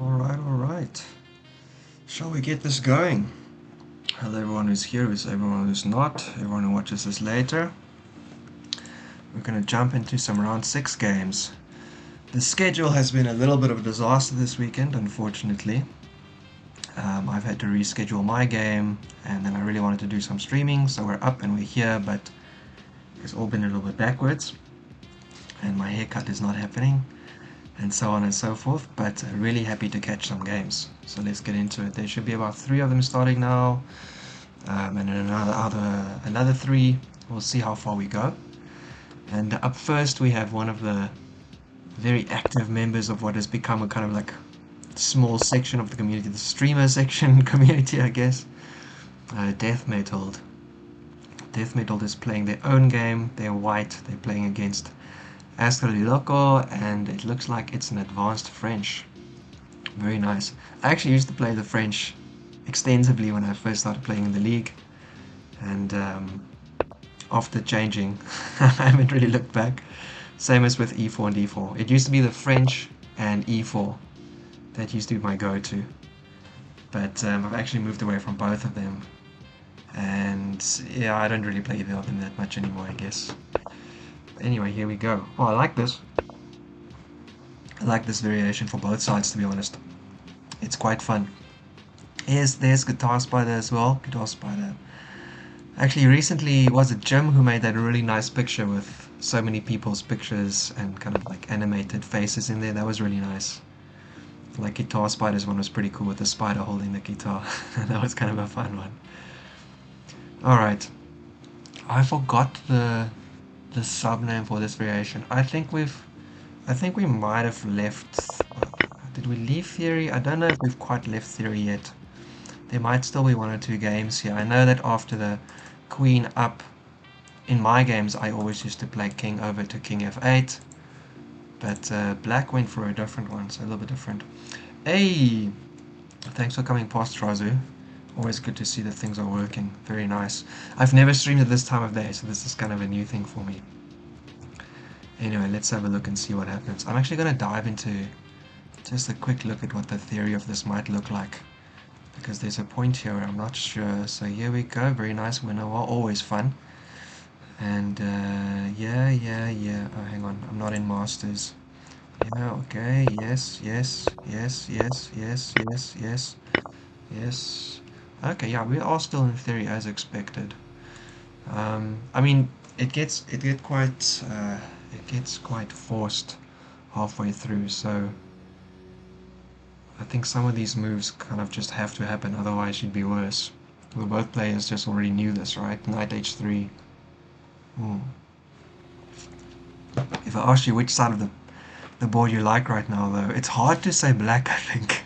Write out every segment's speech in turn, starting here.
Alright. Shall we get this going? Hello everyone who's here, everyone who's not, everyone who watches this later. We're going to jump into some round 6 games. The schedule has been a little bit of a disaster this weekend, unfortunately. I've had to reschedule my game, and then I really wanted to do some streaming, so we're up and we're here, but it's all been a little bit backwards. And my haircut is not happening, and so on and so forth, but really happy to catch some games. So let's get into it. There should be about 3 of them starting now, and then another 3. We'll see how far we go. And up first we have one of the very active members of what has become a kind of like small section of the community, the streamer section community, I guess. Deathmetalled. Deathmetalled is playing their own game. They're white. They're playing against ascoliloko, and it looks like it's an advanced French. Very nice. I actually used to play the French extensively when I first started playing in the league, and after changing, I haven't really looked back. Same as with e4 and d4. It used to be the French and e4. That used to be my go-to. But I've actually moved away from both of them. And yeah, I don't really play either of them that much anymore, I guess. Anyway, here we go. Oh, I like this. I like this variation for both sides, to be honest. It's quite fun. There's Guitar Spider as well. Guitar Spider. Actually, recently it was Jim who made that really nice picture with so many people's pictures and kind of like animated faces in there. That was really nice. Like Guitar Spider's one was pretty cool with the spider holding the guitar. That was kind of a fun one. Alright. I forgot the subname for this variation. I think we might have left. Did we leave theory? I don't know if we've quite left theory yet. There might still be 1 or 2 games here. I know that after the queen up in my games, I always used to play king over to king f8. But black went for a different one, so a little bit different. Hey! Thanks for coming past, Razu. Always good to see that things are working. Very nice. I've never streamed at this time of day, so this is kind of a new thing for me. Anyway, let's have a look and see what happens. I'm actually going to dive into just a quick look at what the theory of this might look like, because there's a point here where I'm not sure. So here we go. Very nice winner. Well, always fun. And yeah. Oh, hang on. I'm not in masters. Yeah, okay. Yes. Okay, yeah, we are still in theory as expected. I mean, it gets quite forced halfway through, so I think some of these moves kind of just have to happen, otherwise you'd be worse. Well, both players just already knew this, right? Knight h3. If I ask you which side of the board you like right now, though, it's hard to say black, I think.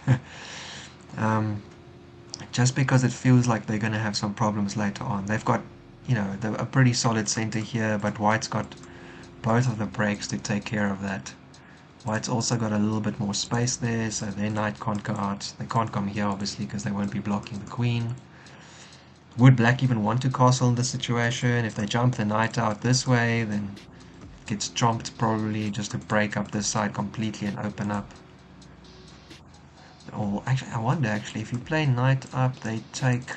Just because it feels like they're going to have some problems later on. They've got, a pretty solid center here, but white's got both of the breaks to take care of that. White's also got a little bit more space there, so their knight can't go out. They can't come here, obviously, because they won't be blocking the queen. Would black even want to castle in this situation? If they jump the knight out this way, then it gets chomped probably just to break up this side completely and open up. Or actually, I wonder if you play knight up, they take.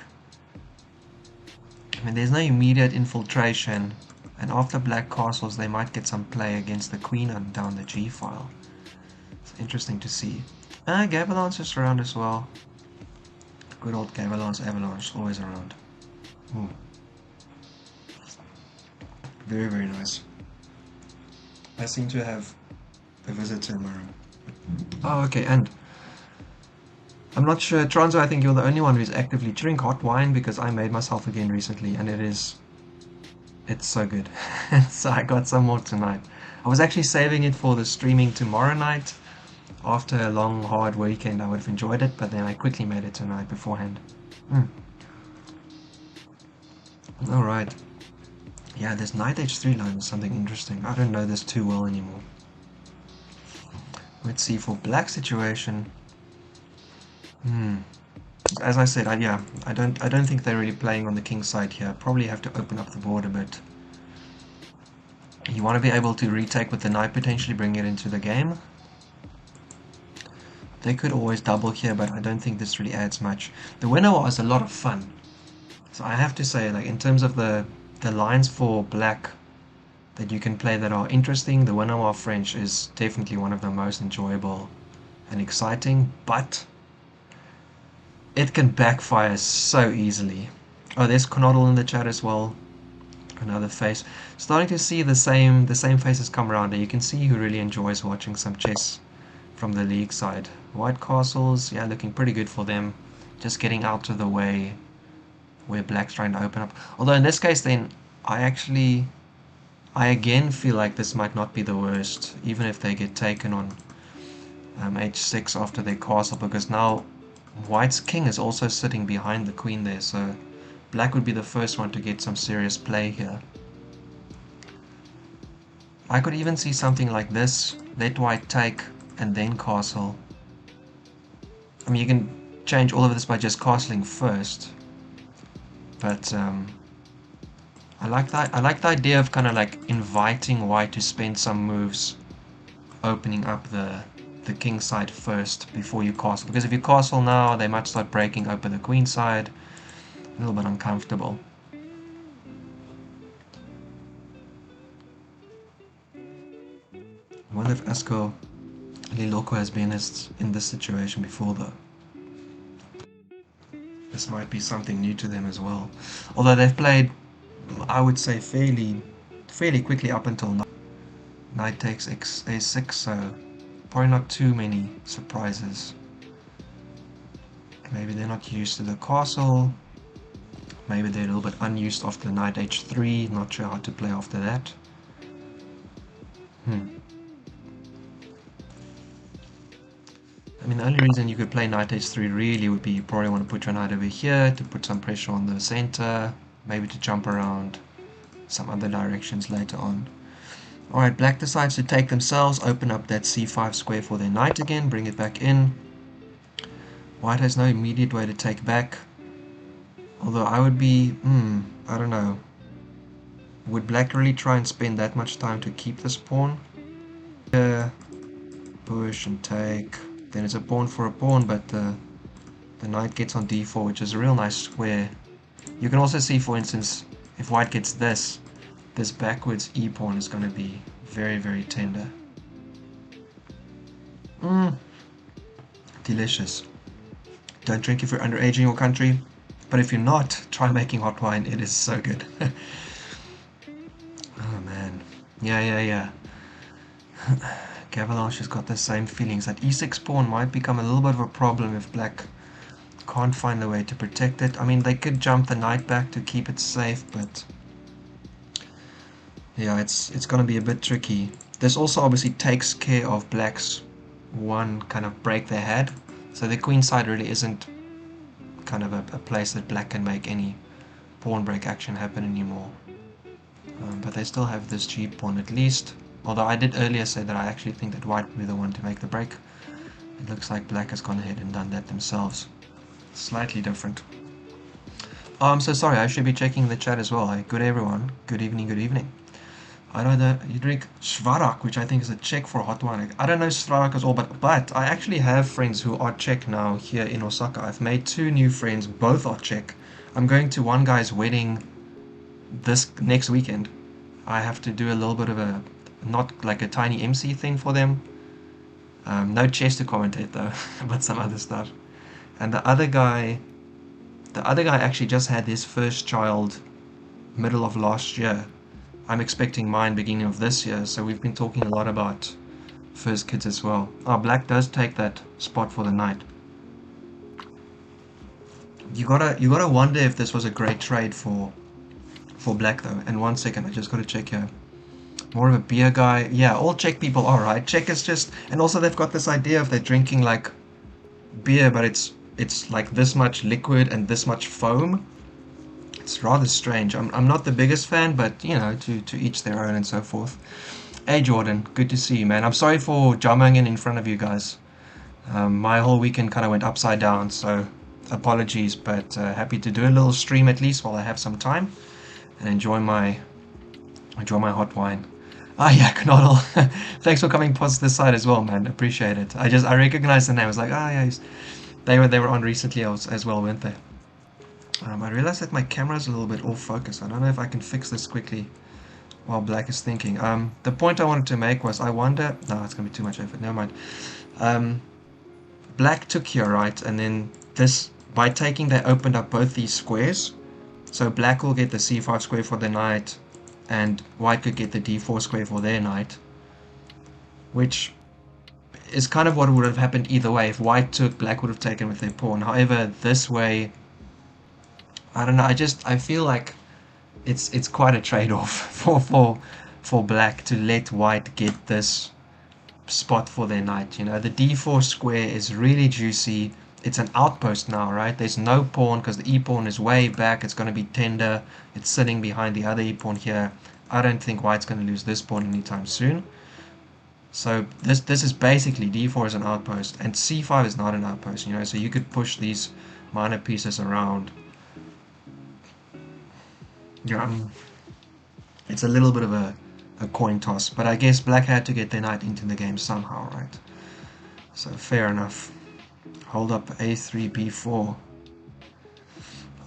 I mean, there's no immediate infiltration, and after black castles, they might get some play against the queen and down the g file. It's interesting to see. Gavilan's is around as well. Good old Gavilan's Avalanche, always around. Ooh. Very, very nice. I seem to have a visitor in my room. Oh, okay, and I'm not sure, Tronzo, I think you're the only one who's actively drink hot wine, because I made myself again recently, and it's so good. So I got some more tonight. I was actually saving it for the streaming tomorrow night. After a long, hard weekend, I would have enjoyed it, but then I quickly made it tonight beforehand. Alright. Yeah, this knight h3 line is something interesting. I don't know this too well anymore. Let's see, for black situation. As I said, I don't think they're really playing on the king side here. Probably have to open up the board a bit. You want to be able to retake with the knight, potentially bring it into the game. They could always double here, but I don't think this really adds much. The winner was a lot of fun. So I have to say, like, in terms of the lines for black that you can play that are interesting, the Winnow French is definitely one of the most enjoyable and exciting, but it can backfire so easily. Oh, there's Knoddle in the chat as well. Another face. Starting to see the same faces come around there. You can see who really enjoys watching some chess from the league side. White castles, yeah, looking pretty good for them. Just getting out of the way where black's trying to open up. Although in this case then, I again feel like this might not be the worst, even if they get taken on h6 after their castle, because now white's king is also sitting behind the queen there, so black would be the first one to get some serious play here. I could even see something like this, let white take and then castle. I mean, you can change all of this by just castling first, but I like the idea of kind of like inviting white to spend some moves opening up the king side first before you castle, because if you castle now they might start breaking open the queen side. A little bit uncomfortable. I wonder if ascoliloko has been in this situation before though. This might be something new to them as well. Although they've played, I would say, fairly quickly up until now. Knight takes a6, so probably not too many surprises. Maybe they're not used to the castle. Maybe they're a little bit unused after knight h3, not sure how to play after that. I mean, the only reason you could play knight h3 really would be you probably want to put your knight over here to put some pressure on the center, maybe to jump around some other directions later on. Alright, black decides to take themselves, open up that c5 square for their knight again, bring it back in. White has no immediate way to take back. Although I would be, I don't know. Would black really try and spend that much time to keep this pawn? Yeah, push and take. Then it's a pawn for a pawn, but the knight gets on d4, which is a real nice square. You can also see, for instance, if white gets this backwards e pawn is going to be very, very tender. Delicious. Don't drink if you're underage in your country, but if you're not, try making hot wine. It is so good. Oh man. Yeah. Gavalanche has got the same feelings. That e6 pawn might become a little bit of a problem if black can't find a way to protect it. I mean, they could jump the knight back to keep it safe, but yeah, it's going to be a bit tricky. This also obviously takes care of black's one kind of break they had. So the queen side really isn't kind of a place that black can make any pawn break action happen anymore. But they still have this g pawn at least. Although I did earlier say that I actually think that white will be the one to make the break. It looks like black has gone ahead and done that themselves. Slightly different. Oh, I'm so sorry, I should be checking the chat as well. Good everyone. Good evening, good evening. I know that you drink Svarak, which I think is a Czech for hot wine. I don't know Svarak at all, but I actually have friends who are Czech now here in Osaka. I've made 2 new friends, both are Czech. I'm going to one guy's wedding this next weekend. I have to do a little bit of a, not like a tiny MC thing for them. No chess to commentate though, but some other stuff. And the other guy actually just had his first child middle of last year. I'm expecting mine beginning of this year, so we've been talking a lot about first kids as well. Oh, black does take that spot for the knight. You gotta wonder if this was a great trade for black though. And 1 second, I just gotta check here. More of a beer guy. Yeah, all Czech people are, right? Czech is just, and also they've got this idea of they're drinking like beer, but it's like this much liquid and this much foam. It's rather strange. I'm not the biggest fan, but you know, to each their own and so forth. Hey Jordan, good to see you, man. I'm sorry for jumping in front of you guys. My whole weekend kind of went upside down, so apologies, but happy to do a little stream at least while I have some time and enjoy my hot wine. Ah, yeah, Knoddle. Thanks for coming past this side as well, man. Appreciate it. I recognized the name. I was like, ah, yeah, they were on recently as well, weren't they? I realized that my camera's a little bit off focus. I don't know if I can fix this quickly while Black is thinking. The point I wanted to make was I wonder. No, it's gonna be too much effort. Never mind. Um, Black took here, right, and then this by taking they opened up both these squares. So Black will get the c5 square for the knight, and White could get the d4 square for their knight, which is kind of what would have happened either way. If White took, Black would have taken with their pawn. However, this way, I don't know. I feel like it's quite a trade-off for Black to let White get this spot for their knight. You know, the d4 square is really juicy. It's an outpost now, right? There's no pawn because the e-pawn is way back. It's going to be tender. It's sitting behind the other e-pawn here. I don't think White's going to lose this pawn anytime soon. So this is basically d4 is an outpost, and c5 is not an outpost, you know, so you could push these minor pieces around. Yeah, it's a little bit of a coin toss, but I guess Black had to get their knight into the game somehow, right? So fair enough. Hold up a3, b4.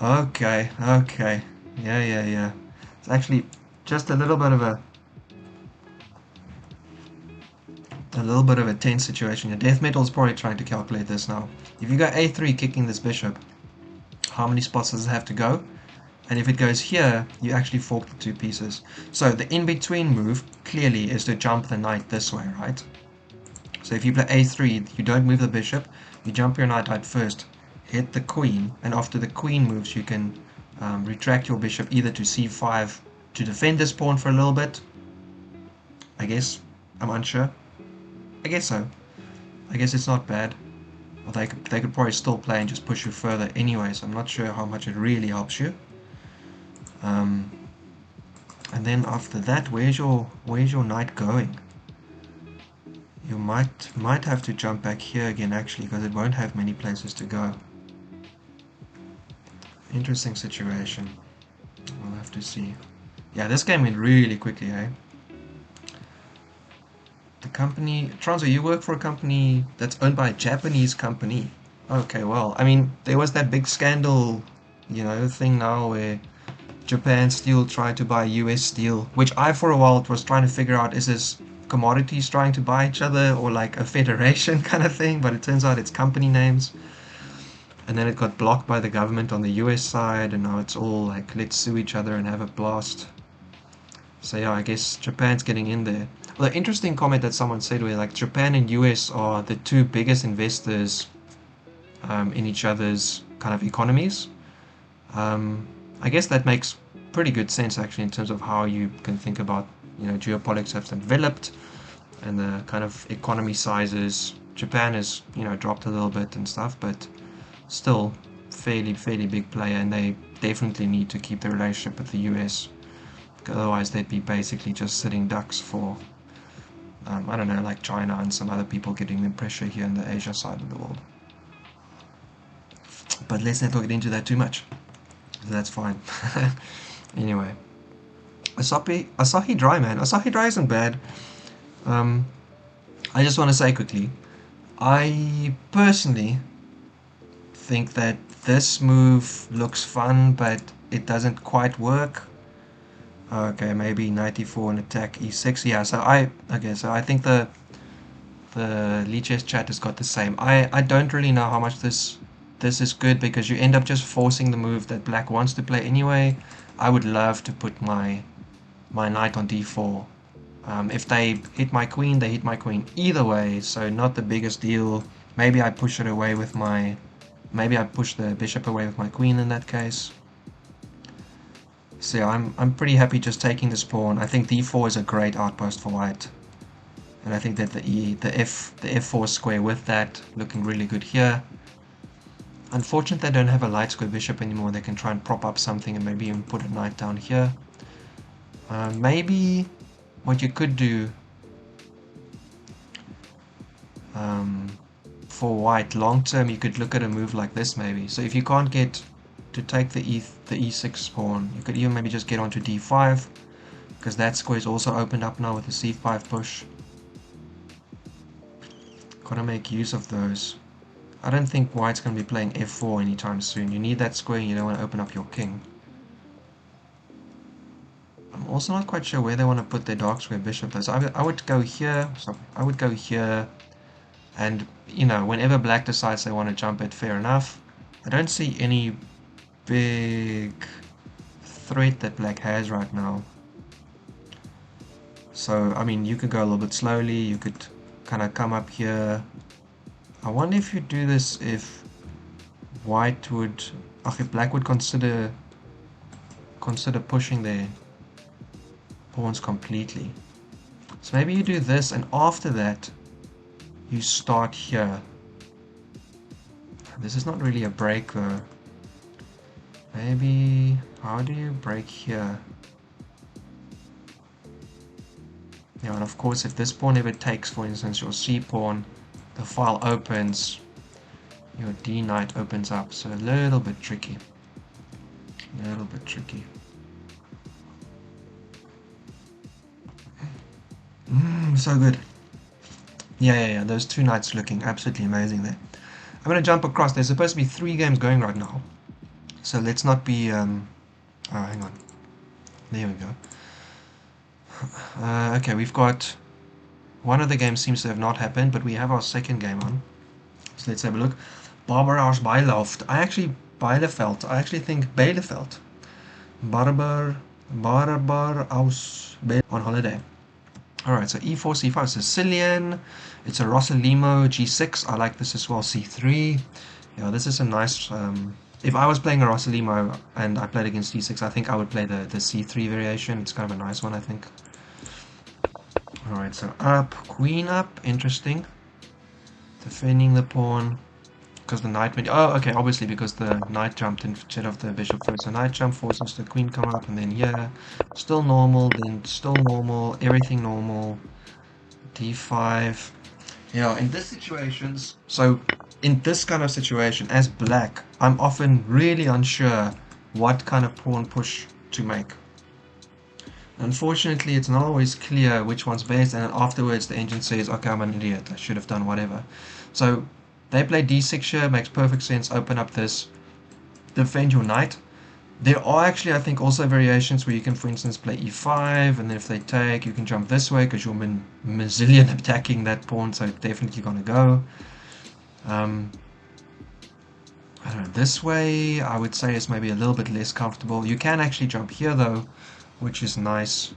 Okay, okay. Yeah. It's actually just a little bit of a tense situation. Your death metal is probably trying to calculate this now. If you go a3 kicking this bishop, how many spots does it have to go? And if it goes here, you actually fork the two pieces. So the in-between move clearly is to jump the knight this way, right? So if you play a3, you don't move the bishop, you jump your knight out first, hit the queen, and after the queen moves, you can retract your bishop either to c5 to defend this pawn for a little bit. I guess. I'm unsure. I guess so. I guess it's not bad. Or they could probably still play and just push you further anyway, so I'm not sure how much it really helps you. And then after that, where's your knight going? You might have to jump back here again actually, because it won't have many places to go. Interesting situation. We'll have to see. Yeah, this game went really quickly, eh? The company, Tronzo, you work for a company that's owned by a Japanese company. Okay, well, I mean, there was that big scandal, you know, thing now where Japan Steel tried to buy US Steel, which I for a while was trying to figure out, is this commodities trying to buy each other or like a federation kind of thing, but it turns out it's company names. And then it got blocked by the government on the US side, and now it's all like, let's sue each other and have a blast. So yeah, I guess Japan's getting in there. Well, the interesting comment that someone said where like Japan and US are the two biggest investors in each other's kind of economies. I guess that makes pretty good sense actually in terms of how you can think about, you know, geopolitics have developed and the kind of economy sizes. Japan has, you know, dropped a little bit and stuff, but still fairly big player, and they definitely need to keep the relationship with the US. Otherwise they'd be basically just sitting ducks for I don't know, like China and some other people getting the pressure here in the Asia side of the world. But let's not get into that too much. That's fine. Anyway, Asahi Dry, man. Asahi Dry isn't bad. I just want to say quickly, I personally think that this move looks fun, but it doesn't quite work. Okay, maybe 94 and attack e6. Yeah, so I think the Lichess chat has got the same. I don't really know how much this is good, because you end up just forcing the move that Black wants to play anyway. I would love to put my knight on d4. If they hit my queen, they hit my queen either way, so not the biggest deal. Maybe I push it away with my... Maybe I push the bishop away with my queen in that case. So yeah, I'm pretty happy just taking this pawn. I think d4 is a great outpost for White. And I think that the f4 square with that looking really good here. Unfortunately, they don't have a light square bishop anymore. They can try and prop up something and maybe even put a knight down here. Maybe what you could do for White long term, you could look at a move like this maybe. So if you can't get to take the e6 pawn, you could even maybe just get onto d5, because that square is also opened up now with the c5 push. Gotta make use of those. I don't think white's going to be playing f4 anytime soon. You need that square, you don't want to open up your king. I'm also not quite sure where they want to put their dark square bishop though. So I would go here, I would go here, and you know, whenever black decides they want to jump it, fair enough. I don't see any big threat that black has right now. So, I mean, you could go a little bit slowly, you could kind of come up here. I wonder if you do this if white would, if black would consider pushing their pawns completely. So maybe you do this, and after that you start here. This is not really a break though. Maybe, how do you break here? Yeah, and of course if this pawn ever takes, for instance, your c pawn, the file opens, your d knight opens up, so a little bit tricky. A little bit tricky. So good. Yeah, those two knights looking absolutely amazing there. I'm going to jump across. There's supposed to be 3 games going right now. So let's not be... oh, hang on. There we go. Okay, we've got... One of the games seems to have not happened, but we have our second game on. So let's have a look. BarbarAusBielefeld. I actually think Bielefeld. BarbarAusBielefeld on holiday. Alright, so e4, c5, Sicilian. It's a Rossolimo, g6. I like this as well, c3. Yeah, this is a nice... if I was playing a Rossolimo and I played against d6, I think I would play the c3 variation. It's kind of a nice one, I think. Alright, so up, queen up, interesting. Defending the pawn, because the knight went... Oh, okay, obviously because the knight jumped instead of the bishop first. So knight jump forces the queen come up, and then here, still normal, then still normal, everything normal. d5. Yeah, in this situations, so in this kind of situation, as black, I'm often really unsure what kind of pawn push to make. Unfortunately, it's not always clear which one's best, and then afterwards the engine says, okay, I'm an idiot, I should have done whatever. So they play d6 here, makes perfect sense, open up this, defend your knight. There are actually, I think, also variations where you can, for instance, play e5, and then if they take, you can jump this way, because you're Mazillion attacking that pawn, so it's definitely going to go. I don't know, this way, I would say is maybe a little bit less comfortable. You can actually jump here, though, which is nice.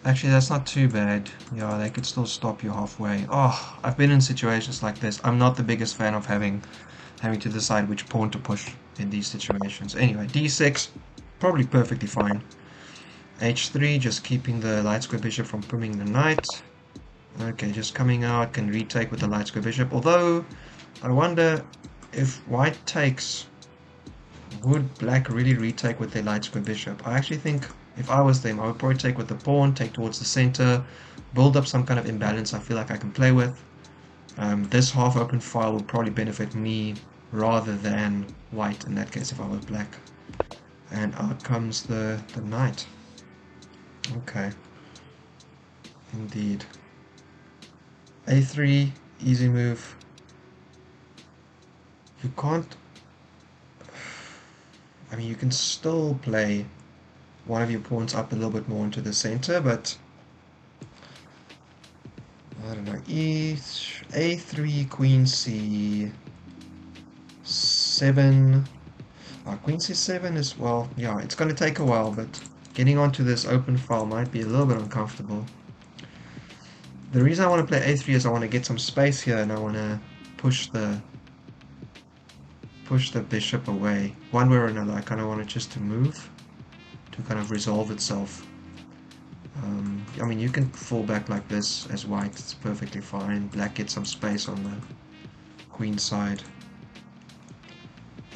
Actually, that's not too bad. Yeah, they could still stop you halfway. Oh, I've been in situations like this. I'm not the biggest fan of having to decide which pawn to push in these situations. Anyway, d6, probably perfectly fine. h3, just keeping the light square bishop from putting the knight. Okay, just coming out, can retake with the light square bishop. Although, I wonder if white takes... Would black really retake with their light square bishop? I actually think if I was them, I would probably take with the pawn, take towards the center, build up some kind of imbalance I feel like I can play with. This half open file would probably benefit me rather than white in that case if I was black. And out comes the knight. Okay. Indeed. a3, easy move. You can't... I mean, you can still play one of your pawns up a little bit more into the center, but I don't know. a3, queen c7. Queen c7 is, well, yeah, it's going to take a while, but getting onto this open file might be a little bit uncomfortable. The reason I want to play a3 is I want to get some space here, and I want to push the bishop away. One way or another, I kind of want it just to move, to kind of resolve itself. I mean, you can fall back like this as white, it's perfectly fine. Black gets some space on the queen side.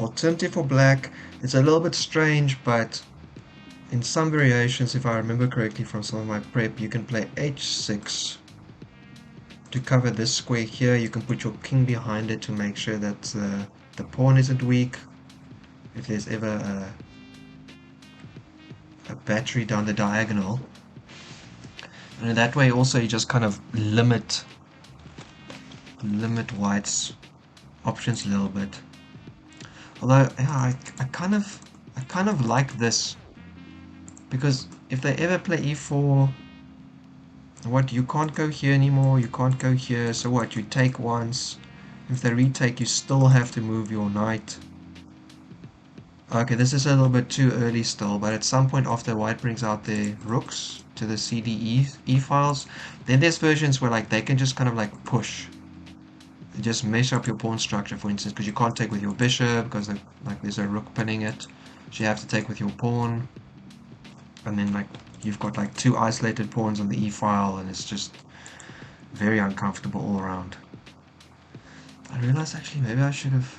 Alternative for black, it's a little bit strange, but in some variations, if I remember correctly from some of my prep, you can play h6 to cover this square here. You can put your king behind it to make sure that the pawn isn't weak. If there's ever a battery down the diagonal. And in that way also you just kind of limit white's options a little bit. Although yeah, I kind of like this, because if they ever play e4, what, you can't go here anymore, you can't go here, so what, you take once. If they retake, you still have to move your knight. Okay, this is a little bit too early still, but at some point after white brings out their rooks to the CDE files, then there's versions where like they can just kind of like push. Just mess up your pawn structure, for instance, because you can't take with your bishop, because like there's a rook pinning it. So you have to take with your pawn. And then like you've got like two isolated pawns on the e-file, and it's just very uncomfortable all around. I realized actually maybe I should have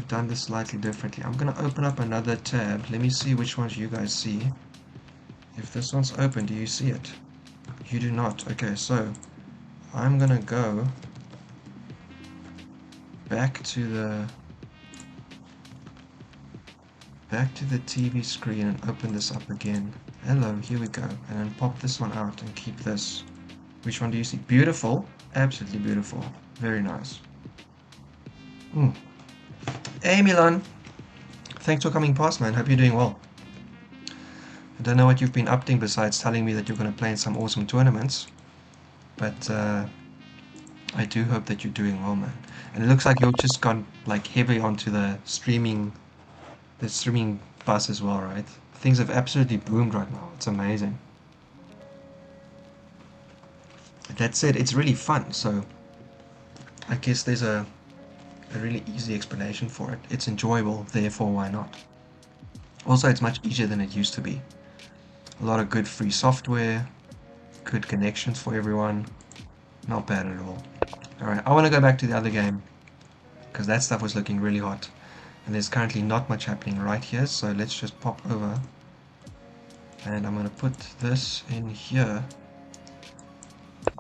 done this slightly differently. I'm gonna open up another tab. Let me see which ones you guys see. If this one's open, do you see it? You do not. Okay, so I'm gonna go back to the TV screen and open this up again. Hello, here we go. And then pop this one out and keep this. Which one do you see? Beautiful. Absolutely beautiful. Very nice. Hey Milan, thanks for coming past, man. Hope you're doing well. I don't know what you've been up to besides telling me that you're going to play in some awesome tournaments, but I do hope that you're doing well, man. And it looks like you've just gone like heavy onto the streaming bus as well, right? Things have absolutely boomed right now. It's amazing. That said, it's really fun, so I guess there's a really easy explanation for it. It's enjoyable, therefore why not? Also, it's much easier than it used to be. A lot of good free software, good connections for everyone. Not bad at all. Alright, I want to go back to the other game, because that stuff was looking really hot. And there's currently not much happening right here, so let's just pop over. And I'm going to put this in here.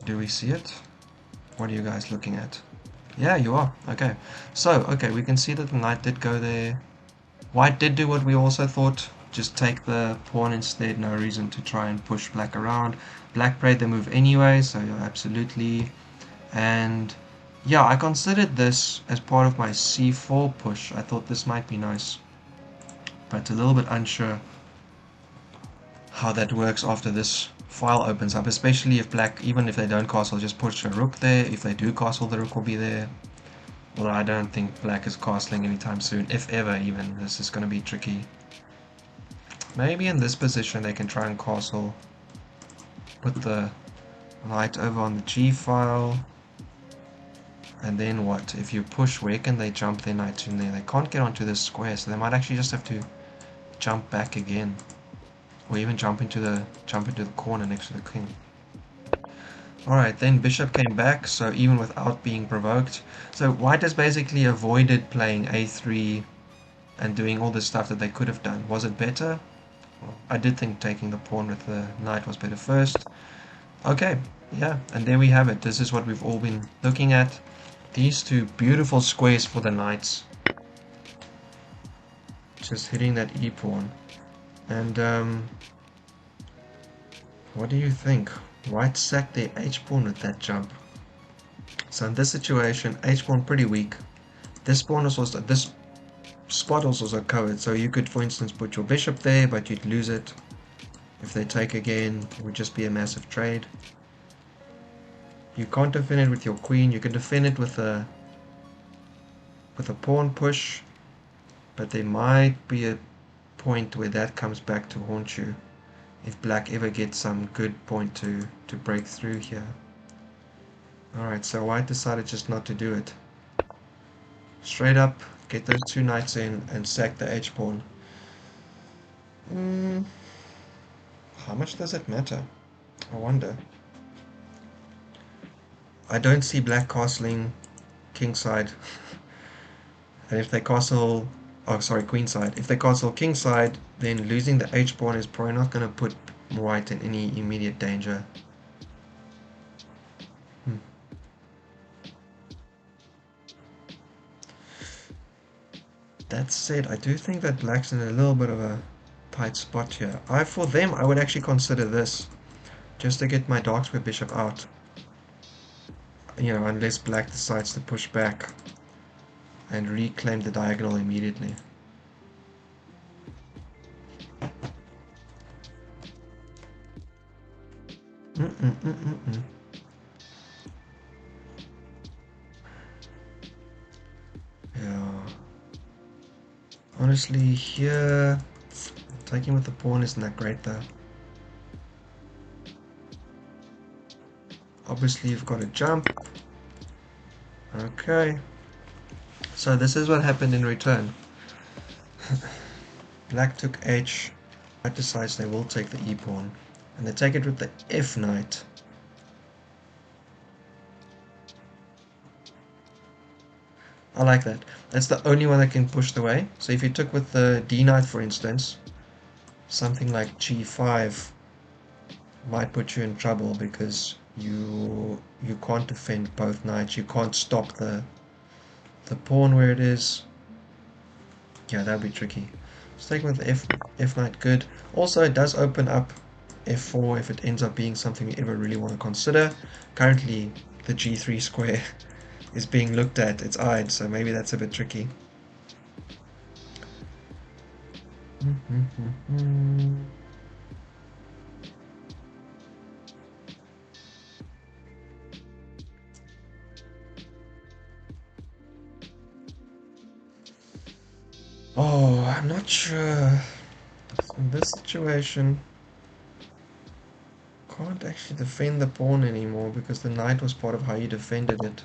Do we see it? What are you guys looking at? Yeah, you are. Okay. So, okay, we can see that the knight did go there. White did do what we also thought. Just take the pawn instead. No reason to try and push black around. Black played the move anyway, so yeah, absolutely. And yeah, I considered this as part of my c4 push. I thought this might be nice, but a little bit unsure how that works after this file opens up, especially if black, even if they don't castle, just push a rook there. If they do castle, the rook will be there. Although I don't think black is castling anytime soon, if ever even. This is going to be tricky. Maybe in this position they can try and castle. Put the knight over on the g file. And then what? If you push, where can they jump their knight in there? They can't get onto this square, so they might actually just have to jump back again. Or even jump into the corner next to the king. Alright, then bishop came back, so even without being provoked. So white has basically avoided playing a3 and doing all the stuff that they could have done. Was it better? Well, I did think taking the pawn with the knight was better first. Okay, yeah, and there we have it. This is what we've all been looking at. These two beautiful squares for the knights. Just hitting that e-pawn. And what do you think? White sacked their h-pawn with that jump. So in this situation, h-pawn pretty weak. This pawn is also, this spot is also covered, so you could, for instance, put your bishop there, but you'd lose it. If they take again, it would just be a massive trade. You can't defend it with your queen. You can defend it with a pawn push, but there might be a point where that comes back to haunt you if black ever gets some good point to break through here. Alright, so white decided just not to do it. Straight up, get those two knights in and sack the h-pawn. How much does it matter? I wonder. I don't see black castling kingside. And if they castle, oh sorry, queenside. If they castle kingside, then losing the h-pawn is probably not going to put white in any immediate danger. That said, I do think that black's in a little bit of a tight spot here. For them, I would actually consider this, just to get my dark square bishop out. You know, unless black decides to push back and reclaim the diagonal immediately. Yeah. Honestly, here, taking with the pawn isn't that great though. Obviously, you've got to jump. Okay. So this is what happened in return. Black took h. White decides they will take the e-pawn. And they take it with the f-knight. I like that. That's the only one that can push the way. So if you took with the d-knight, for instance, something like g5 might put you in trouble because you can't defend both knights. You can't stop the pawn where it is. Yeah, that'd be tricky. Let's take with f knight, good. Also, it does open up f4 if it ends up being something we ever really want to consider. Currently, the g3 square is being looked at, it's eyed, so maybe that's a bit tricky. Oh, I'm not sure. In this situation, can't actually defend the pawn anymore because the knight was part of how you defended it.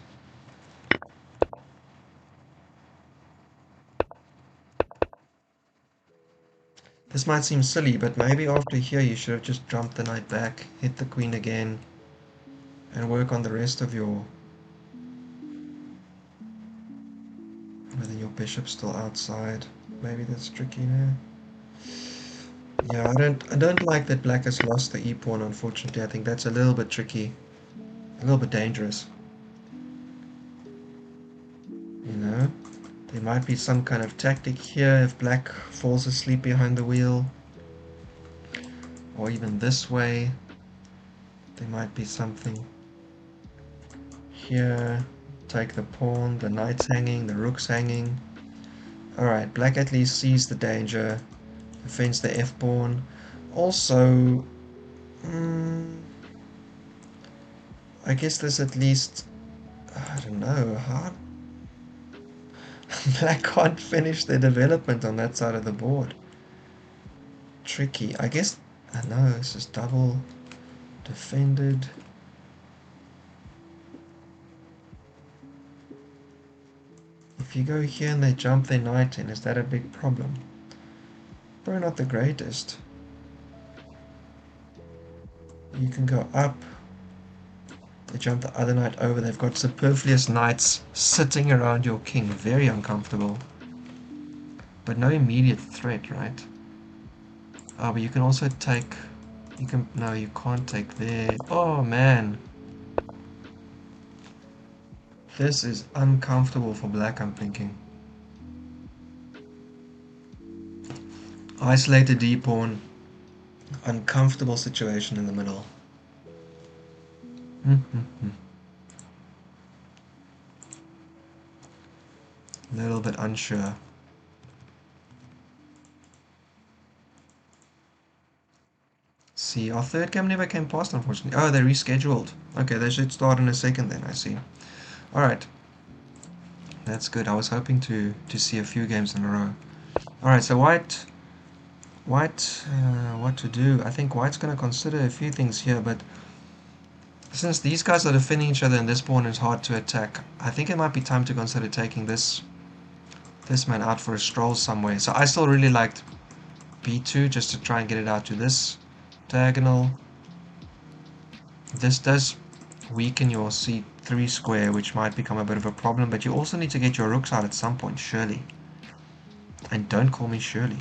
This might seem silly, but maybe after here you should have just jumped the knight back, hit the queen again, and work on the rest of your... Whether your bishop's still outside. Maybe that's tricky now. Yeah, I don't like that black has lost the e-pawn, unfortunately. I think that's a little bit tricky. A little bit dangerous. You know? There might be some kind of tactic here if black falls asleep behind the wheel. Or even this way. There might be something. Here. Take the pawn, the knight's hanging, the rook's hanging. Alright, black at least sees the danger. Defends the f-pawn. Also... I guess there's at least... I don't know, how... Black can't finish their development on that side of the board. Tricky. I guess... I know, this is double defended. If you go here and they jump their knight in, is that a big problem? Probably not the greatest. You can go up. They jump the other knight over. They've got superfluous knights sitting around your king. Very uncomfortable. But no immediate threat, right? Oh, but you can also take... You can... No, you can't take there. Oh, man. This is uncomfortable for black, I'm thinking. Isolated d-pawn. Uncomfortable situation in the middle. A little bit unsure. See, our third game never came past, unfortunately. Oh, they rescheduled. Okay, they should start in a second then, I see. Alright. That's good. I was hoping to see a few games in a row. Alright, so White, what to do? I think White's going to consider a few things here, but since these guys are defending each other and this pawn is hard to attack, I think it might be time to consider taking this man out for a stroll somewhere. So I still really liked b2 just to try and get it out to this diagonal. This does weaken your c3 square, which might become a bit of a problem, but you also need to get your rooks out at some point, surely. And don't call me Shirley.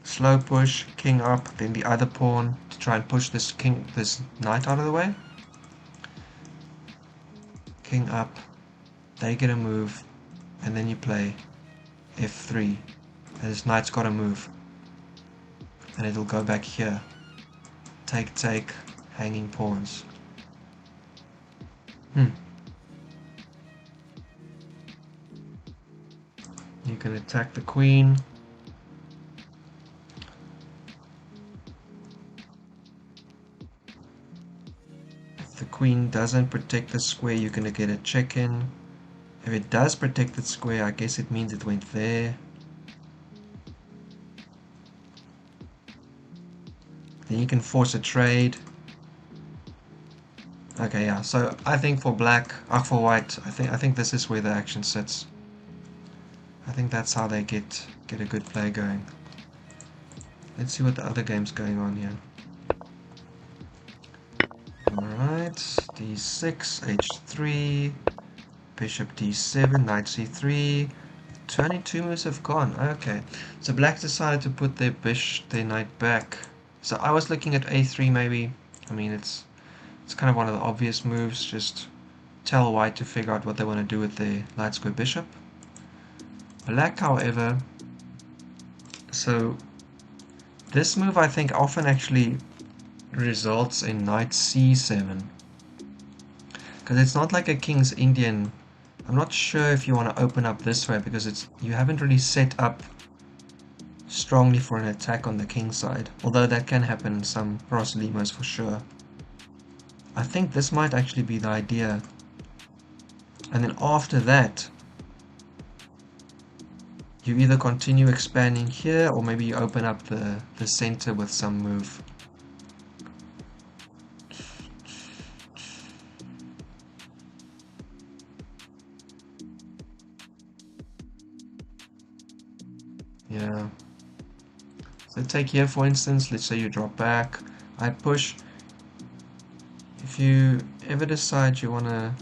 Slow push, king up, then the other pawn to try and push this knight out of the way. King up, they get a move, and then you play f3 And this knight's got to move. And it'll go back here. Take, take, hanging pawns. You can attack the queen. If the queen doesn't protect the square, you're going to get a check-in. If it does protect the square, I guess it means it went there. Then you can force a trade. Okay, yeah. So I think for black, for white, I think this is where the action sits. I think that's how they get a good play going. Let's see what the other game's going on here. Alright, d6, h3, bishop d7, knight c3. Turning 2 moves have gone. Okay, so black decided to put their knight back. So I was looking at a3 maybe. I mean, it's kind of one of the obvious moves. Just tell white to figure out what they want to do with their light square bishop. Black, however, so this move I think often actually results in knight c7, because it's not like a king's Indian. I'm not sure if you want to open up this way, because you haven't really set up strongly for an attack on the king side, although that can happen in some Brasileiros for sure. I think this might actually be the idea, and then after that you either continue expanding here, or maybe you open up the center with some move. Yeah. So take here for instance, let's say you drop back, I push. If you ever decide you want to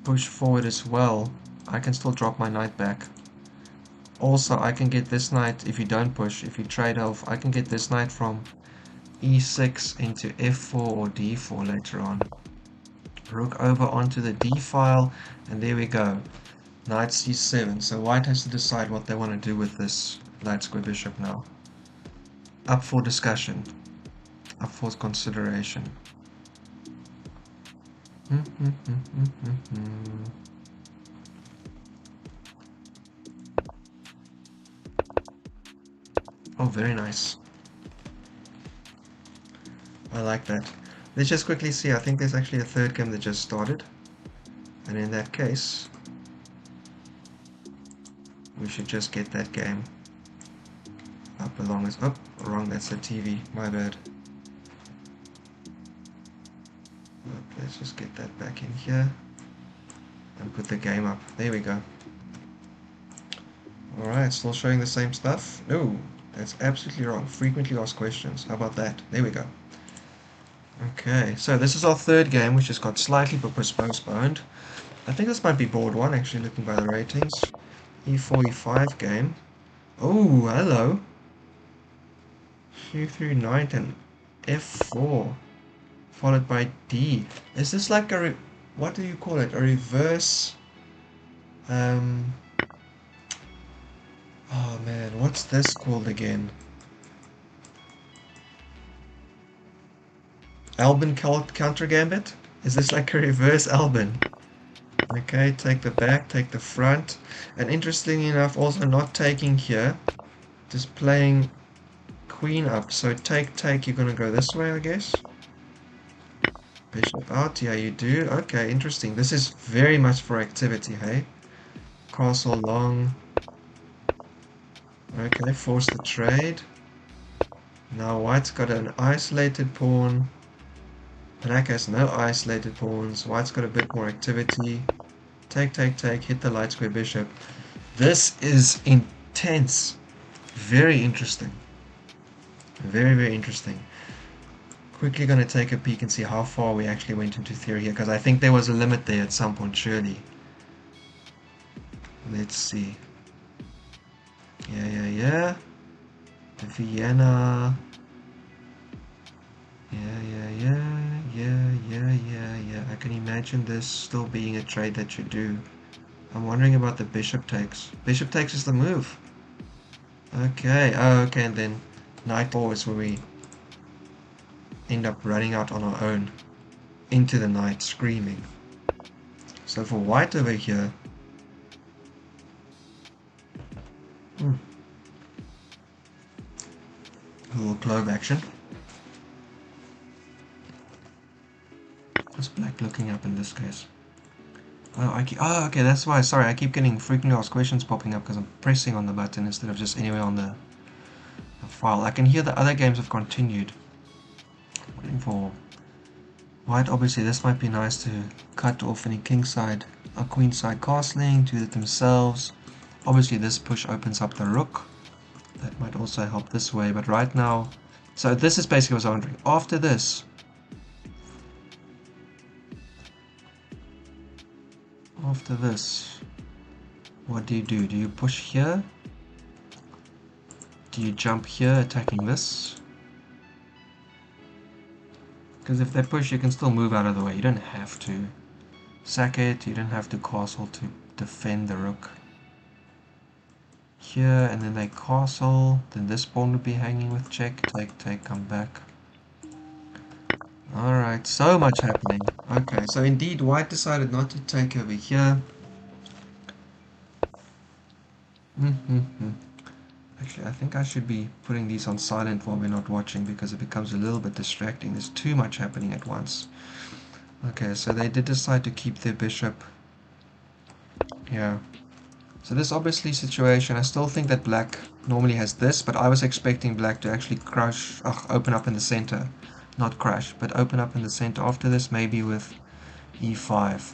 push forward as well, I can still drop my knight back. Also, I can get this knight, if you don't push, if you trade off, I can get this knight from e6 into f4 or d4 later on. Rook over onto the d file, and there we go. Knight c7. So white has to decide what they want to do with this light square bishop now. Up for discussion. Up for consideration. Oh, very nice. I like that. Let's just quickly see. I think there's actually a third game that just started. And in that case, we should just get that game up along as... Oh, wrong, that's the TV. My bad. Let's just get that back in here and put the game up. There we go. Alright, still showing the same stuff? No, that's absolutely wrong. Frequently asked questions. How about that? There we go. Okay, so this is our third game, which just got slightly postponed. I think this might be board one, actually, looking by the ratings. E4, E5 game. Oh, hello. C3 knight and F4. Followed by D. Is this like a... what do you call it? A reverse... Oh man, what's this called again? Albin counter gambit? Is this like a reverse Albin? Okay, take the back, take the front. And interestingly enough, also not taking here. Just playing queen up. So take, you're gonna go this way, I guess. Bishop out, yeah you do. Okay, interesting. This is very much for activity, hey? Castle long. Okay, force the trade. Now white's got an isolated pawn. Black has no isolated pawns. White's got a bit more activity. Take, hit the light square bishop. This is intense. Very interesting. Very, very interesting. Quickly going to take a peek and see how far we actually went into theory here, because I think there was a limit there at some point, surely. Let's see. Yeah. The Vienna. Yeah. I can imagine this still being a trade that you do. I'm wondering about the bishop takes. Bishop takes is the move. Okay, oh, okay, and then knight ball is where we end up running out on our own into the knight, screaming. So for white over here, a little clove action. What's black looking up in this case? Oh, okay, that's why. Sorry, I keep getting frequently asked questions popping up because I'm pressing on the button instead of just anywhere on the file. I can hear the other games have continued. Waiting for white. Obviously, this might be nice to cut off any kingside or queenside castling, do it themselves. Obviously, this push opens up the rook. That might also help this way, but right now... So this is basically what I was wondering. After this... what do you do? Do you push here? Do you jump here attacking this? Because if they push, you can still move out of the way. You don't have to sack it. You don't have to castle to defend the rook. Here, and then they castle. Then this pawn would be hanging with check. Take, come back. Alright, so much happening. Okay, so indeed white decided not to take over here. Actually, I think I should be putting these on silent while we're not watching because it becomes a little bit distracting. There's too much happening at once. Okay, so they did decide to keep their bishop. Yeah. So this obviously situation, I still think that black normally has this, but I was expecting black to actually open up in the center. Not crash, but open up in the center after this, maybe with e5.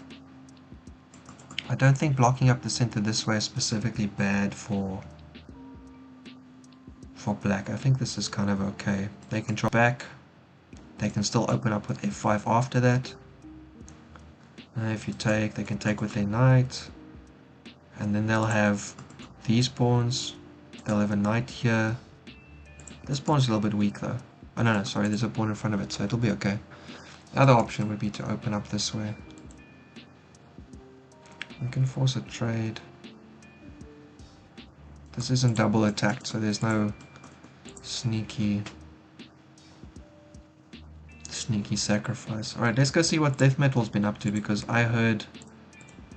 I don't think blocking up the center this way is specifically bad for black. I think this is kind of okay. They can drop back. They can still open up with f5 after that. If you take, they can take with their knight. And then they'll have these pawns. They'll have a knight here. This pawn's a little bit weak though. Oh no, sorry, there's a pawn in front of it, so it'll be okay. The other option would be to open up this way. We can force a trade. This isn't double attacked, so there's no sneaky sacrifice. Alright, let's go see what deathmetall's been up to, because I heard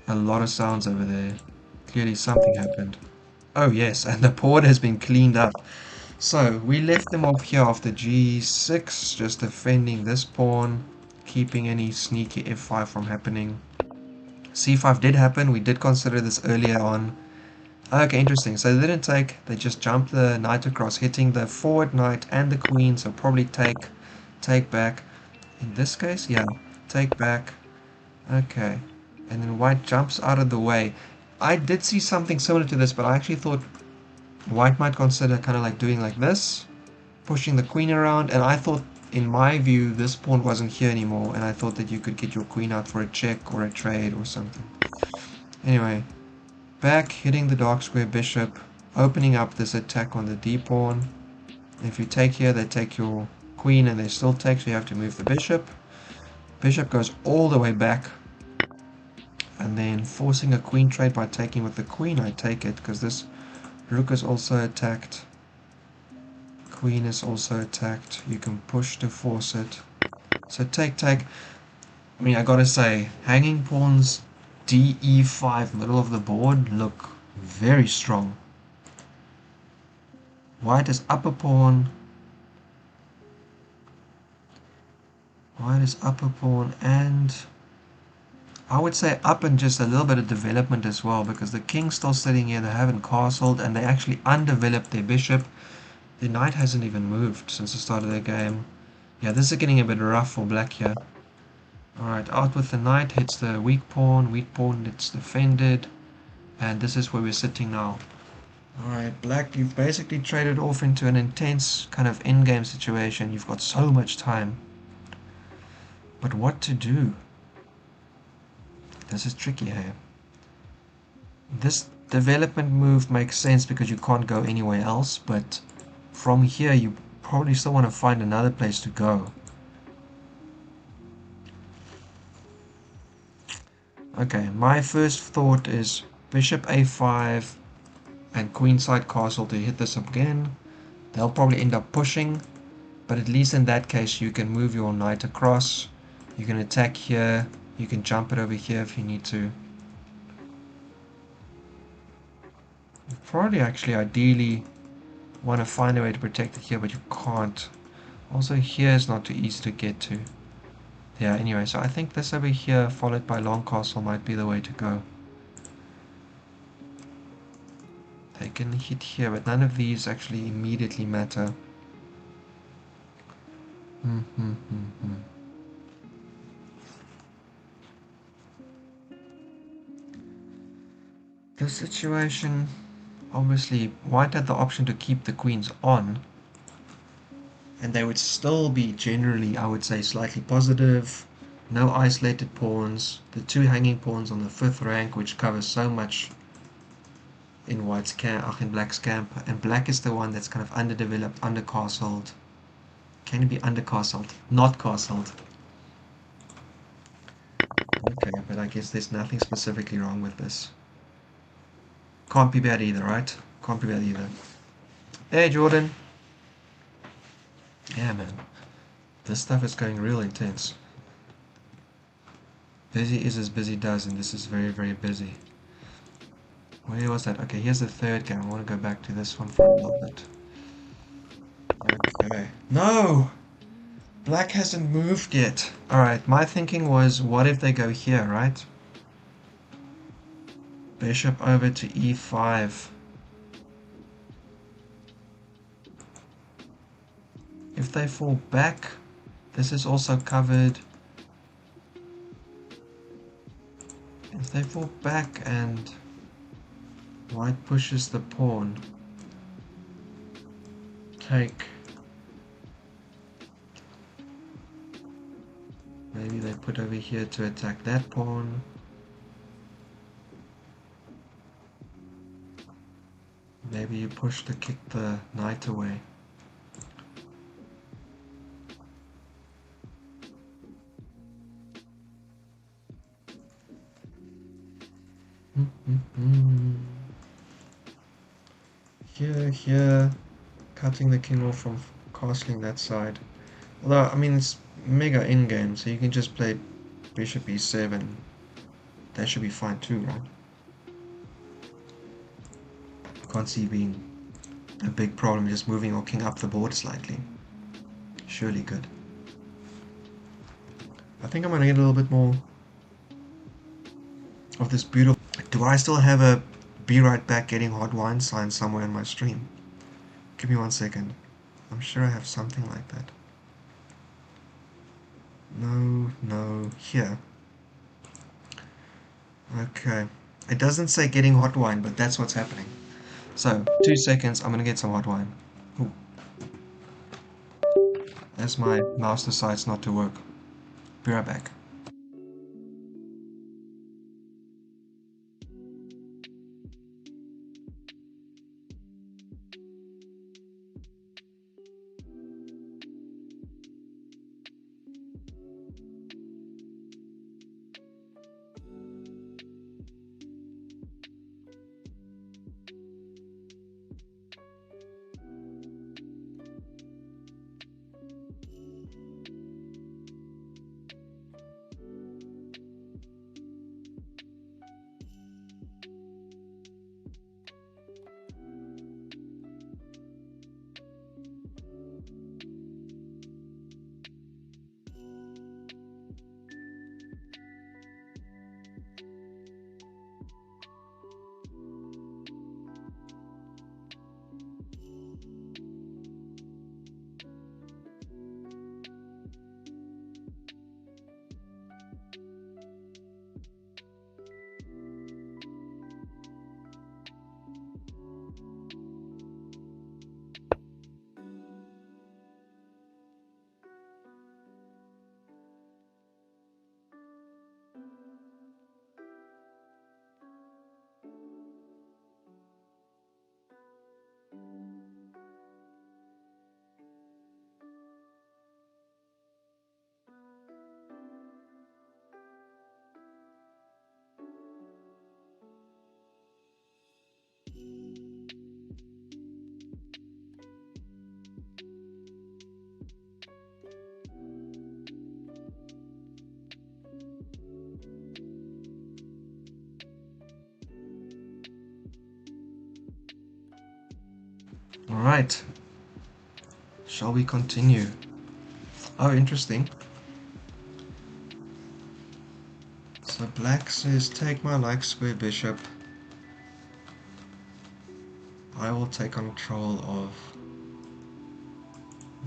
a lot of sounds over there. Clearly something happened. Oh yes, and the board has been cleaned up. So we left them off here after g6, just defending this pawn, keeping any sneaky f5 from happening. c5 did happen. We did consider this earlier on. Okay, interesting. So they didn't take, they just jumped the knight across, hitting the forward knight and the queen, so probably take back. In this case, yeah, take back. Okay, and then white jumps out of the way. I did see something similar to this, but I actually thought white might consider kind of like doing like this, pushing the queen around, and I thought, in my view, this pawn wasn't here anymore, and I thought that you could get your queen out for a check or a trade or something. Anyway, back, hitting the dark square bishop, opening up this attack on the d pawn. If you take here, they take your queen and they still take, so you have to move the bishop. Bishop goes all the way back, and then forcing a queen trade by taking with the queen. I take it because this rook is also attacked, queen is also attacked. You can push to force it. So take. I mean, I gotta say, hanging pawns de5 middle of the board look very strong. White is up a pawn. White is up a pawn, and I would say up and just a little bit of development as well, because the king's still sitting here, they haven't castled, and they actually undeveloped their bishop. The knight hasn't even moved since the start of the game. Yeah, this is getting a bit rough for black here. Alright, out with the knight, hits the weak pawn, it's defended, and this is where we're sitting now. Alright, black, you've basically traded off into an intense kind of endgame situation. You've got so much time. But what to do? This is tricky here. This development move makes sense because you can't go anywhere else, but from here you probably still want to find another place to go. Okay, my first thought is bishop a5 and queenside castle to hit this again. They'll probably end up pushing, but at least in that case you can move your knight across. You can attack here, you can jump it over here if you need to. You probably actually ideally want to find a way to protect it here, but you can't. Also here is not too easy to get to. Yeah, anyway, so I think this over here followed by long castle might be the way to go. They can hit here, but none of these actually immediately matter. This situation, obviously, white had the option to keep the queens on, and they would still be generally, I would say, slightly positive. No isolated pawns. The two hanging pawns on the 5th rank, which covers so much in white's camp, in black's camp, and black is the one that's kind of underdeveloped, undercastled. Can it be undercastled? Not castled. Okay, but I guess there's nothing specifically wrong with this. Can't be bad either, right? Can't be bad either. Hey, Jordan. Yeah, man. This stuff is going real intense. Busy is as busy does, and this is very, very busy. Where was that? Okay, here's the third game. I want to go back to this one for a little bit. Okay. No! Black hasn't moved yet. Alright, my thinking was, what if they go here, right? Bishop over to e5. If they fall back, this is also covered. If they fall back and white pushes the pawn, take. Maybe they put over here to attack that pawn. Maybe you push to kick the knight away. Here, cutting the king off from castling that side. Although, I mean, it's mega in-game, so you can just play bishop e7. That should be fine too, right? Can't see being a big problem just moving your king up the board slightly. Surely good. I think I'm gonna get a little bit more of this beautiful... Do I still have a be right back getting hot wine sign somewhere in my stream? Give me 1 second. I'm sure I have something like that. No, here. Okay. It doesn't say getting hot wine, but that's what's happening. So, 2 seconds, I'm gonna get some hot wine. Ooh. As my mouse decides not to work. Be right back. Alright. Shall we continue? Oh, interesting. So black says take my like square bishop. I will take control of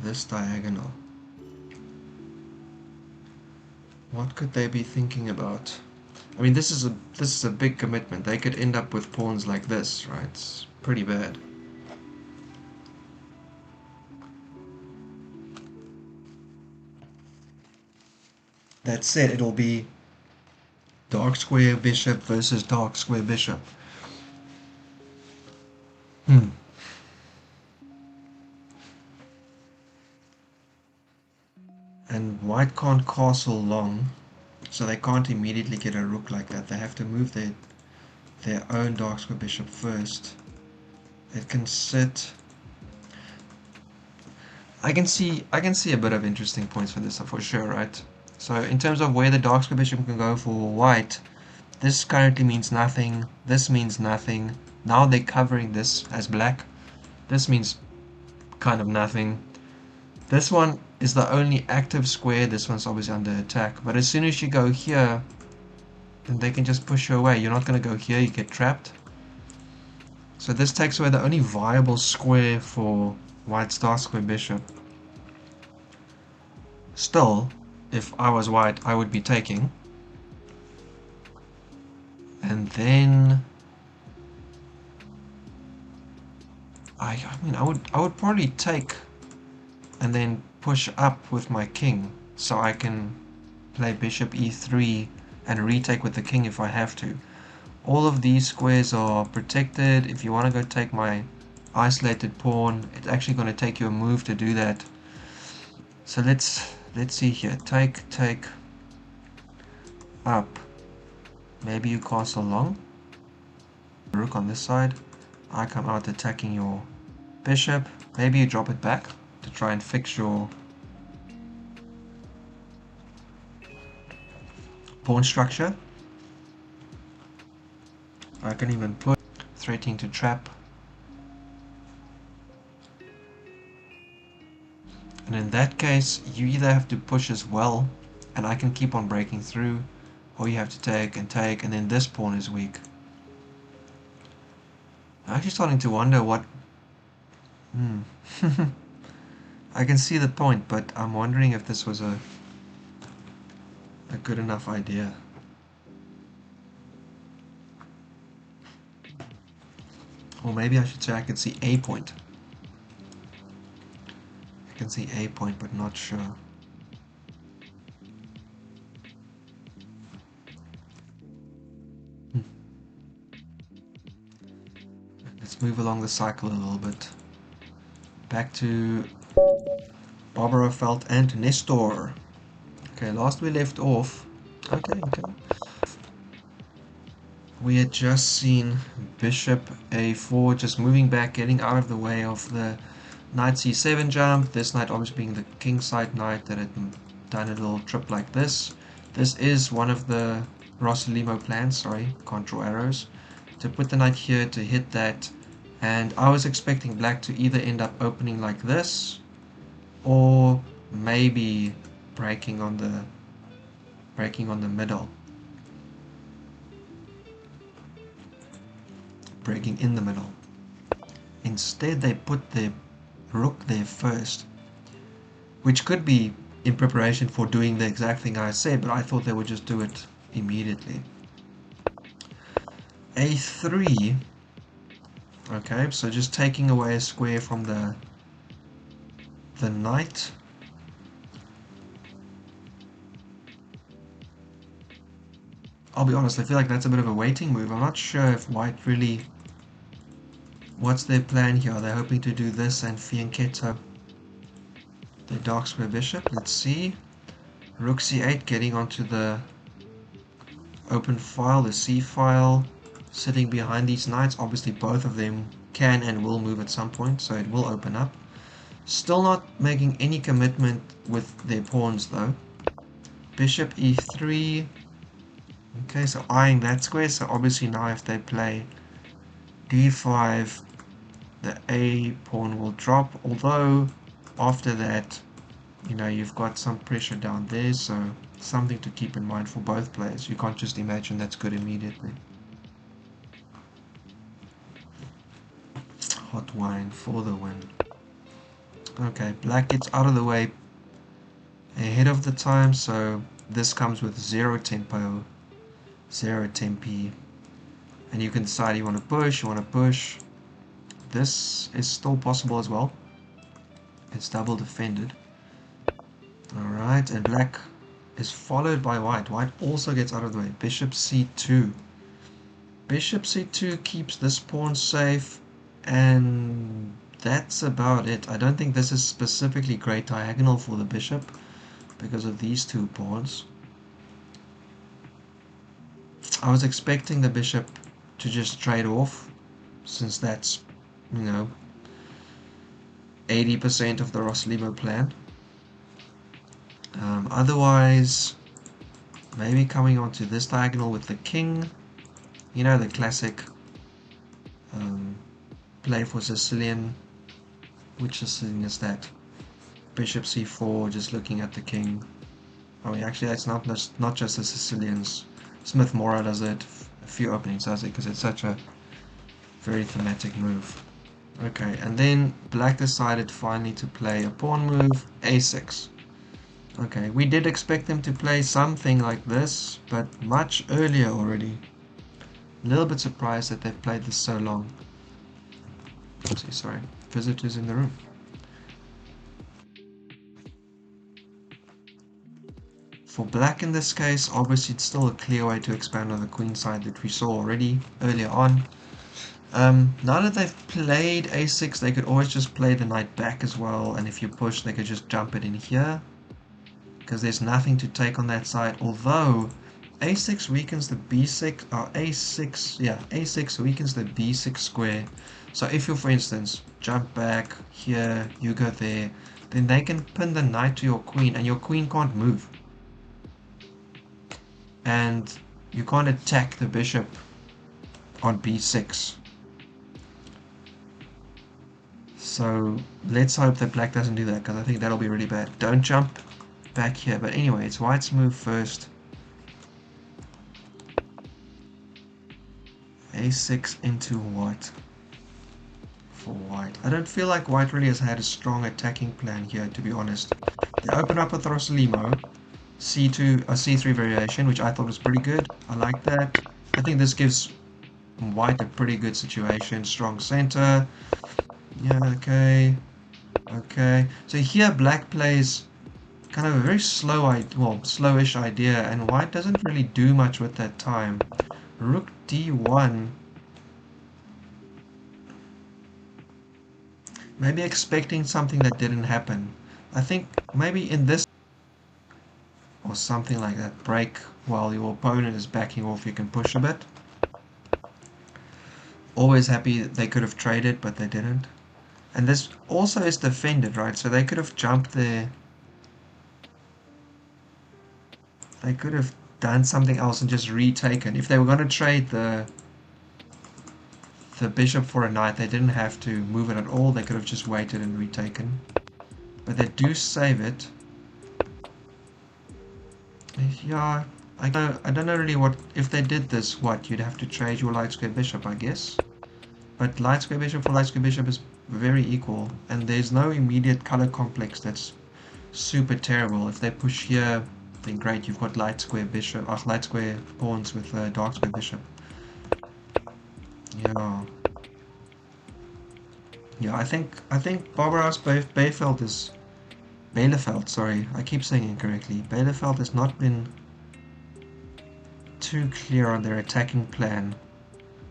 this diagonal. What could they be thinking about? I mean, this is a big commitment. They could end up with pawns like this, right? It's pretty bad. That said, it'll be dark square bishop versus dark square bishop. And white can't castle long, so they can't immediately get a rook like that. They have to move their own dark square bishop first. It can sit. I can see a bit of interesting points for this for sure, right? So in terms of where the dark square bishop can go for white, this currently means nothing. This means nothing. Now they're covering this as black. This means kind of nothing. This one is the only active square. This one's obviously under attack. But as soon as you go here, then they can just push you away. You're not going to go here, you get trapped. So this takes away the only viable square for white's dark square bishop. Still, if I was white, I would be taking. And then I mean I would probably take and then push up with my king, so I can play bishop e3 and retake with the king if I have to. All of these squares are protected. If you want to go take my isolated pawn, it's actually going to take you a move to do that. So let's see here. Take up. Maybe you castle long. Rook on this side. I come out attacking your bishop. Maybe you drop it back to try and fix your pawn structure. I can even put threatening to trap. And in that case, you either have to push as well, and I can keep on breaking through, or you have to take, and then this pawn is weak. I'm actually starting to wonder what... I can see the point, but I'm wondering if this was a good enough idea. Or maybe I should say I can see a point. I can see a point, but not sure. Let's move along the cycle a little bit. Back to BarbarAusBielefeld and Nestor. Okay, last we left off. Okay. We had just seen bishop a4 just moving back, getting out of the way of the knight c7 jump. This knight obviously being the kingside knight that had done a little trip like this. This is one of the Rosalimo plans, sorry, can't draw arrows. To put the knight here to hit that, and I was expecting black to either end up opening like this, or maybe breaking on the middle. Breaking in the middle. Instead they put the rook there first, which could be in preparation for doing the exact thing I said, but I thought they would just do it immediately. a3. Okay, so just taking away a square from the knight. I'll be honest, I feel like that's a bit of a waiting move. I'm not sure if white really... What's their plan here? Are they hoping to do this and fianchetto the dark square bishop? Let's see. Rook c8 getting onto the open file, the c file, sitting behind these knights. Obviously both of them can and will move at some point, so it will open up. Still not making any commitment with their pawns though. Bishop e3. Okay, so eyeing that square, so obviously now if they play d5, the A pawn will drop, although after that, you know, you've got some pressure down there, so something to keep in mind for both players. You can't just imagine that's good immediately. Hot wine for the win. Okay, black gets out of the way ahead of the time, so this comes with 0 tempo, 0 tempi, and you can decide you want to push, you want to push. This is still possible as well. It's double defended. Alright, and black is followed by white. White also gets out of the way. Bishop c2. Bishop c2 keeps this pawn safe, and that's about it. I don't think this is specifically great diagonal for the bishop because of these two pawns. I was expecting the bishop to just trade off, since that's, you know, 80% of the Roslimo plan. Otherwise, maybe coming onto this diagonal with the king, you know, the classic play for Sicilian. Which Sicilian is that? Bishop c4, just looking at the king. Oh, actually, that's not just the Sicilians. Smith Mora does it, a few openings does it, because it's such a very thematic move. Okay, and then black decided finally to play a pawn move, a6. Okay, we did expect them to play something like this, but much earlier already. A little bit surprised that they've played this so long. Oopsie, sorry. Visitors in the room. For black in this case, obviously it's still a clear way to expand on the queen side that we saw already earlier on. Now that they've played a6, they could always just play the knight back as well, and if you push, they could just jump it in here, because there's nothing to take on that side, although a6 weakens the b6, or a6 weakens the b6 square. So if you, for instance, jump back here, you go there, then they can pin the knight to your queen, and your queen can't move. And you can't attack the bishop on b6. So let's hope that black doesn't do that, because I think that'll be really bad. Don't jump back here. But anyway, it's white's move first. a6 into what? For white. I don't feel like white really has had a strong attacking plan here, to be honest. They open up with Roslimo, c2, a c3 variation, which I thought was pretty good. I like that. I think this gives white a pretty good situation. Strong center. Yeah, okay. Okay. So here black plays kind of a very slowish idea, and white doesn't really do much with that time. Rook d1. Maybe expecting something that didn't happen. I think maybe in this, or something like that, break while your opponent is backing off, you can push a bit. Always happy that they could have traded, but they didn't. And this also is defended, right? So they could have jumped there. They could have done something else and just retaken. If they were going to trade the bishop for a knight, they didn't have to move it at all. They could have just waited and retaken. But they do save it. Yeah, I don't know really what, if they did this, what, you'd have to trade your light square bishop, I guess. But light square bishop for light square bishop is very equal, and there's no immediate color complex that's super terrible. If they push here, then great, you've got light square bishop, light square pawns with dark square bishop. Yeah. Yeah, I think BarbarAusBielefeld is Bielefeld, sorry, I keep saying incorrectly. Bielefeld has not been too clear on their attacking plan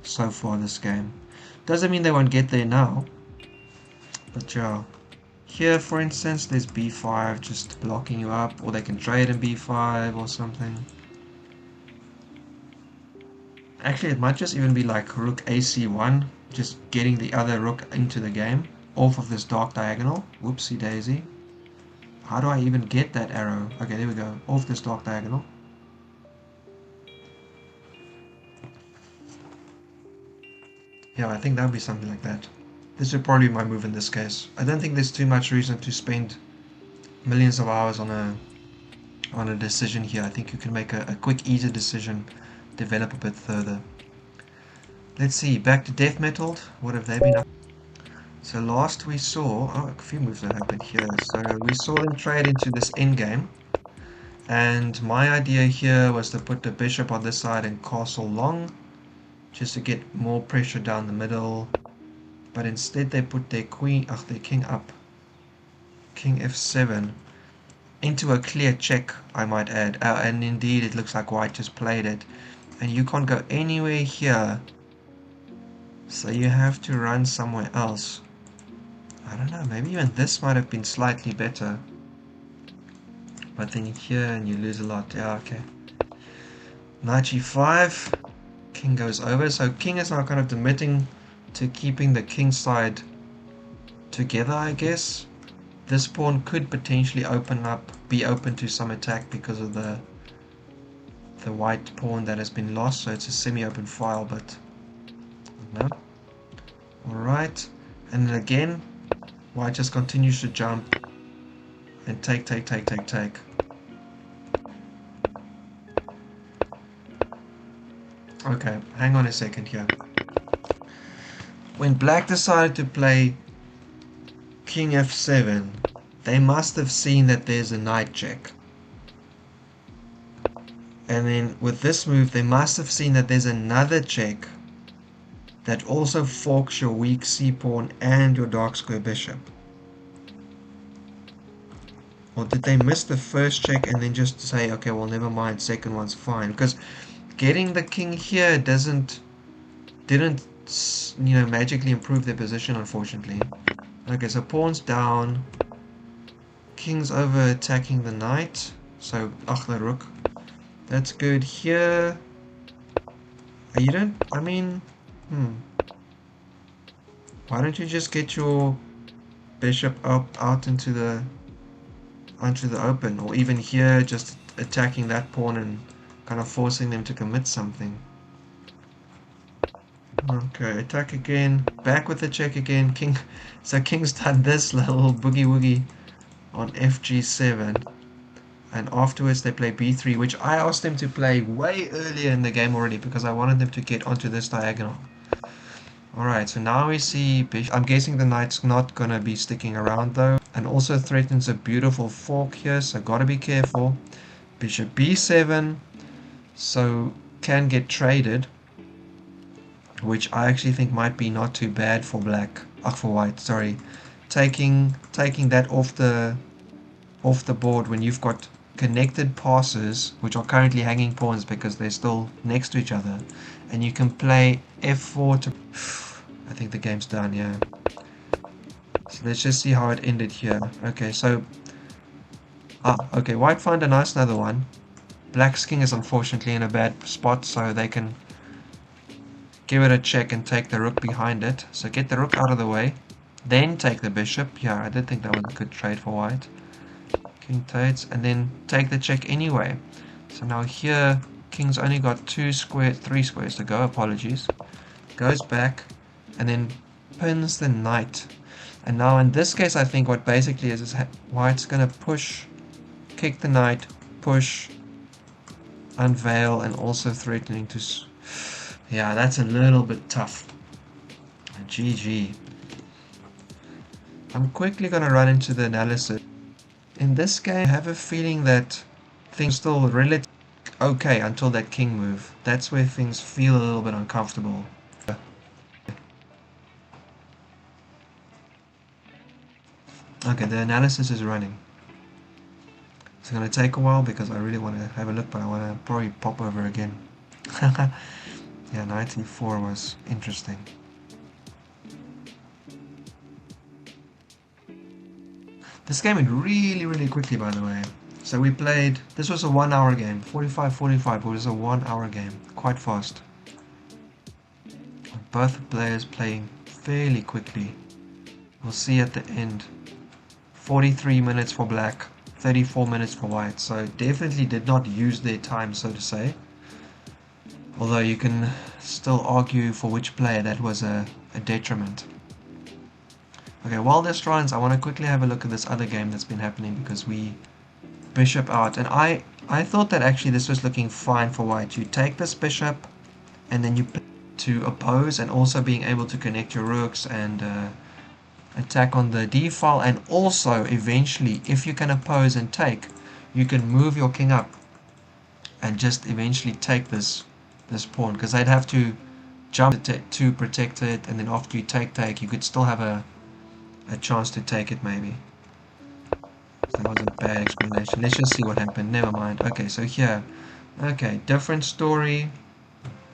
so far this game. Doesn't mean they won't get there now. But yeah. Here, for instance, there's b5 just blocking you up, or they can trade in b5 or something. Actually, it might just even be like rook ac1, just getting the other rook into the game, off of this dark diagonal. Whoopsie daisy. How do I even get that arrow? Okay, there we go. Off this dark diagonal. Yeah, I think that would be something like that. This would probably be my move in this case. I don't think there's too much reason to spend millions of hours on a decision here. I think you can make a quick, easy decision, develop a bit further. Let's see, back to deathmetalled. What have they been up? So last we saw, oh, a few moves that happened here. So we saw them trade into this endgame. And my idea here was to put the bishop on this side and castle long, just to get more pressure down the middle. But instead they put their their king up. King f7 into a clear check, I might add. And indeed it looks like white just played it. And you can't go anywhere here. So you have to run somewhere else. I don't know, maybe even this might have been slightly better. But then here and you lose a lot. Yeah, okay. Knight g5. King goes over. So king is now kind of committing to keeping the king side together, I guess. This pawn could potentially be open to some attack because of the white pawn that has been lost. So it's a semi-open file, but no. Alright. And then again, white just continues to jump and take. Okay, hang on a second here. When black decided to play king f7, they must have seen that there's a knight check. And then with this move, they must have seen that there's another check that also forks your weak c-pawn and your dark square bishop. Or did they miss the first check and then just say, okay, well, never mind, second one's fine? Because getting the king here didn't magically improve their position, unfortunately. Okay, so pawn's down, king's over attacking the knight, so the rook. That's good. Here you don't, I mean, why don't you just get your bishop out into the open, or even here just attacking that pawn and kind of forcing them to commit something. Okay, attack again, back with the check again. So king's done this little boogie woogie on fg7, and afterwards they play b3, which I asked them to play way earlier in the game already because I wanted them to get onto this diagonal. Alright, so now we see bishop. I'm guessing the knight's not gonna be sticking around though, and also threatens a beautiful fork here, so gotta be careful. Bishop b7, so can get traded, which I actually think might be not too bad for for white, sorry. Taking that off the board when you've got connected passes, which are currently hanging pawns because they're still next to each other, and you can play f4 to... I think the game's done, yeah. So let's just see how it ended here. Okay, so... okay, white found a nice another one. Black's king is unfortunately in a bad spot, so they can give it a check and take the rook behind it. So get the rook out of the way, then take the bishop. Yeah, I did think that was a good trade for white. King takes, and then take the check anyway. So now here, king's only got 3 squares to go, apologies. Goes back, and then pins the knight. And now in this case, I think what basically is white's going to push, kick the knight, push, unveil, and also threatening to... Yeah, that's a little bit tough. GG. I'm quickly going to run into the analysis. In this game, I have a feeling that things still relatively okay until that king move. That's where things feel a little bit uncomfortable. Okay, the analysis is running. It's going to take a while because I really want to have a look, but I want to probably pop over again. Yeah, knight e4 was interesting. This game went really quickly, by the way. So we played, this was a 1 hour game, 45-45, it was a 1 hour game, quite fast. Both players playing fairly quickly. We'll see at the end. 43 minutes for black, 34 minutes for white, so definitely did not use their time, so to say. Although you can still argue for which player that was a detriment. Okay, while this runs, I want to quickly have a look at this other game that's been happening because we bishop out. And I thought that actually this was looking fine for white. You take this bishop and then you play to oppose and also being able to connect your rooks and attack on the d file, and also eventually if you can oppose and take, you can move your king up and just eventually take this pawn, because they'd have to jump to protect it, and then after you take you could still have a chance to take it maybe. So that was a bad explanation. Let's just see what happened. Never mind. Okay, so here, okay, different story.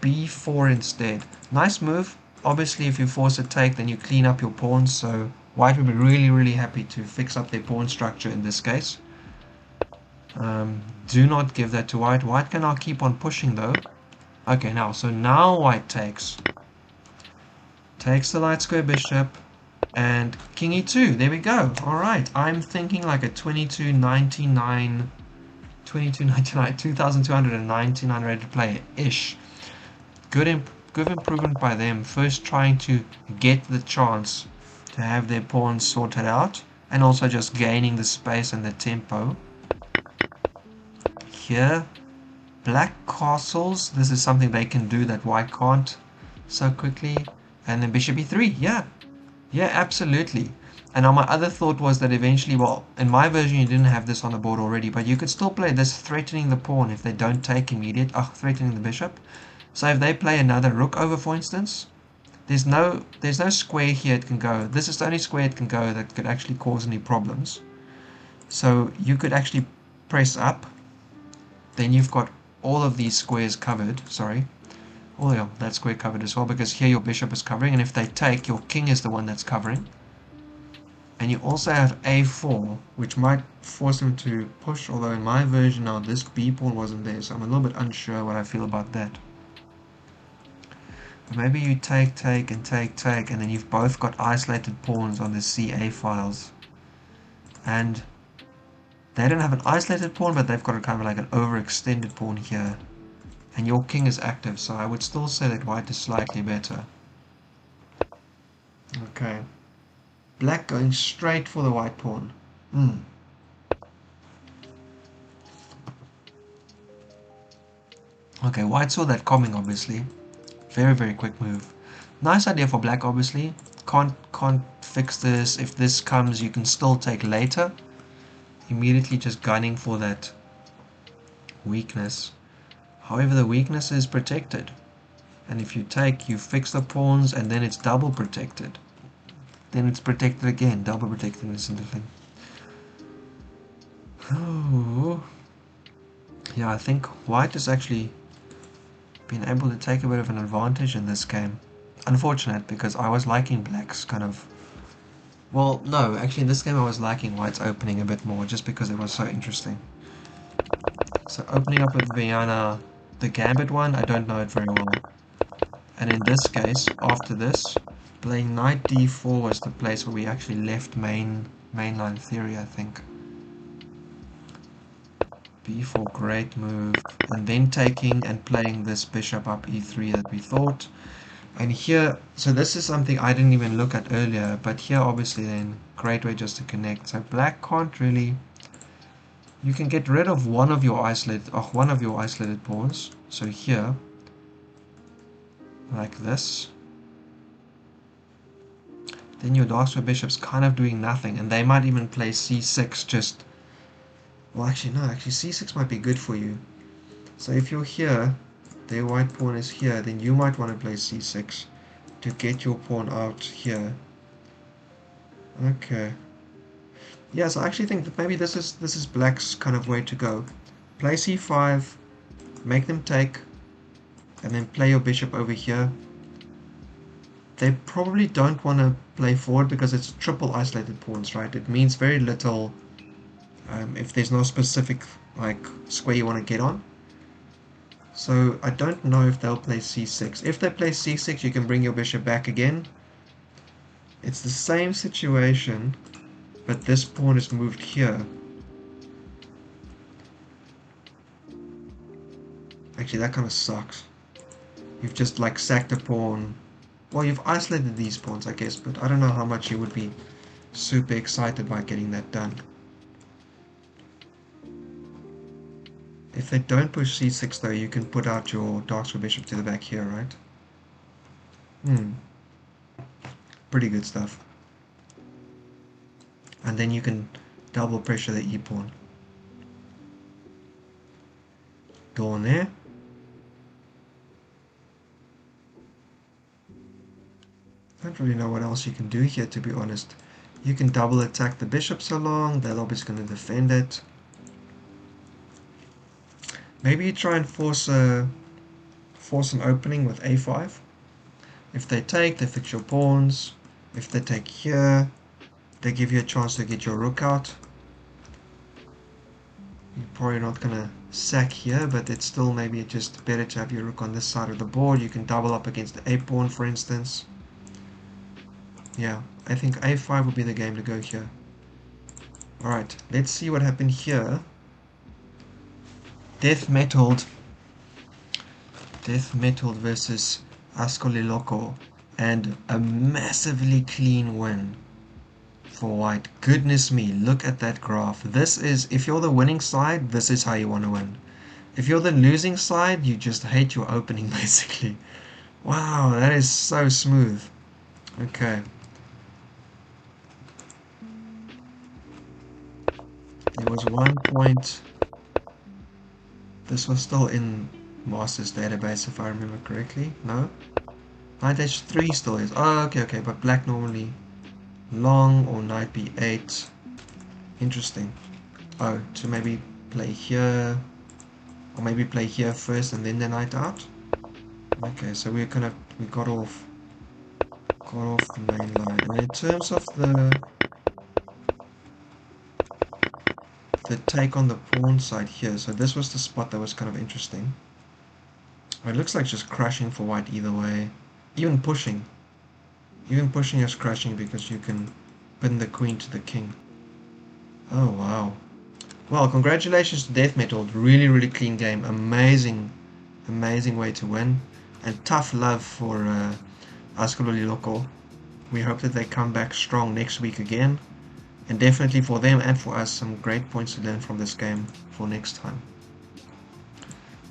b4 instead. Nice move. Obviously if you force a take then you clean up your pawns, so white would be really happy to fix up their pawn structure in this case. Do not give that to white. White can now keep on pushing though. Okay, so now white takes the light square bishop and king e2. There we go. Alright, I'm thinking like a 2299 2299 rated player-ish. Good improvement by them, first trying to get the chance to have their pawns sorted out, and also just gaining the space and the tempo. Here, black castles, this is something they can do that white can't so quickly, and then bishop e3, yeah, absolutely. And now my other thought was that eventually, well, in my version you didn't have this on the board already, but you could still play this threatening the pawn if they don't take immediate, threatening the bishop. So if they play another rook over, for instance, there's no square here it can go. This is the only square it can go that could actually cause any problems. So you could actually press up, then you've got all of these squares covered, that square covered as well, because here your bishop is covering, and if they take, your king is the one that's covering. And you also have a4, which might force them to push, although in my version now this b pawn wasn't there, so I'm a little bit unsure what I feel about that. But maybe you take, and then you've both got isolated pawns on the CA files. And they don't have an isolated pawn, but they've got a kind of like an overextended pawn here. And your king is active, so I would still say that white is slightly better. Okay. Black going straight for the white pawn. Okay, white saw that coming, obviously. Very quick move. Nice idea for black, obviously. Can't fix this. If this comes, you can still take later. Immediately just gunning for that weakness. However, the weakness is protected. And if you take, you fix the pawns, and then it's double protected. Then it's protected again, double protecting this and the thing. Oh. Yeah, I think white has actually been able to take a bit of an advantage in this game. Unfortunate, because I was liking black's kind of... Well, no, actually in this game I was liking white's opening a bit more, just because it was so interesting. So opening up with Vienna, the gambit one, I don't know it very well. And in this case, after this, playing knight d4 was the place where we actually left mainline theory, I think. b4, great move, and then taking and playing this bishop up e3 that we thought. And here, so this is something I didn't even look at earlier, but here obviously then, great way just to connect. So black can't really... You can get rid of one of your isolated pawns. So here, like this. Then your dark square bishop's kind of doing nothing, and they might even play c6 just... Well, actually, no, c6 might be good for you. So if you're here, their white pawn is here, then you might want to play c6 to get your pawn out here. Okay. Yeah, so I actually think that maybe this is black's kind of way to go. Play c5, make them take, and then play your bishop over here. They probably don't want to play forward because it's triple isolated pawns, right? It means very little if there's no specific like square you want to get on. So I don't know if they'll play c6. If they play c6, you can bring your bishop back again. It's the same situation, but this pawn is moved here. Actually, that kind of sucks. You've just like sacked a pawn. Well, you've isolated these pawns, I guess, but I don't know how much you would be super excited by getting that done. If they don't push c6 though, you can put out your dark square bishop to the back here, right? Pretty good stuff. And then you can double pressure the e-pawn. Go on there. Don't really know what else you can do here, to be honest. You can double attack the bishops along. They're obviously going to defend it. Maybe you try and force an opening with a5. If they take, they fix your pawns. If they take here, they give you a chance to get your rook out. You're probably not going to sack here, but it's still maybe just better to have your rook on this side of the board. You can double up against the a-pawn, for instance. Yeah, I think a5 would be the game to go here. Alright, let's see what happened here. Deathmetalled versus ascoliloko, and a massively clean win for white. Goodness me, look at that graph. This is, if you're the winning side, this is how you want to win. If you're the losing side, you just hate your opening basically. Wow, that is so smooth. Okay. There was one point, this was still in Master's database if I remember correctly. No? Knight h3 still is. Oh, okay, but black normally long or knight b8. Interesting. Oh, to maybe play here, or maybe play here first and then the knight out. Okay, so we got off the main line. And in terms of the take on the pawn side here, so this was the spot that was kind of interesting. It looks like just crushing for white either way. Even pushing is crushing because you can pin the queen to the king. Oh wow. Well, congratulations to deathmetalled. Really, really clean game. Amazing way to win. And tough love for ascoliloko. We hope that they come back strong next week again. And definitely for them and for us, some great points to learn from this game for next time.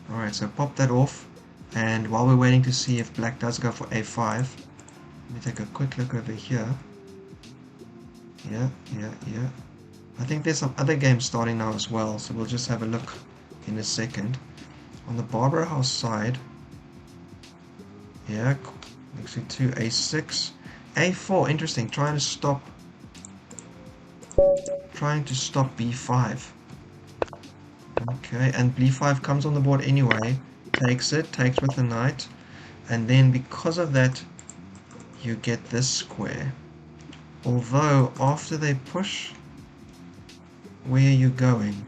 Alright, so pop that off. And while we're waiting to see if black does go for a5, let me take a quick look over here. Yeah. I think there's some other games starting now as well, so we'll just have a look in a second. On the BarbarAus side, yeah, actually 2 a6, a4, interesting, trying to stop b5. Okay, and b5 comes on the board anyway, takes with the knight, and then because of that you get this square. Although after they push, where are you going?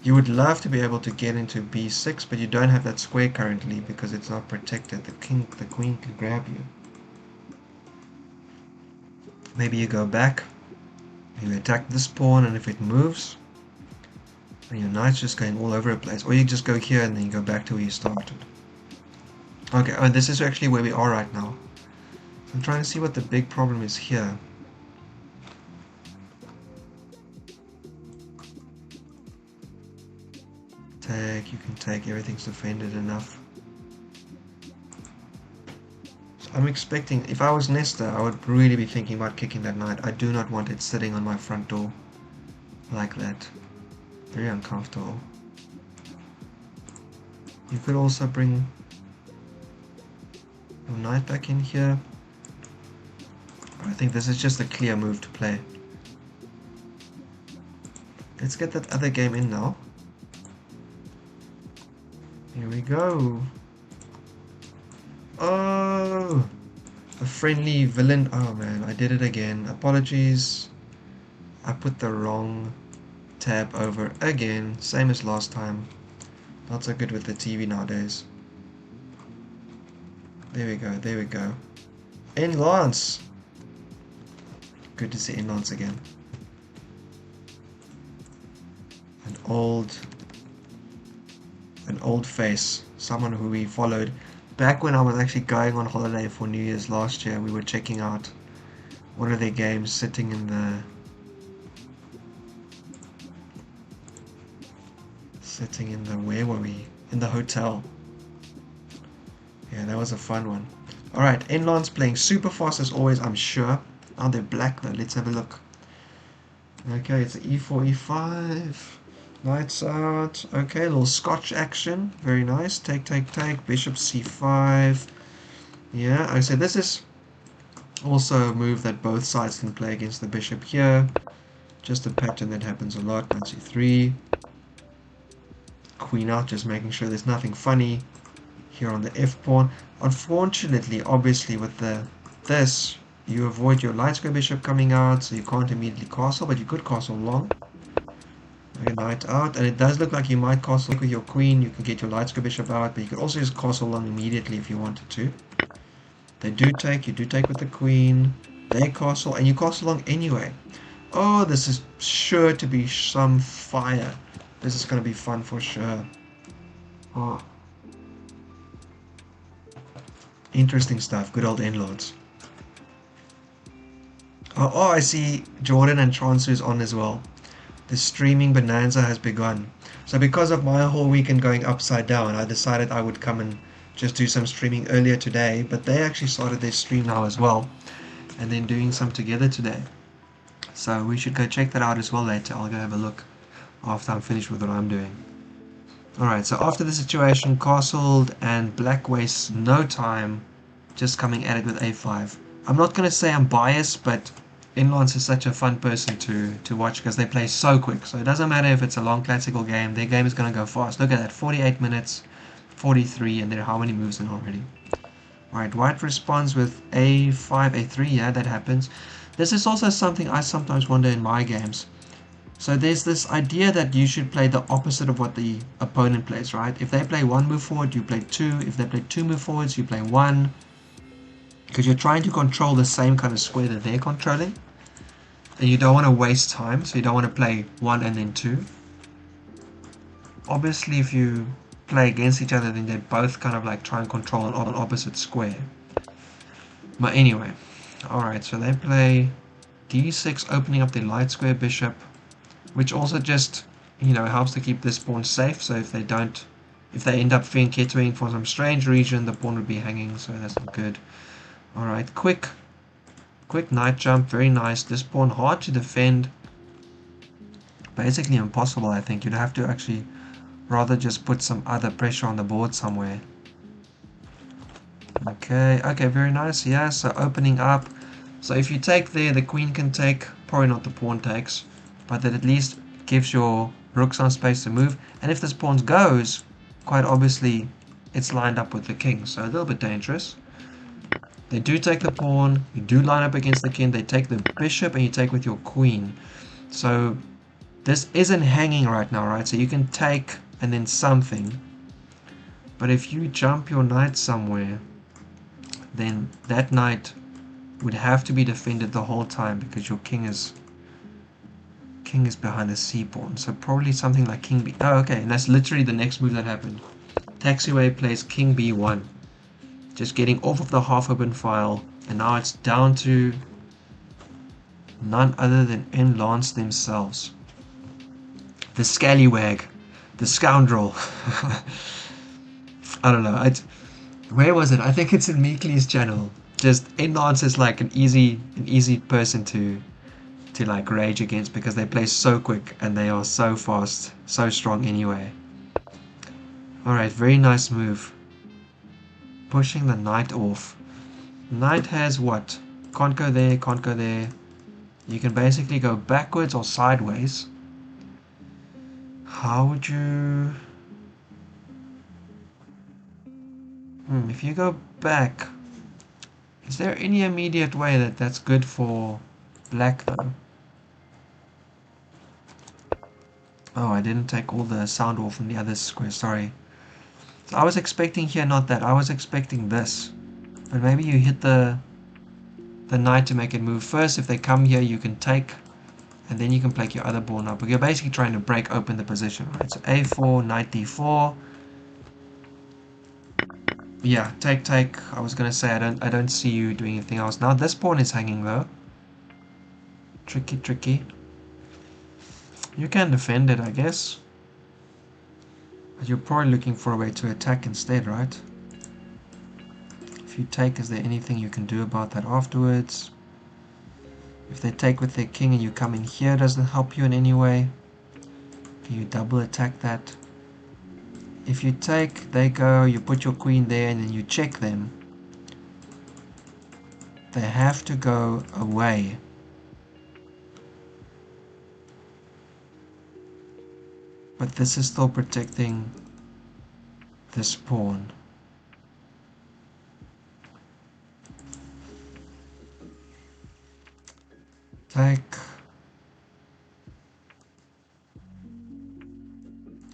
You would love to be able to get into b6, but you don't have that square currently because it's not protected. The queen can grab you. Maybe you go back, you attack this pawn, and if it moves, and your knight's just going all over the place, or you just go here and then you go back to where you started. Okay, oh, this is actually where we are right now. I'm trying to see what the big problem is here. You can take, everything's defended enough. So I'm expecting, if I was Nesta, I would really be thinking about kicking that knight. I do not want it sitting on my front door like that. Very uncomfortable. You could also bring your knight back in here. I think this is just a clear move to play. Let's get that other game in now. Here we go. Oh, a friendly villain. Oh man, I did it again. Apologies. I put the wrong tab over again. Same as last time. Not so good with the TV nowadays. There we go. NLance. Good to see NLance again. An old face, someone who we followed back when I was actually going on holiday for New Year's last year. We were checking out What are their games sitting in the... Where were we? In the hotel. Yeah, that was a fun one. Alright, NLance playing super fast as always, I'm sure. Oh, they're black though, let's have a look. Okay, it's E4, E5. Lights out. Okay, a little Scotch action. Very nice. Take, take, take. Bishop C5. Yeah, I said this is also a move that both sides can play against the bishop here. Just a pattern that happens a lot. Knight C3. Queen out, just making sure there's nothing funny here on the F pawn. Unfortunately, obviously, with this, you avoid your light square bishop coming out, so you can't immediately castle, but you could castle long. Okay, knight out, and it does look like you might castle with your queen. You can get your light square bishop out, but you could also just castle long immediately if you wanted to. They do take, you do take with the queen. They castle, and you castle long anyway. Oh, this is sure to be some fire. This is going to be fun for sure. Oh. Interesting stuff. Good old NLance. Oh, I see Jordan and Transu's on as well. The streaming bonanza has begun. So because of my whole weekend going upside down, I decided I would come and just do some streaming earlier today. But they actually started their stream now as well. And then doing some together today. So we should go check that out as well later. I'll go have a look after I'm finished with what I'm doing. Alright, so after the situation, castled and black wastes no time just coming at it with a5. I'm not going to say I'm biased, but NLance is such a fun person to watch because they play so quick. So it doesn't matter if it's a long classical game, their game is going to go fast. Look at that, 48 minutes, 43, and there are how many moves in already. Alright, white responds with a5, a3, yeah, that happens. This is also something I sometimes wonder in my games. So there's this idea that you should play the opposite of what the opponent plays, right? If they play one move forward, you play two. If they play two move forwards, you play one. Because you're trying to control the same kind of square that they're controlling. And you don't want to waste time, so you don't want to play one and then two. Obviously, if you play against each other, then they both kind of like try and control an opposite square. But anyway, alright, so they play d6, opening up their light square bishop, which also just, you know, helps to keep this pawn safe. So if they end up fianchettoing for some strange region, the pawn would be hanging, so that's not good. Alright, quick knight jump, very nice. This pawn hard to defend. Basically impossible, I think. You'd have to actually rather just put some other pressure on the board somewhere. Okay, very nice, yeah, so opening up. So if you take there, the queen can take, probably not the pawn takes, but that at least gives your rook some space to move. And if this pawn goes, quite obviously it's lined up with the king, so a little bit dangerous. They do take the pawn, you do line up against the king, they take the bishop and you take with your queen. So this isn't hanging right now, right? So you can take and then something. But if you jump your knight somewhere, then that knight would have to be defended the whole time because your king is behind the c pawn. So probably something like king b. Oh, okay, and that's literally the next move that happened. Taxiway plays king b1, just getting off of the half open file, and now it's down to none other than NLance themselves, the scallywag, the scoundrel. I don't know. Where was it? I think it's in Meekly's channel. Just NLance is like an easy person to like rage against because they play so quick and they are so fast, so strong anyway. Alright, very nice move. Pushing the knight off. Knight has what? Can't go there, can't go there. You can basically go backwards or sideways. How would you... if you go back, is there any immediate way that's good for black though? Oh, I didn't take all the sound off from the other square, sorry. So I was expecting here, not that. I was expecting this. But maybe you hit the knight to make it move first. If they come here, you can take, and then you can play your other pawn up. But you're basically trying to break open the position, right? So a4, knight d4. Yeah, take. I was gonna say I don't see you doing anything else. Now this pawn is hanging though. Tricky, tricky. You can defend it, I guess. But you're probably looking for a way to attack instead, right? If you take, is there anything you can do about that afterwards? If they take with their king and you come in here, doesn't help you in any way. Can you double attack that? If you take, they go, you put your queen there and then you check them. They have to go away. But this is still protecting this pawn. Take.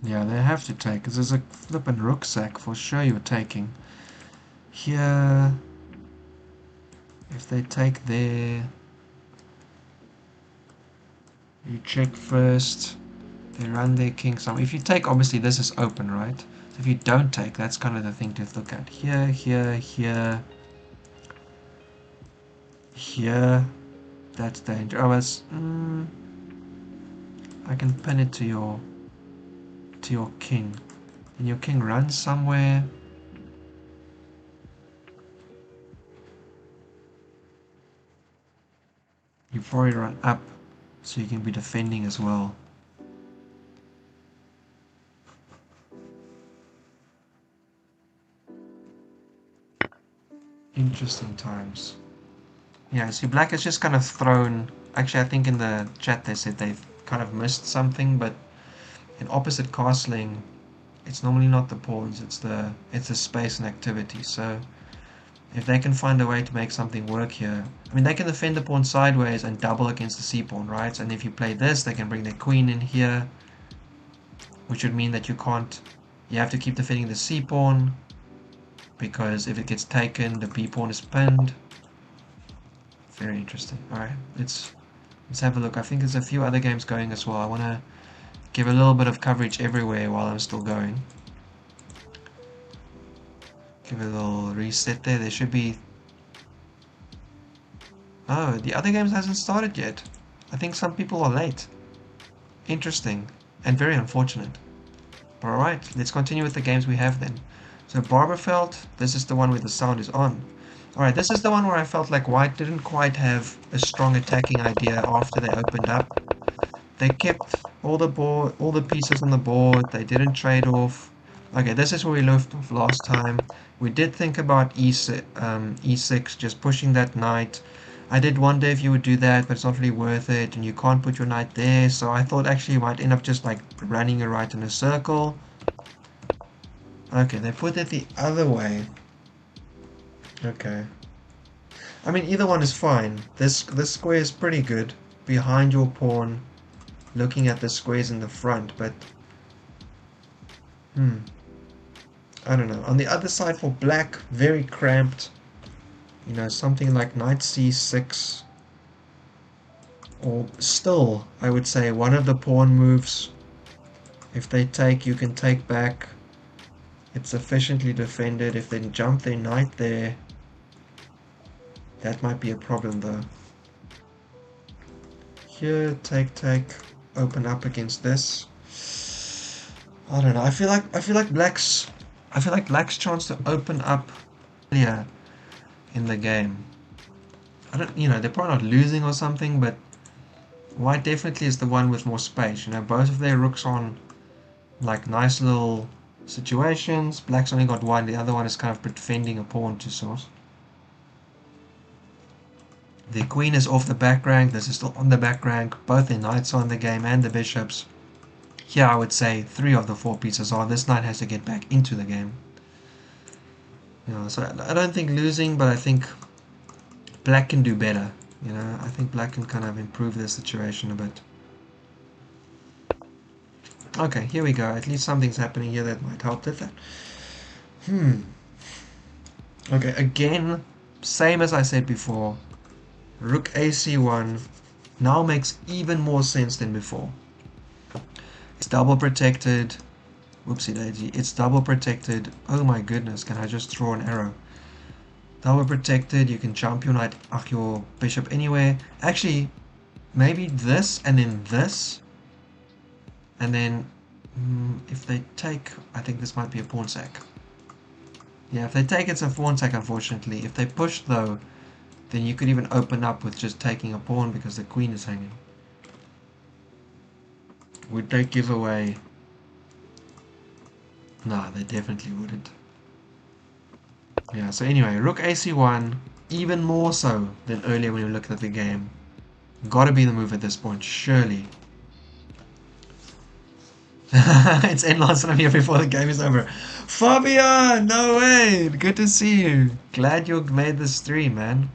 Yeah, they have to take, because there's a flippin' rucksack for sure you're taking. Here, if they take there, you check first, they run their king somewhere. If you take, obviously this is open, right? So if you don't take, that's kind of the thing to look at. Here, here, here, here, that's danger. Oh, that's, I can pin it to your king. And your king runs somewhere. You probably run up so you can be defending as well. Interesting times. Yeah, see, black has just kind of thrown... Actually, I think in the chat they said they've kind of missed something, but in opposite castling, it's normally not the pawns, it's the space and activity. So if they can find a way to make something work here, I mean, they can defend the pawn sideways and double against the c-pawn, right? And if you play this, they can bring their queen in here, which would mean that you can't... You have to keep defending the c-pawn, because if it gets taken, the b-pawn is pinned. Very interesting. Alright, let's have a look. I think there's a few other games going as well. I want to give a little bit of coverage everywhere while I'm still going. Give a little reset there. There should be... Oh, the other games hasn't started yet. I think some people are late. Interesting. And very unfortunate. Alright, let's continue with the games we have then. So BarbarAusBielefeld, this is the one where the sound is on. Alright, this is the one where I felt like white didn't quite have a strong attacking idea after they opened up. They kept all the pieces on the board, they didn't trade off. Okay, this is where we left off last time. We did think about e6, just pushing that knight. I did wonder if you would do that, but it's not really worth it, and you can't put your knight there, so I thought actually you might end up just like running your knight in a circle. Okay, they put it the other way. Okay. I mean, either one is fine. This square is pretty good. Behind your pawn, looking at the squares in the front, but... I don't know. On the other side for black, very cramped. You know, something like knight c6. Or still, I would say, one of the pawn moves. If they take, you can take back. It's sufficiently defended. If they jump their knight there, that might be a problem though. Here, take, open up against this. I don't know. I feel like black's chance to open up earlier in the game. I don't, you know, they're probably not losing or something, but white definitely is the one with more space. You know, both of their rooks on like nice little situations. Black's only got one, the other one is kind of defending a pawn to source. The queen is off the back rank, this is still on the back rank, both the knights are in the game and the bishops. Here I would say 3 of the 4 pieces are, this knight has to get back into the game. You know, so I don't think losing, but I think black can do better. You know, I think black can kind of improve their situation a bit. Okay, here we go. At least something's happening here that might help with that. Okay, again, same as I said before. Rook AC1 now makes even more sense than before. It's double protected. Whoopsie daisy. It's double protected. Oh my goodness, can I just throw an arrow? Double protected, you can jump your knight, your bishop anywhere. Actually, maybe this and then this, and then if they take, I think this might be a pawn sack. Yeah, if they take, it's a pawn sack, unfortunately. If they push, though, then you could even open up with just taking a pawn because the queen is hanging. Would they give away? No, they definitely wouldn't. Yeah, so anyway, rook ac1, even more so than earlier when we looked at the game. Gotta be the move at this point, surely. It's NLance and I'm here before the game is over. Fabian, no way! Good to see you. Glad you made the stream, man.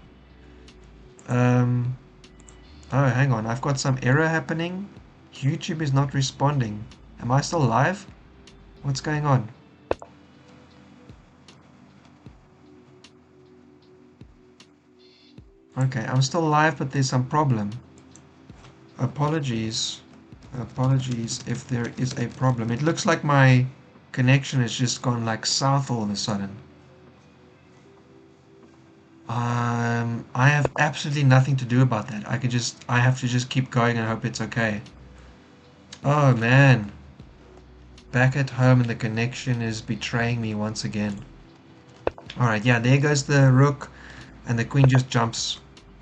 Oh, hang on. I've got some error happening. YouTube is not responding. Am I still live? What's going on? Okay, I'm still live, but there's some problem. Apologies. Apologies if there is a problem. It looks like my connection has just gone like south all of a sudden. I have absolutely nothing to do about that. I have to just keep going and hope it's okay. Oh man. Back at home and the connection is betraying me once again. Alright, yeah, there goes the rook and the queen just jumps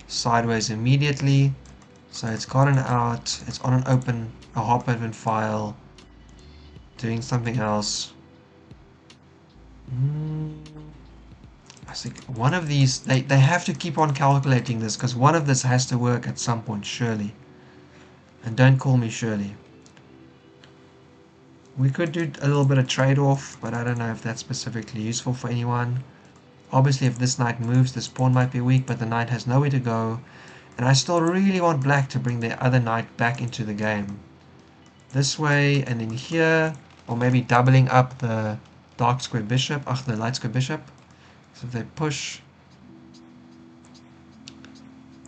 sideways immediately. So it's gotten out, it's on an open, a hop open file, doing something else. I think one of these, they have to keep on calculating this because one of this has to work at some point, surely. And don't call me Shirley. We could do a little bit of trade-off, but I don't know if that's specifically useful for anyone. Obviously, if this knight moves, this pawn might be weak, but the knight has nowhere to go. And I still really want black to bring their other knight back into the game. This way, and then here, or maybe doubling up the dark square bishop, the light square bishop. So if they push...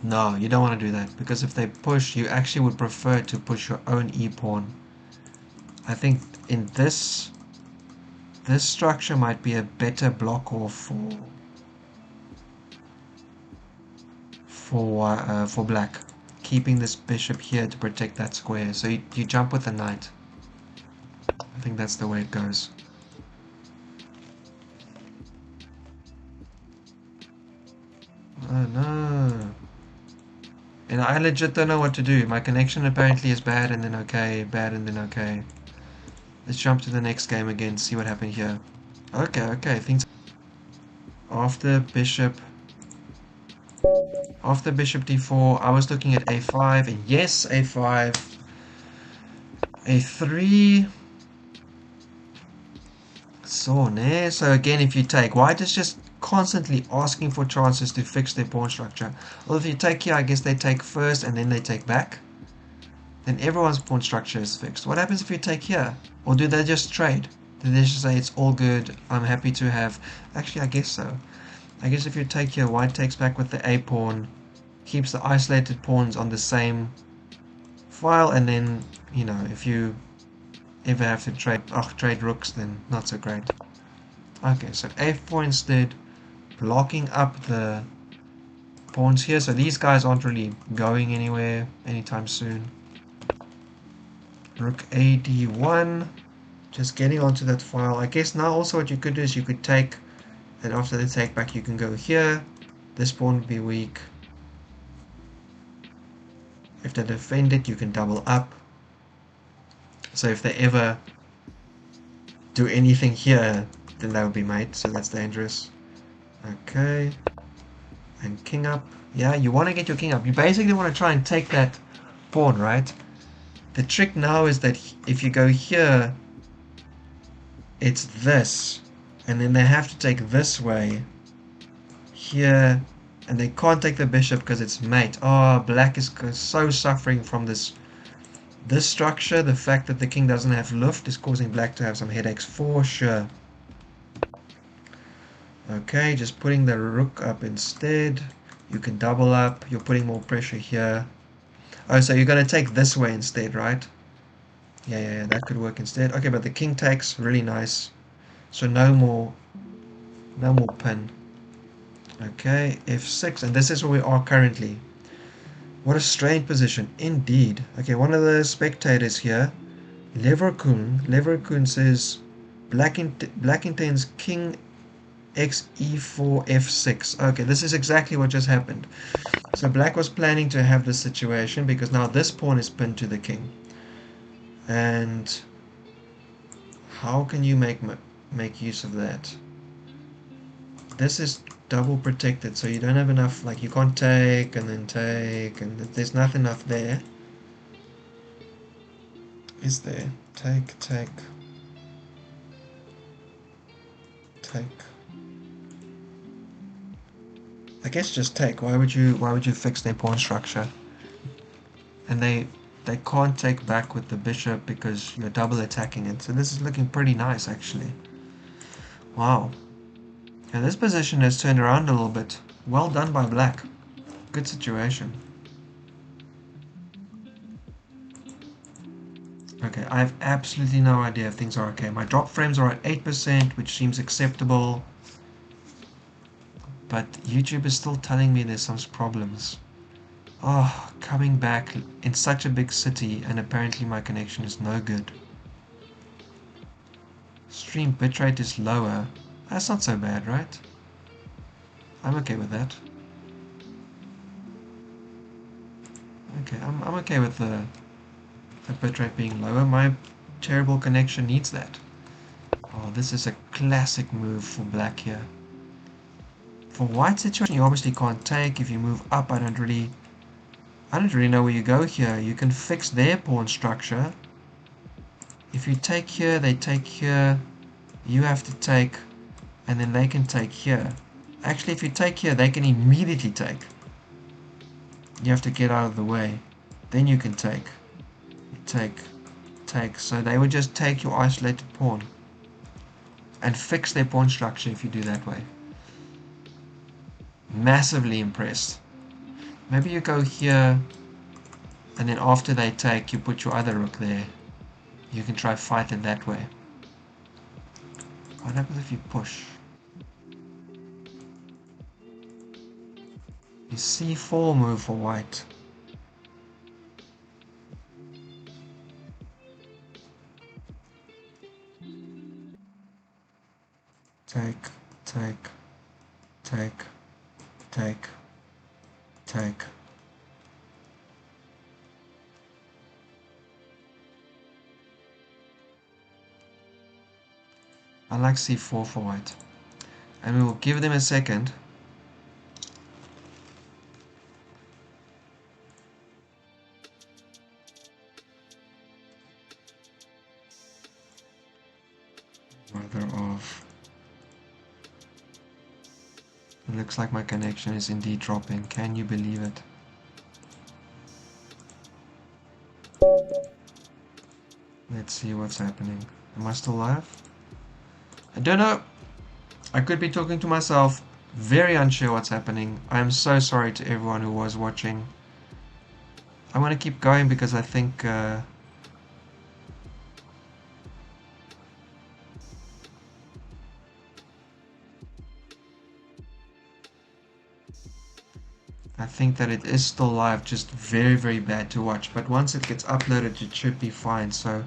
No, you don't want to do that, because if they push, you actually would prefer to push your own e-pawn. I think in this structure might be a better block off for black, keeping this bishop here to protect that square. So you jump with the knight. I think that's the way it goes. Oh no. And I legit don't know what to do. My connection apparently is bad and then okay, bad and then okay. Let's jump to the next game again, see what happened here. Okay, things... After bishop d4, I was looking at a5, and yes, a5. a3. So again, if you take, white is just constantly asking for chances to fix their pawn structure. Well, if you take here, I guess they take first and then they take back. Then everyone's pawn structure is fixed. What happens if you take here? Or do they just trade? Do they just say it's all good, I'm happy to have... Actually, I guess so. I guess if you take here, white takes back with the a pawn, keeps the isolated pawns on the same file, and then, you know, if you ever have to trade rooks, then not so great. Okay, so a4 instead, blocking up the pawns here, so these guys aren't really going anywhere anytime soon. Rook ad1, just getting onto that file. I guess now also what you could do is you could take, and after the take back you can go here. This pawn would be weak. If they defend it, you can double up. So if they ever do anything here, then that would be mate, so that's dangerous. Okay. And king up. Yeah, you want to get your king up. You basically want to try and take that pawn, right? The trick now is that if you go here, it's this. And then they have to take this way. Here. And they can't take the bishop because it's mate. Oh, black is so suffering from this structure. The fact that the king doesn't have luft is causing black to have some headaches for sure. Okay, just putting the rook up instead. You can double up. You're putting more pressure here. Oh, so you're going to take this way instead, right? Yeah, that could work instead. Okay, but the king takes. Really nice. So no more pin. Okay, f6, and this is where we are currently. What a strange position, indeed. Okay, one of the spectators here, Leverkusen says black intends king x e4 f6. Okay, this is exactly what just happened. So black was planning to have this situation because now this pawn is pinned to the king. And how can you make use of that? This is double protected, so you don't have enough, like you can't take and then take, and there's not enough there. Is there? Take, take, take. I guess just take. Why would you fix their pawn structure? And they can't take back with the bishop because you're double attacking it. So this is looking pretty nice actually. Wow. And this position has turned around a little bit. Well done by black. Good situation. Okay, I have absolutely no idea if things are okay. My drop frames are at 8%, which seems acceptable. But YouTube is still telling me there's some problems. Oh, coming back in such a big city and apparently my connection is no good. Stream bitrate is lower. That's not so bad, right? I'm okay with that. Okay, I'm okay with the bitrate being lower. My terrible connection needs that. Oh, this is a classic move for black here. For white situation, you obviously can't take. If you move up, I don't really know where you go here. You can fix their pawn structure. If you take here, they take here. You have to take, and then they can take here. Actually, if you take here, they can immediately take. You have to get out of the way. Then you can take. You take, take. So they would just take your isolated pawn and fix their pawn structure if you do that way. Massively impressed. Maybe you go here, and then after they take, you put your other rook there. You can try fight it that way. What happens if you push? You c4 move for white. Take, take, take, take, take. I like c4 for white. And we will give them a second. Mother of... It looks like my connection is indeed dropping. Can you believe it? Let's see what's happening. Am I still live? I don't know. I could be talking to myself. Very unsure what's happening. I am so sorry to everyone who was watching. I want to keep going because I think that it is still live, just very, very bad to watch. But once it gets uploaded, it should be fine. So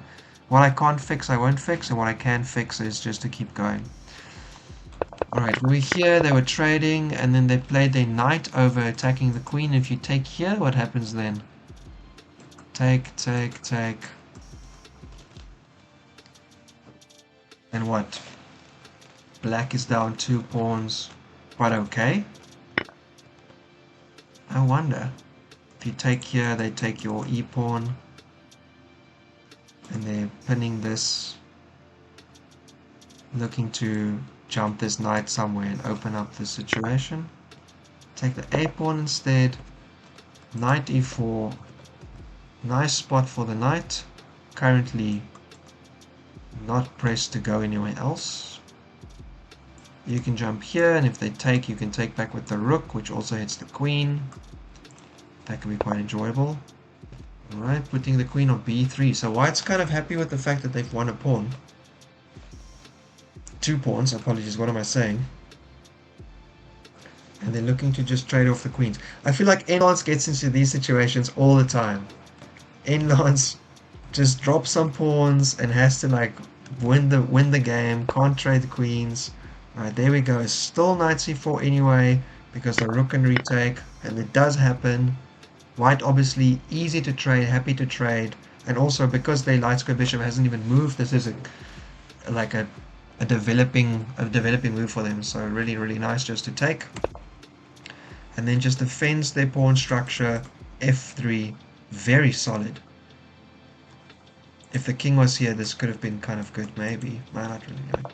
what I can't fix, I won't fix. And what I can fix is just to keep going. Alright, we're here. They were trading. And then they played their knight over attacking the queen. If you take here, what happens then? Take, take, take. And what? Black is down 2 pawns. But okay. I wonder. If you take here, they take your e-pawn. And they're pinning this. Looking to jump this knight somewhere and open up the situation. Take the a-pawn instead. Knight e4. Nice spot for the knight. Currently not pressed to go anywhere else. You can jump here, and if they take, you can take back with the rook, which also hits the queen. That can be quite enjoyable. Alright, putting the queen on b3. So white's kind of happy with the fact that they've won a pawn. 2 pawns, apologies, what am I saying? And they're looking to just trade off the queens. I feel like NLance gets into these situations all the time. NLance just drops some pawns and has to like win the game, can't trade the queens. Alright, there we go. Still knight c4 anyway, because the rook can retake, and it does happen. White obviously easy to trade, happy to trade, and also because their light square bishop hasn't even moved, this is a developing move for them. So really nice just to take. And then just defends their pawn structure. F3, very solid. If the king was here, this could have been kind of good, maybe. Might not really know.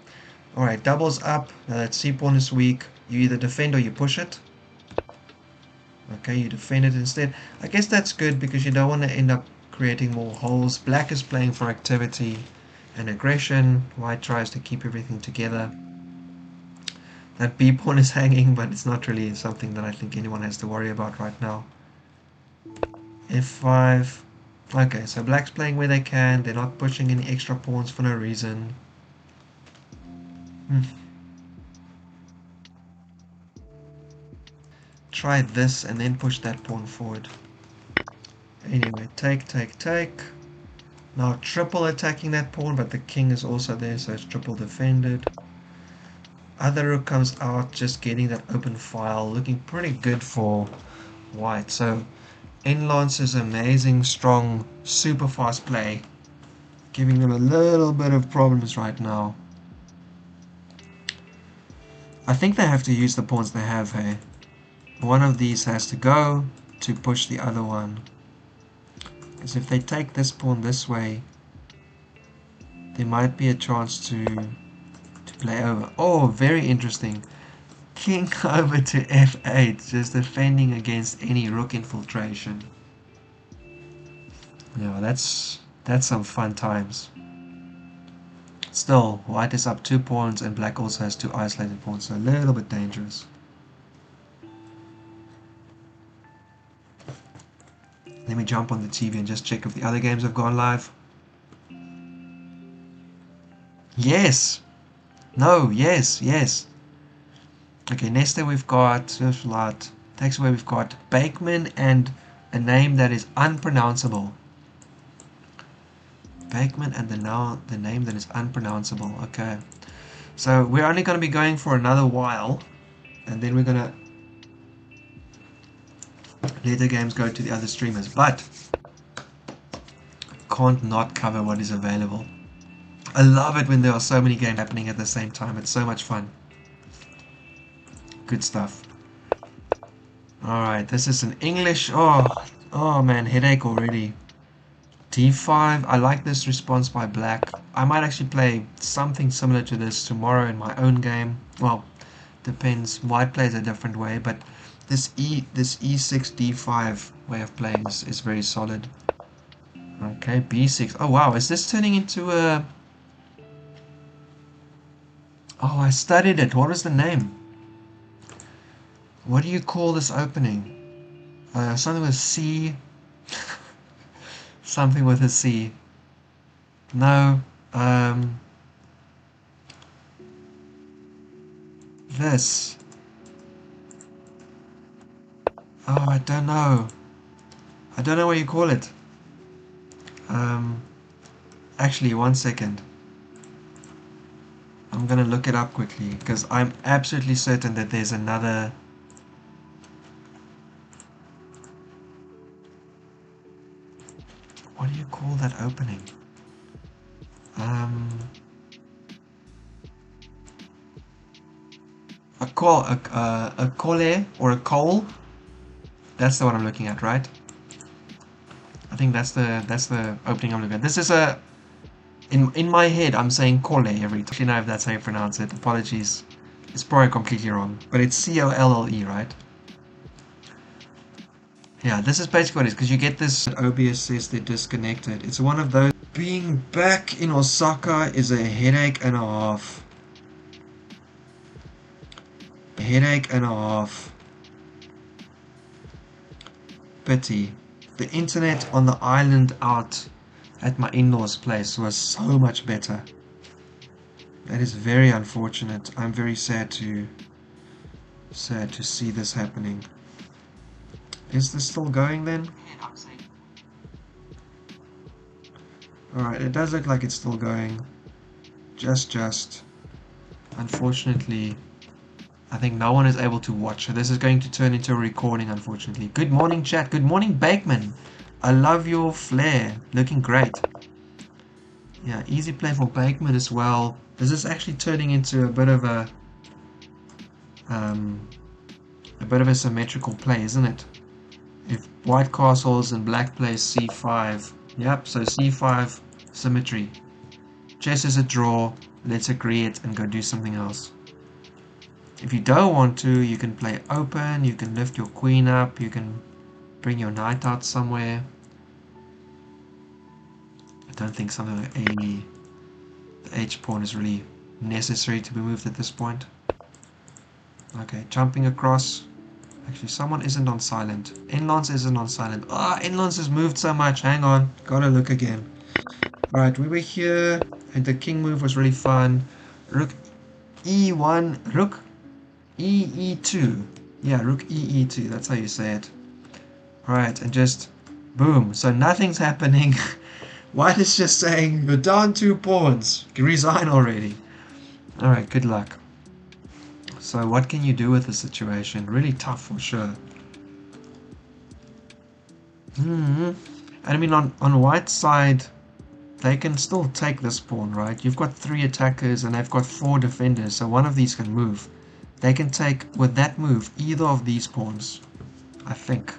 Alright, doubles up. Now that c-pawn is weak, you either defend or you push it. Okay, you defend it instead. I guess that's good because you don't want to end up creating more holes. Black is playing for activity and aggression. White tries to keep everything together. That b-pawn is hanging, but it's not really something that I think anyone has to worry about right now. f5. Okay, so black's playing where they can. They're not pushing any extra pawns for no reason. Try this and then push that pawn forward. Anyway, take. Now triple attacking that pawn, but the king is also there, so it's triple defended. Other rook comes out, just getting that open file, looking pretty good for white. So NLance is amazing, strong, super fast play, giving them a little bit of problems right now. I think they have to use the pawns they have here. One of these has to go to push the other one. Because if they take this pawn this way, there might be a chance to play over. Oh, very interesting. King over to f8, just defending against any rook infiltration. Yeah, that's some fun times. Still, white is up 2 pawns and black also has 2 isolated pawns, so a little bit dangerous. Let me jump on the TV and just check if the other games have gone live. Yes! No, yes. Okay, Nesta we've got, taxiway we've got Bakemann and a name that is unpronounceable. Bakemann and the name that is unpronounceable. Okay, so we're only going to be going for another while, and then we're going to let the games go to the other streamers, but can't not cover what is available. I love it when there are so many games happening at the same time. It's so much fun. Good stuff. Alright, this is an English. Oh man, headache already. d5. I like this response by black. I might actually play something similar to this tomorrow in my own game. Well, depends. White plays a different way, but this e6 d5 way of playing is very solid. Okay, b6. Oh wow, is this turning into a... Oh, I studied it. What was the name? What do you call this opening? Something with C. Something with a C. No. This. Oh, I don't know. I don't know what you call it. Actually, 1 second. I'm gonna look it up quickly because I'm absolutely certain that there's another. What do you call that opening? A cole or a coal. That's the one I'm looking at, right? I think that's the opening I'm looking at. This is a. In my head, I'm saying Colle every time. Actually, know if that's how you pronounce it. Apologies. It's probably completely wrong. But it's C-O-L-L-E, right? Yeah, this is basically what it is. Because you get this... OBS says they're disconnected. It's one of those... Being back in Osaka is a headache and a half. A headache and a half. Pity. The internet on the island out... at my in-laws place was so much better. That is very unfortunate. I'm very sad to Sad to see this happening. Is this still going then? Alright, it does look like it's still going. Just. Unfortunately, I think no one is able to watch. So this is going to turn into a recording, unfortunately. Good morning, chat. Good morning, Bakemann. I love your flair. Looking great. Yeah, easy play for Bakemann as well. This is actually turning into a bit of a symmetrical play, isn't it? If white castles and black plays c5. Yep, so c5 symmetry. Chess is a draw. Let's agree it and go do something else. If you don't want to, you can play open, you can lift your queen up, you can bring your knight out somewhere. I don't think something like the h pawn is really necessary to be moved at this point. Okay, jumping across. Actually, someone isn't on silent. NLance isn't on silent. Ah, NLance has moved so much. Hang on, gotta look again. Alright, we were here, and the king move was really fun. Rook e1, rook e2. Yeah, rook e2, that's how you say it. Alright, and just boom. So nothing's happening. White is just saying, you're down 2 pawns. Resign already. Alright, good luck. So what can you do with the situation? Really tough for sure. And I mean, on White's side, they can still take this pawn, right? You've got 3 attackers and they've got 4 defenders, so one of these can move. They can take, with that move, either of these pawns, I think.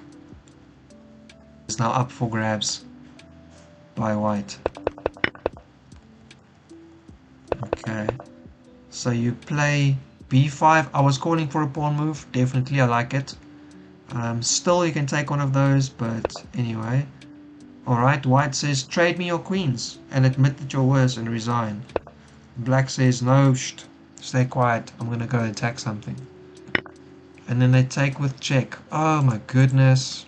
It's now up for grabs by White. Okay. So you play b5. I was calling for a pawn move. Definitely, I like it. Still, you can take one of those, but anyway. Alright, White says, trade me your queens and admit that you're worse and resign. Black says, no, stay quiet. I'm going to go attack something. And then they take with check. Oh my goodness.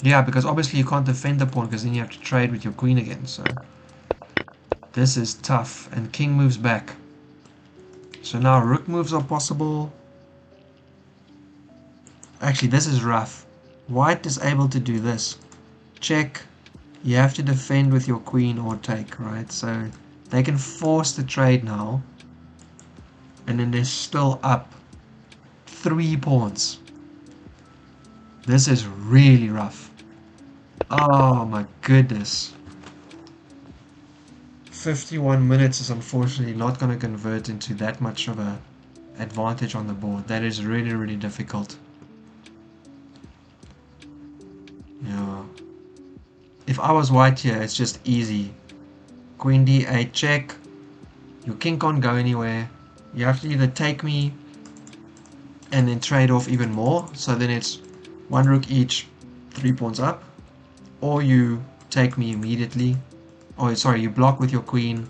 Yeah, because obviously you can't defend the pawn because then you have to trade with your queen again. So this is tough. And king moves back. So now rook moves are possible. Actually, this is rough. White is able to do this. Check. You have to defend with your queen or take, right? So they can force the trade now. And then they're still up 3 pawns. This is really rough. Oh my goodness. 51 minutes is unfortunately not going to convert into that much of a advantage on the board. That is really, really difficult. Yeah. If I was White here, it's just easy. Queen d8 check. Your king can't go anywhere. You have to either take me and then trade off even more. So then it's 1 rook each, 3 pawns up. Or you take me immediately. Oh, sorry, you block with your queen.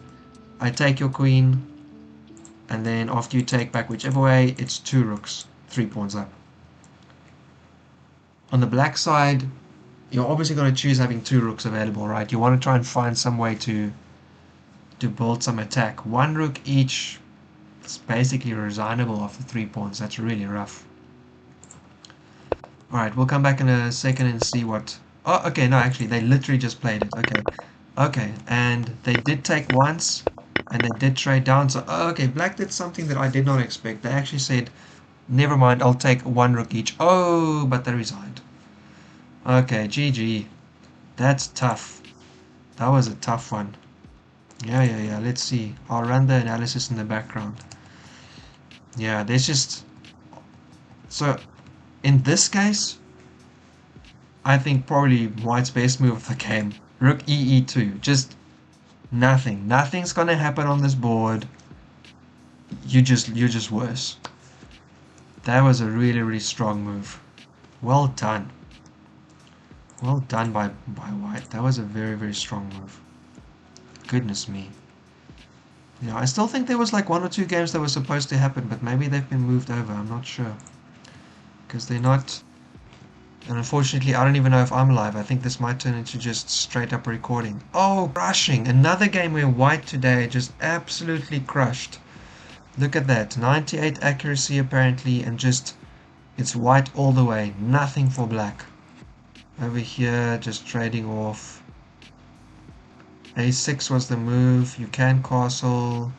I take your queen. And then after you take back whichever way, it's 2 rooks, 3 pawns up. On the black side, you're obviously going to choose having 2 rooks available, right? You want to try and find some way to build some attack. 1 rook each. It's basically resignable after 3 pawns. That's really rough. Alright, we'll come back in a second and see what... Oh, okay, no, actually, they literally just played it. Okay. Okay, and they did take once, and they did trade down. So, okay, black did something that I did not expect. They actually said, never mind, I'll take 1 rook each. Oh, but they resigned. Okay, GG. That's tough. That was a tough one. Yeah. Let's see. I'll run the analysis in the background. Yeah, there's just... So, in this case, I think probably White's best move of the game. Rook e2. Just nothing. Nothing's gonna happen on this board. You're just worse. That was a really, really strong move. Well done. Well done by White. That was a very, very strong move. Goodness me. Yeah, I still think there was like 1 or 2 games that were supposed to happen, but maybe they've been moved over. I'm not sure. Because they're not... And unfortunately, I don't even know if I'm live. I think this might turn into just straight up recording. Oh, crushing. Another game where White today just absolutely crushed. Look at that. 98 accuracy apparently, and just It's white all the way, nothing for black. Over here, just trading off. A6 was the move. You can castle.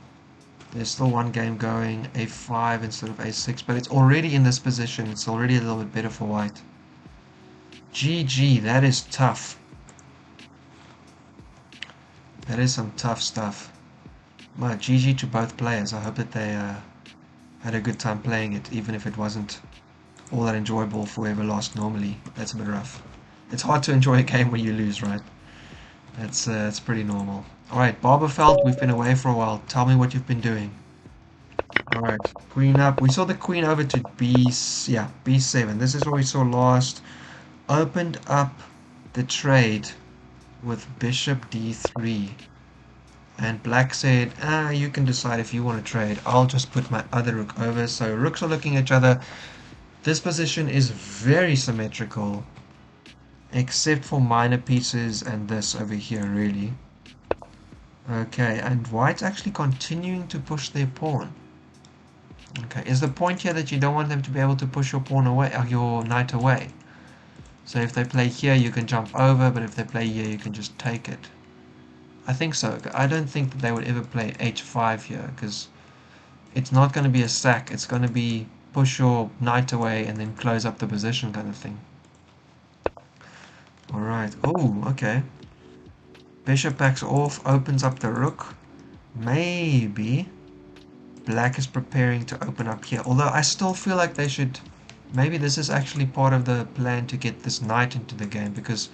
There's still one game going. A5 instead of A6, but it's already in this position. It's already a little bit better for white. GG, that is tough. That is some tough stuff. Well, GG to both players. I hope that they had a good time playing it, even if it wasn't all that enjoyable for whoever lost normally. That's a bit rough. It's hard to enjoy a game when you lose, right? It's pretty normal. Alright, BarbarAusBielefeld, we've been away for a while. Tell me what you've been doing. Alright, queen up. We saw the queen over to B7. This is what we saw last. Opened up the trade with bishop D3. And black said, you can decide if you want to trade. I'll just put my other rook over. So rooks are looking at each other. This position is very symmetrical, except for minor pieces and this over here, really. Okay, and white's actually continuing to push their pawn. Okay, is the point here that you don't want them to be able to push your pawn away, or your knight away? So if they play here, you can jump over, but if they play here, you can just take it. I think so. I don't think that they would ever play h5 here, because it's not going to be a sack. It's going to be push your knight away and then close up the position kind of thing. Alright. Oh, okay. Bishop backs off, opens up the rook. Maybe black is preparing to open up here. Although I still feel like they should... Maybe this is actually part of the plan to get this knight into the game, because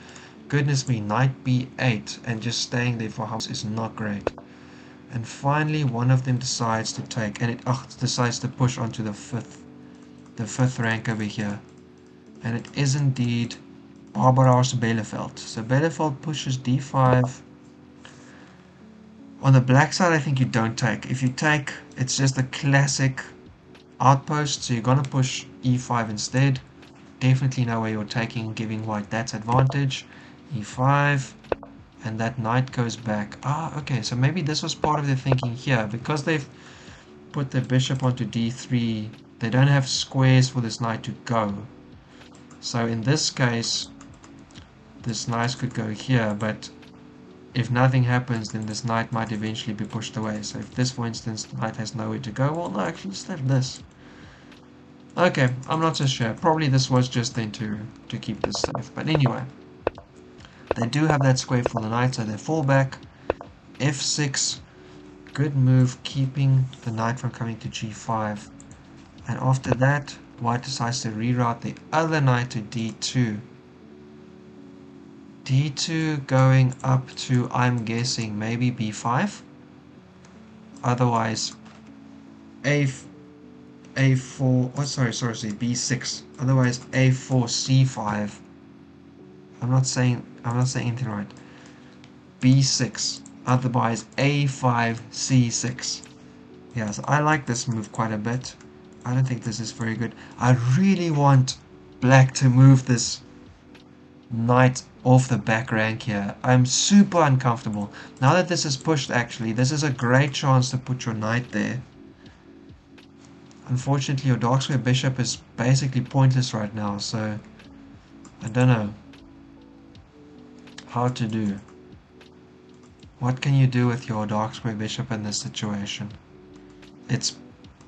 goodness me, knight b8 and just staying there for house is not great. And finally one of them decides to take, and it decides to push onto the fifth rank over here. And it is indeed BarbarAusBielefeld. So Bielefeld pushes d5. On the black side, I think you don't take. If you take, it's just a classic outpost, so you're going to push e5 instead. Definitely know where you're taking, giving white that advantage. e5, and that knight goes back. Okay, so maybe this was part of their thinking here. Because they've put the bishop onto d3, they don't have squares for this knight to go. So in this case, this knight could go here, but if nothing happens, then this knight might eventually be pushed away. So if this, for instance, knight has nowhere to go, well, no, actually, just have this. Okay, I'm not so sure. Probably this was just then to keep this safe. But anyway, they do have that square for the knight, so they fall back. f6, good move, keeping the knight from coming to g5. And after that, white decides to reroute the other knight to d2. d2 going up to, I'm guessing, maybe b5. Otherwise, a4, sorry, b6. Otherwise, a4, c5. I'm not saying anything right. b6. Otherwise, a5, c6. Yeah, so I like this move quite a bit. I don't think this is very good. I really want black to move this knight off the back rank here. I'm super uncomfortable. Now that this is pushed, actually, this is a great chance to put your knight there. Unfortunately, your dark square bishop is basically pointless right now, so I don't know how to do. What can you do with your dark square bishop in this situation?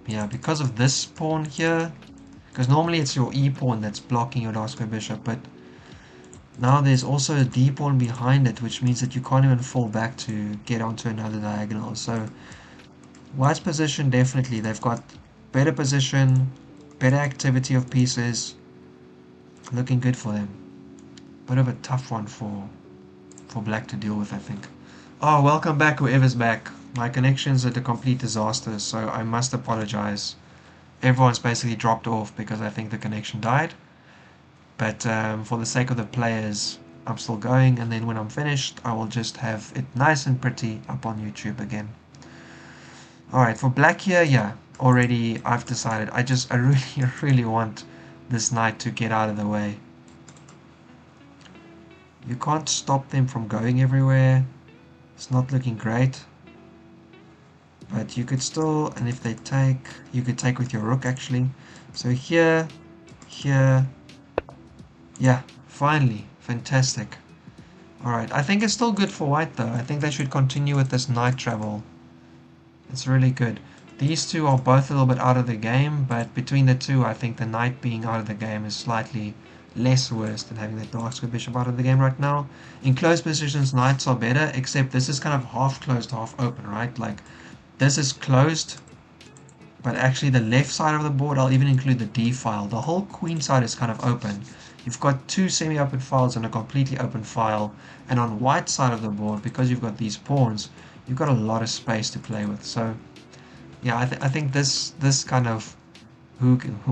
Yeah, because of this pawn here, because normally it's your e pawn that's blocking your dark square bishop, but now there's also a d pawn behind it, which means that you can't even fall back to get onto another diagonal. So white's position, definitely, they've got better position, better activity of pieces, looking good for them. Bit of a tough one for black to deal with, I think. Oh, welcome back, whoever's back. My connection's at a complete disaster, so I must apologize. Everyone's basically dropped off because I think the connection died. But for the sake of the players, I'm still going, and then when I'm finished, I will just have it nice and pretty up on YouTube again. Alright, for black here, yeah, already I've decided. I really want this knight to get out of the way. You can't stop them from going everywhere. It's not looking great. But you could still, and if they take, you could take with your rook actually. So here here. Yeah, finally. Fantastic. Alright, I think it's still good for white though. I think they should continue with this knight travel. It's really good. These two are both a little bit out of the game, but between the two, I think the knight being out of the game is slightly less worse than having the dark square bishop out of the game right now. In closed positions, knights are better, except this is kind of half closed, half open, right? Like, this is closed, but actually the left side of the board, I'll even include the D file. The whole queen side is kind of open. You've got two semi-open files and a completely open file, and on white side of the board, because you've got these pawns, you've got a lot of space to play with. So yeah, I think this kind of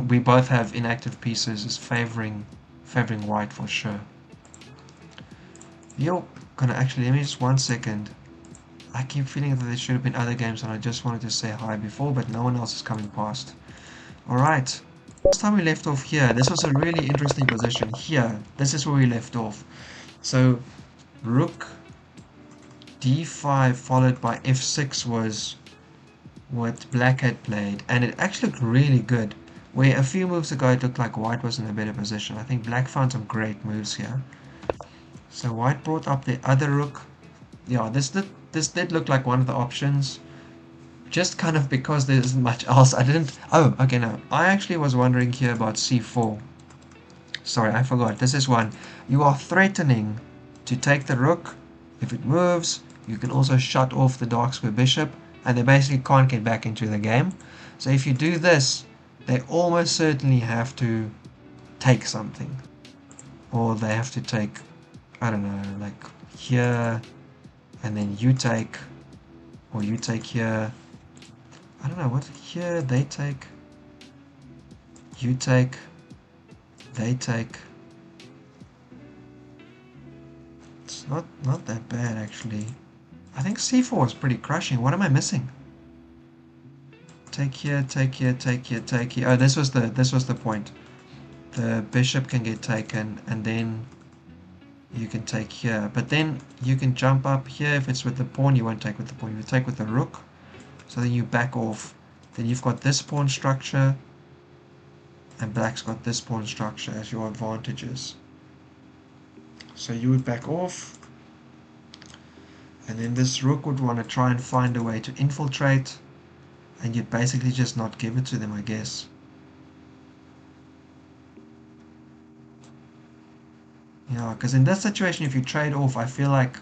we both have inactive pieces is favoring white for sure. Yo, gonna actually, let me just 1 second. I keep feeling that there should have been other games and I just wanted to say hi before, but no one else is coming past. Alright, last time we left off here, this was a really interesting position. Here, this is where we left off. So, rook d5 followed by f6 was what black had played, and it actually looked really good. Where a few moves ago it looked like white was in a better position. I think black found some great moves here. So white brought up the other rook. Yeah, this did look like one of the options. Just kind of because there isn't much else. I didn't... Oh, okay, no. I actually was wondering here about c4. Sorry, I forgot. This is one. You are threatening to take the rook. If it moves, you can also shut off the dark square bishop, and they basically can't get back into the game. So if you do this, they almost certainly have to take something. Or they have to take, I don't know, like here, and then you take, or you take here. I don't know, what, here, they take, you take, they take. It's not that bad actually. I think c4 is pretty crushing. What am I missing? Take here, take here, take here, take here. Oh, this was the point. The bishop can get taken, and then you can take here. But then you can jump up here. If it's with the pawn, you won't take with the pawn. You take with the rook. So then you back off. Then you've got this pawn structure, and black's got this pawn structure as your advantages. So you would back off, and then this rook would want to try and find a way to infiltrate, and you'd basically just not give it to them, I guess. Yeah, because in that situation, if you trade off, I feel like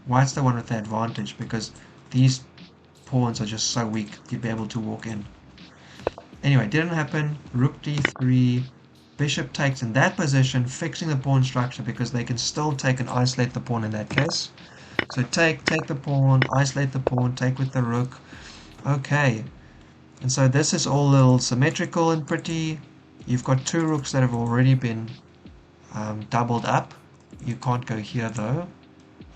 white's the one with the advantage, because these pawns are just so weak, you'd be able to walk in. Anyway, didn't happen. Rook d3, bishop takes in that position, fixing the pawn structure, because they can still take and isolate the pawn in that case. So take the pawn, isolate the pawn, take with the rook. Okay. And so this is all a little symmetrical and pretty. You've got two rooks that have already been doubled up. You can't go here though.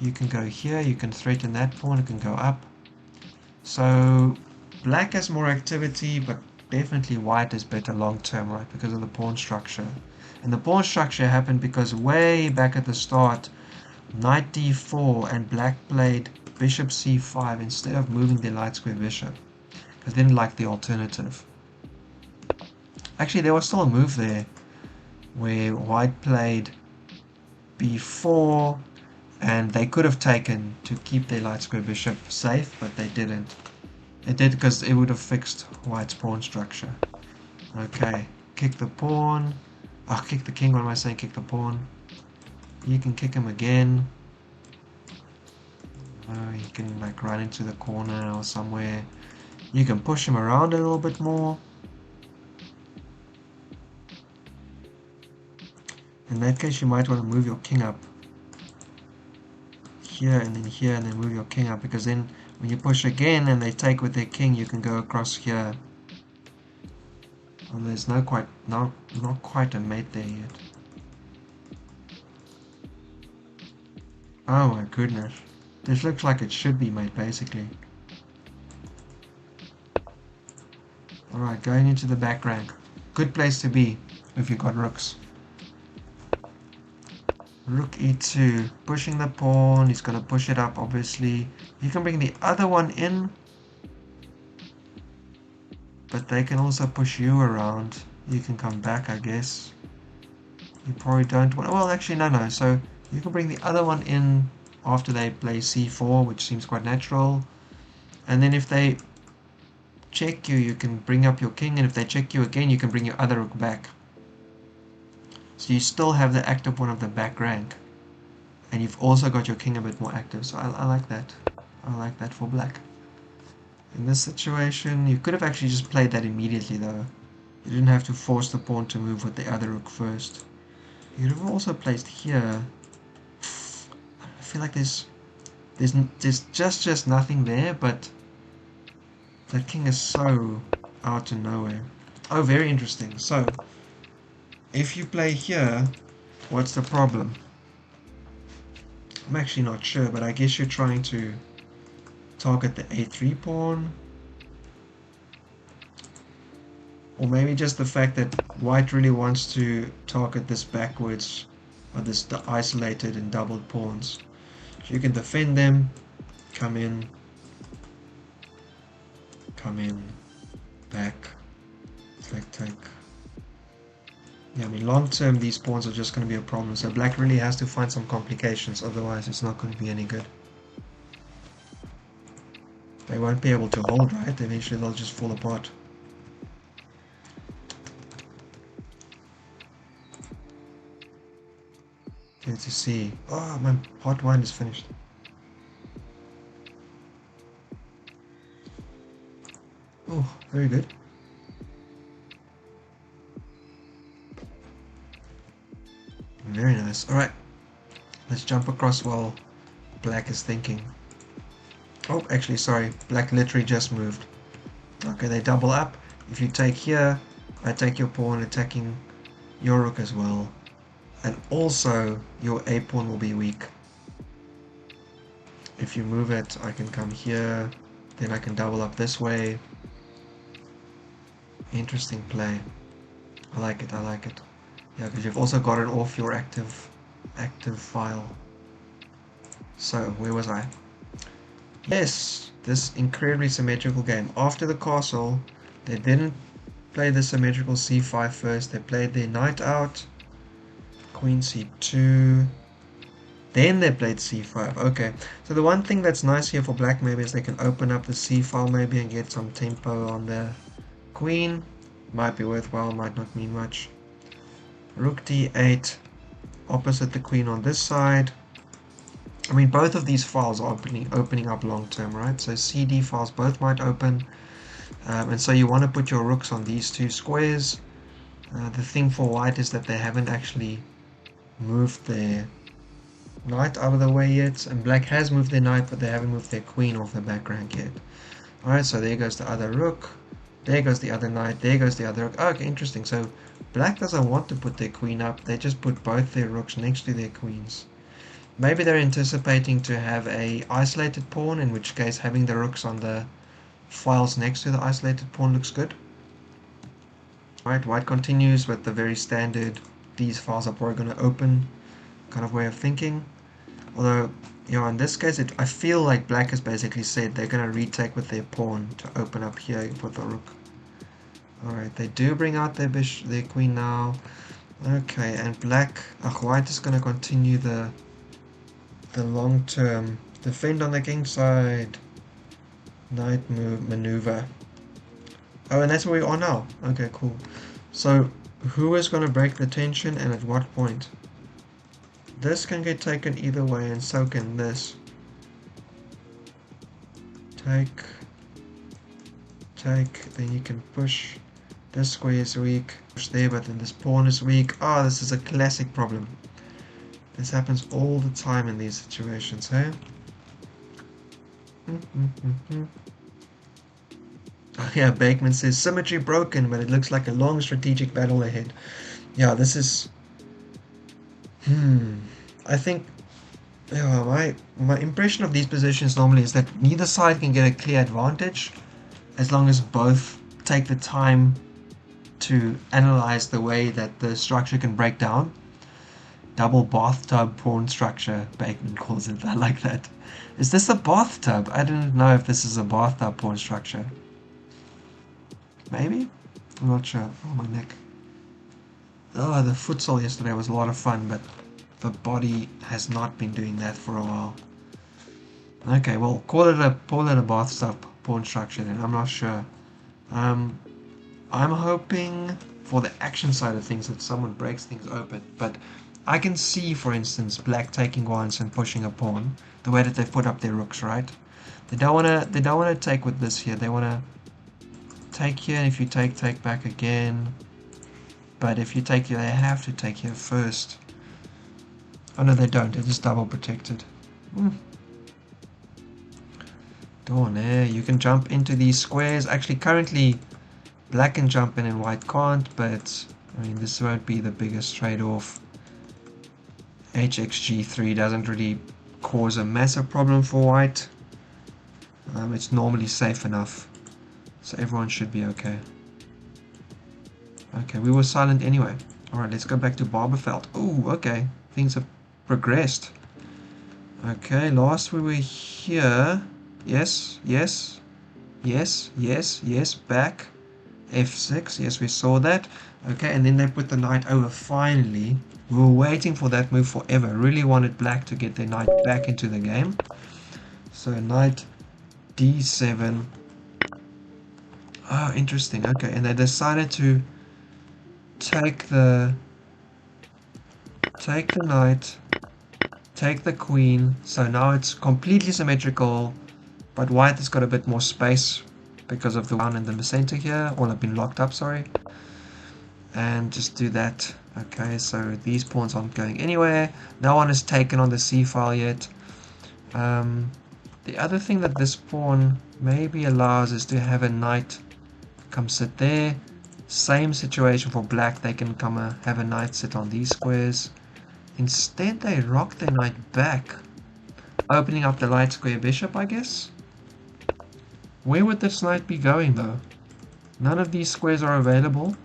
You can go here, you can threaten that pawn, it can go up. So black has more activity, but definitely white is better long term, right? Because of the pawn structure. And the pawn structure happened because way back at the start, knight d4 and black played bishop c5 instead of moving their light square bishop. Because they didn't like the alternative. Actually, there was still a move there where white played b4 and they could have taken to keep their light square bishop safe, but they didn't. It did because it would have fixed white's pawn structure. Okay, kick the pawn. Oh, kick the king, what am I saying? Kick the pawn. You can kick him again. Oh, he can like run into the corner or somewhere. You can push him around a little bit more. In that case, you might want to move your king up here and then move your king up, because then when you push again and they take with their king, you can go across here. And there's not quite a mate there yet. Oh my goodness. This looks like it should be mate, basically. Alright, going into the back rank. Good place to be if you've got rooks. Rook e2, pushing the pawn. He's going to push it up, obviously. You can bring the other one in, but they can also push you around. You can come back, I guess. You probably don't want... Well, actually, no. So you can bring the other one in after they play c4, which seems quite natural. And then if they check you, you can bring up your king, and if they check you again, you can bring your other rook back. So you still have the active one of the back rank. And you've also got your king a bit more active, so I like that. I like that for black. In this situation, you could have actually just played that immediately though. You didn't have to force the pawn to move with the other rook first. You could have also placed here. I feel like there's just nothing there, but that king is so out of nowhere. Oh, very interesting. So, if you play here, what's the problem? I'm actually not sure, but I guess you're trying to target the a3 pawn. Or maybe just the fact that white really wants to target this backwards, or this isolated and doubled pawns. So you can defend them, come in, back, take. Yeah, I mean, long term these pawns are just going to be a problem, so black really has to find some complications, otherwise it's not going to be any good. They won't be able to hold, right? Eventually they'll just fall apart. Good to see. Oh, my hot wine is finished. Oh, very good. Very nice. Alright, let's jump across while black is thinking. Oh, actually, sorry. Black literally just moved. Okay, they double up. If you take here, I take your pawn, attacking your rook as well. And also, your a pawn will be weak. If you move it, I can come here. Then I can double up this way. Interesting play. I like it, I like it. Yeah, because you've also got it off your active file. So, where was I? Yes, this incredibly symmetrical game. After the castle, they didn't play the symmetrical c5 first. They played their knight out. Queen c2. Then they played c5. Okay, so the one thing that's nice here for black maybe is they can open up the c file maybe and get some tempo on the queen. Might be worthwhile, might not mean much. Rook d8, opposite the queen on this side. I mean, both of these files are opening up long term, right? So CD files both might open. And so you want to put your rooks on these two squares. The thing for white is that they haven't actually moved their knight out of the way yet. And black has moved their knight, but they haven't moved their queen off the back rank yet. Alright, so there goes the other rook. There goes the other knight. There goes the other rook. Oh, okay, interesting. So black doesn't want to put their queen up. They just put both their rooks next to their queens. Maybe they're anticipating to have a isolated pawn, in which case having the rooks on the files next to the isolated pawn looks good. Right, white continues with the very standard, these files are probably going to open kind of way of thinking. Although, you know, in this case, I feel like black has basically said they're going to retake with their pawn to open up here with the rook. Alright, they do bring out their queen now. Okay, and black, white is going to continue the long term defend on the king side, knight move maneuver. Oh, and that's where we are now. Okay, cool. So who is going to break the tension and at what point? This can get taken either way, and so can this. Take, then you can push. This square is weak, push there, but then this pawn is weak. Oh, this is a classic problem. This happens all the time in these situations, hey? Oh, yeah, Bakemann says, symmetry broken, but it looks like a long strategic battle ahead. Yeah, this is... I think... Yeah, my impression of these positions normally is that neither side can get a clear advantage, as long as both take the time to analyze the way that the structure can break down. Double bathtub pawn structure, Bakemann calls it. I like that. Is this a bathtub? I don't know if this is a bathtub pawn structure. Maybe? I'm not sure. Oh, my neck. Oh, the futsal yesterday was a lot of fun, but the body has not been doing that for a while. Okay, well, call it a bathtub pawn structure then. I'm not sure. I'm hoping for the action side of things that someone breaks things open, but I can see, for instance, black taking once and pushing a pawn. The way that they put up their rooks, right? They don't wanna take with this here. They wanna take here, and if you take back again. But if you take here, they have to take here first. Oh no, they don't. They're just double protected. Darn, you can jump into these squares. Actually, currently, black can jump in and white can't, but I mean, this won't be the biggest trade-off. HXG3 doesn't really cause a massive problem for white. It's normally safe enough, so everyone should be okay. Okay, we were silent anyway. Alright, let's go back to BarbarAusBielefeld. Oh, okay, things have progressed. Okay, last we were here. Yes, yes, yes, yes, yes, back. F6, yes, we saw that. Okay, and then they put the knight over finally. We were waiting for that move forever. Really wanted black to get their knight back into the game. So knight d7. Oh, interesting. Okay, and they decided to take the knight, take the queen. So now it's completely symmetrical, but white has got a bit more space because of the one in the center here. All have been locked up, sorry. And just do that. Okay, so these pawns aren't going anywhere. No one has taken on the c file yet. The other thing that this pawn maybe allows is to have a knight come sit there. Same situation for black. They can come have a knight sit on these squares. Instead they rock their knight back, opening up the light square bishop, I guess. Where would this knight be going though? None of these squares are available.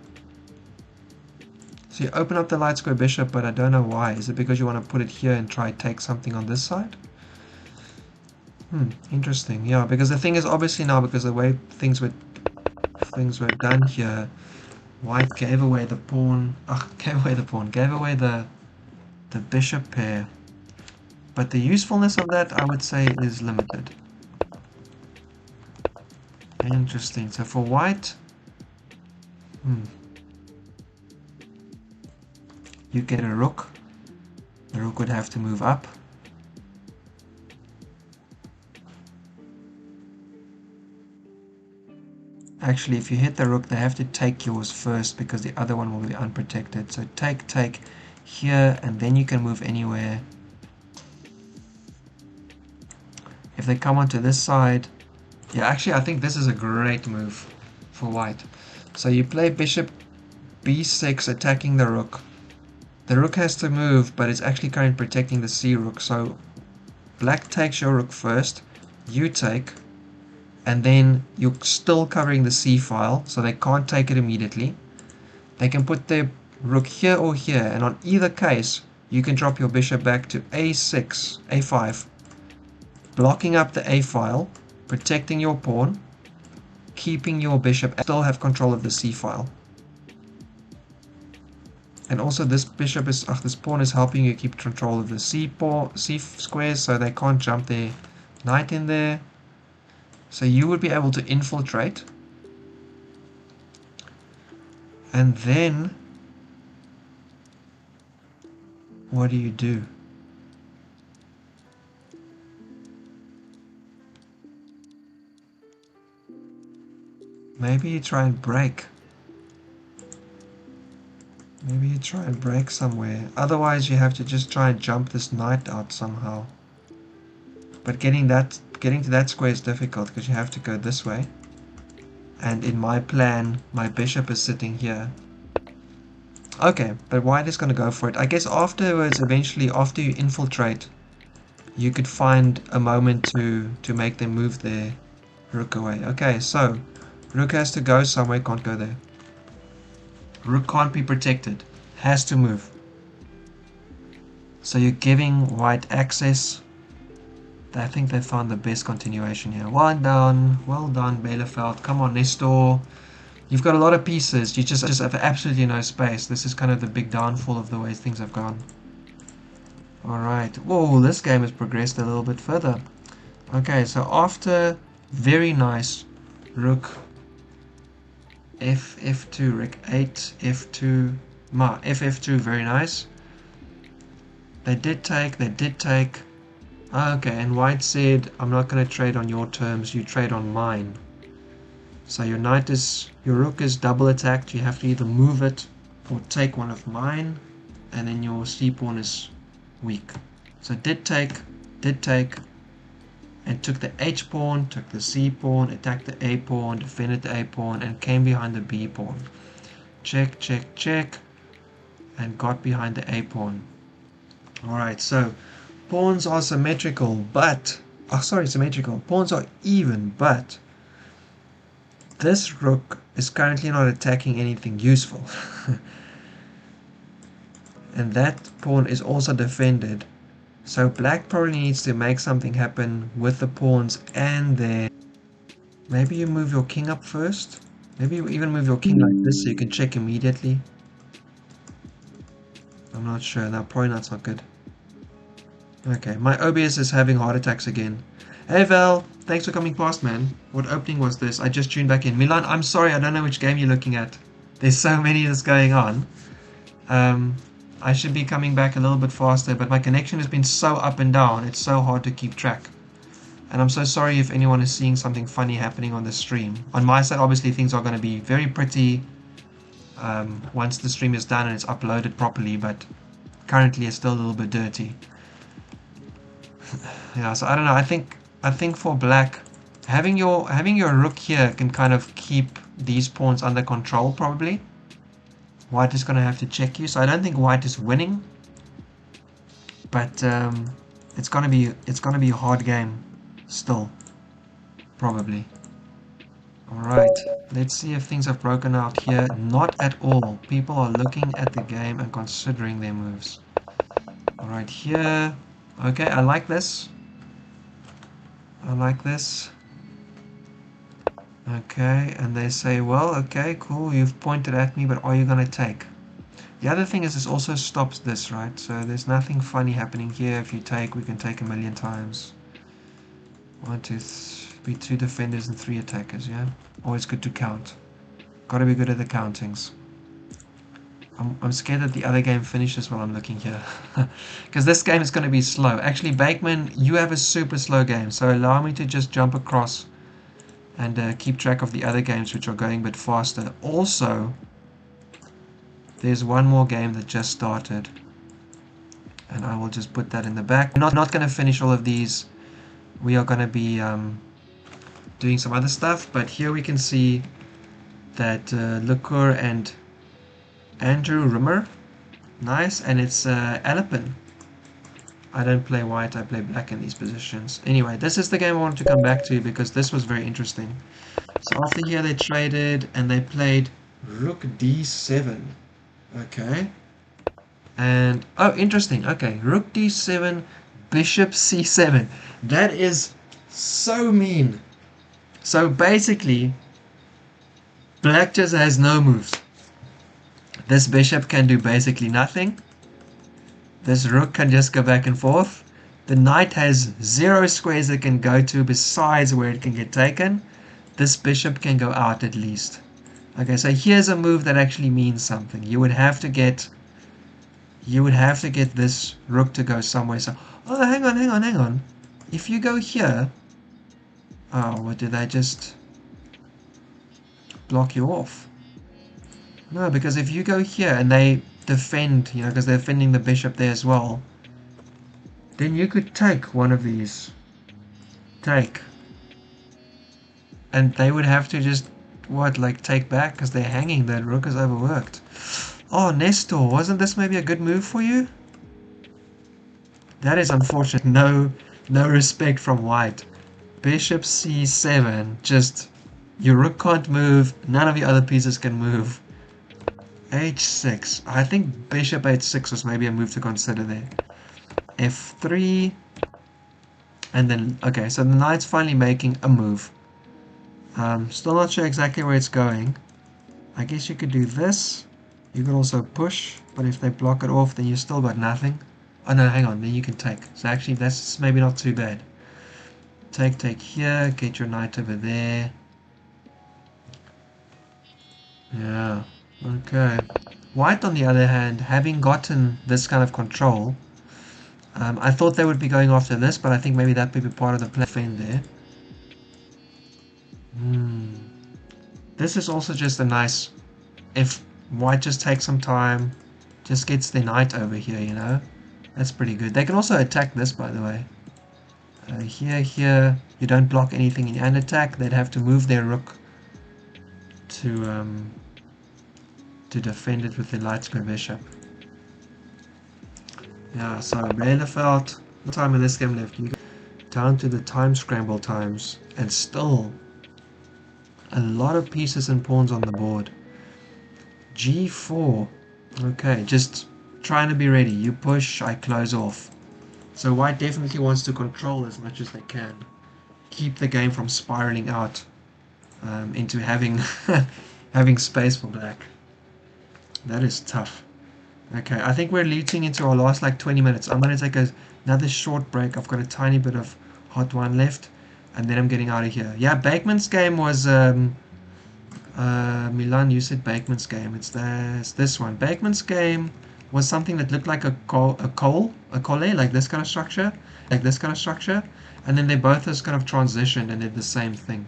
So you open up the light square bishop, but I don't know why. Is it because you want to put it here and try take something on this side? Interesting. Yeah, because the thing is, obviously now, because the way things were done here, white gave away the pawn. Gave away the bishop pair. But the usefulness of that, I would say, is limited. Interesting. So for white, you get a rook. The rook would have to move up. Actually, if you hit the rook, they have to take yours first because the other one will be unprotected. So take here, and then you can move anywhere. If they come onto this side, yeah, actually I think this is a great move for white. So you play bishop b6 attacking the rook. The rook has to move, but it's actually currently protecting the c rook. So black takes your rook first, you take, and then you're still covering the c file, so they can't take it immediately. They can put their rook here or here, and on either case you can drop your bishop back to a6, a5, blocking up the a file, protecting your pawn, keeping your bishop, and still have control of the c file. And also this this pawn is helping you keep control of the c squares, so they can't jump their knight in there. So you would be able to infiltrate. And then what do you do? Maybe you try and break. Maybe you try and break somewhere. Otherwise you have to just try and jump this knight out somehow. But getting to that square is difficult because you have to go this way. And in my plan, my bishop is sitting here. Okay, but white is going to go for it. I guess afterwards, eventually, after you infiltrate, you could find a moment to make them move their rook away. Okay, so rook has to go somewhere, can't go there. Rook can't be protected, has to move. So you're giving white access. I think they found the best continuation here. Well done, Bielefeld. Come on, Nestor. You've got a lot of pieces, you just have absolutely no space. This is kind of the big downfall of the way things have gone. Alright, whoa, this game has progressed a little bit further. Okay, so after very nice rook f2, rook 8, f2, ma, ff2, very nice. They did take. Okay, and white said, I'm not going to trade on your terms, you trade on mine. So your rook is double attacked, you have to either move it or take one of mine, and then your c pawn is weak. So did take, and took the h pawn, took the c pawn, attacked the a pawn, defended the a pawn, and came behind the b pawn. Check, check, check, and got behind the a pawn. Alright, so pawns are symmetrical, but... symmetrical. Pawns are even, but this rook is currently not attacking anything useful. And that pawn is also defended. So black probably needs to make something happen with the pawns and their... Maybe you move your king up first? Maybe you even move your king like this so you can check immediately. I'm not sure. No, probably not so good. Okay, my OBS is having heart attacks again. Hey Val, thanks for coming past, man. What opening was this? I just tuned back in. Milan, I'm sorry, I don't know which game you're looking at. There's so many that's going on. I should be coming back a little bit faster, but my connection has been so up and down, it's so hard to keep track. And I'm so sorry if anyone is seeing something funny happening on the stream. On my side, obviously, things are going to be very pretty once the stream is done and it's uploaded properly, but currently it's still a little bit dirty. Yeah, so I don't know. I think for black, having your rook here can kind of keep these pawns under control probably. White is going to have to check you, so I don't think white is winning, but it's gonna be a hard game still, probably. All right, let's see if things have broken out here. Not at all. People are looking at the game and considering their moves. All right, here. Okay, I like this. I like this. Okay, and they say, well, okay, cool, you've pointed at me, but are you going to take? The other thing is this also stops this, right? So there's nothing funny happening here. If you take, we can take a million times. 1, 2, 3, 2 defenders and 3 attackers, yeah? Always good to count. Gotta be good at the countings. I'm scared that the other game finishes while I'm looking here. Because this game is going to be slow. Actually, Bakemann, you have a super slow game. So allow me to just jump across and keep track of the other games which are going a bit faster. Also, there's one more game that just started. And I will just put that in the back. I'm not going to finish all of these. We are going to be doing some other stuff. But here we can see that Lichess and andrewrimmer. Nice. And it's Alipin. I don't play white, I play black in these positions. Anyway, this is the game I wanted to come back to because this was very interesting. So after here they traded and they played rook d7. Okay. And, oh, interesting. Okay, rook d7, bishop c7. That is so mean. So basically, black just has no moves. This bishop can do basically nothing. This rook can just go back and forth. The knight has 0 squares it can go to besides where it can get taken. This bishop can go out at least. Okay, so here's a move that actually means something. You would have to get this rook to go somewhere. So, oh, hang on. If you go here, oh, what did I just block you off? No, because if you go here and they defend, you know, because they're defending the bishop there as well, then you could take one of these. Take. And they would have to just, what, like take back because they're hanging. That rook is overworked. Oh, Nestor, wasn't this maybe a good move for you? That is unfortunate. No respect from white. Bishop c7. Just, your rook can't move. None of your other pieces can move. h6. I think bishop h6 was maybe a move to consider there. f3. And then, okay, so the knight's finally making a move. Still not sure exactly where it's going. I guess you could do this. You could also push, but if they block it off, then you still got nothing. Oh no, hang on, then you can take. So actually, that's maybe not too bad. Take here, get your knight over there. Yeah, okay. White, on the other hand, having gotten this kind of control, I thought they would be going after this, but I think maybe that would be part of the plan there. This is also just a nice, if white just takes some time, just gets the knight over here, you know, that's pretty good. They can also attack this, by the way. Here, you don't block anything in an attack. They'd have to move their rook to defend it with the light square bishop. Yeah, so Bielefeld, no time in this game left. You go down to the time scramble times, and still a lot of pieces and pawns on the board. G4. Okay, just trying to be ready. You push, I close off. So white definitely wants to control as much as they can. Keep the game from spiraling out into having having space for black. That is tough. Okay, I think we're leading into our last like 20 minutes. I'm going to take another short break. I've got a tiny bit of hot wine left, and then I'm getting out of here. Yeah, Bakemann's game was... Milan, you said Bakemann's game. It's this one. Bakemann's game was something that looked like a cole, like this kind of structure, and then they both just kind of transitioned and did the same thing.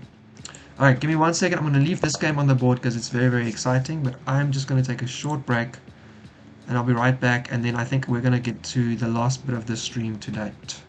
All right, give me 1 second. I'm going to leave this game on the board because it's very, very exciting, but I'm just going to take a short break, and I'll be right back, and then I think we're going to get to the last bit of the stream to date.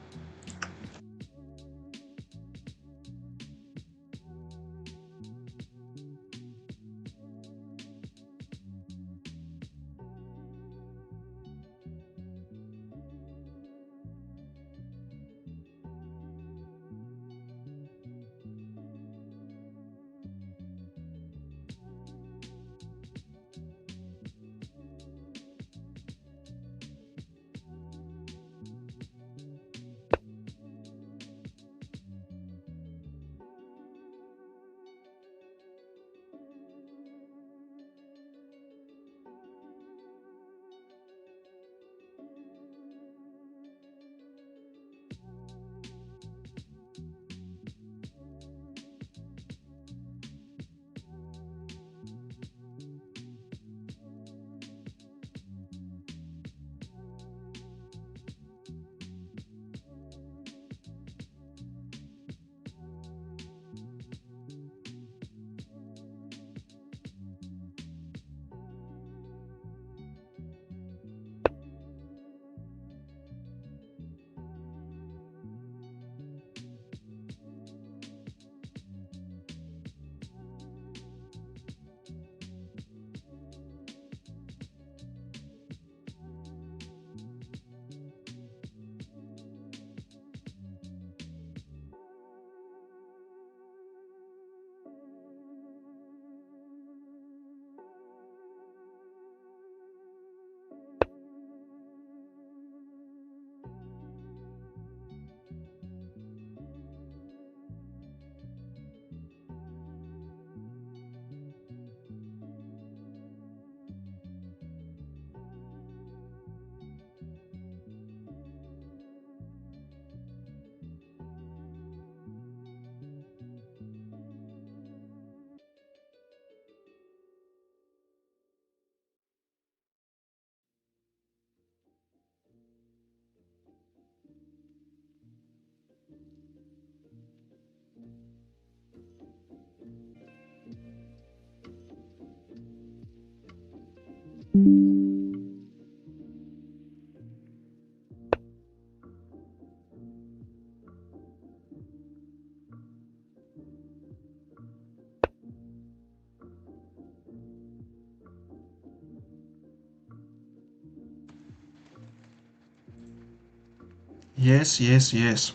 Yes, yes, yes.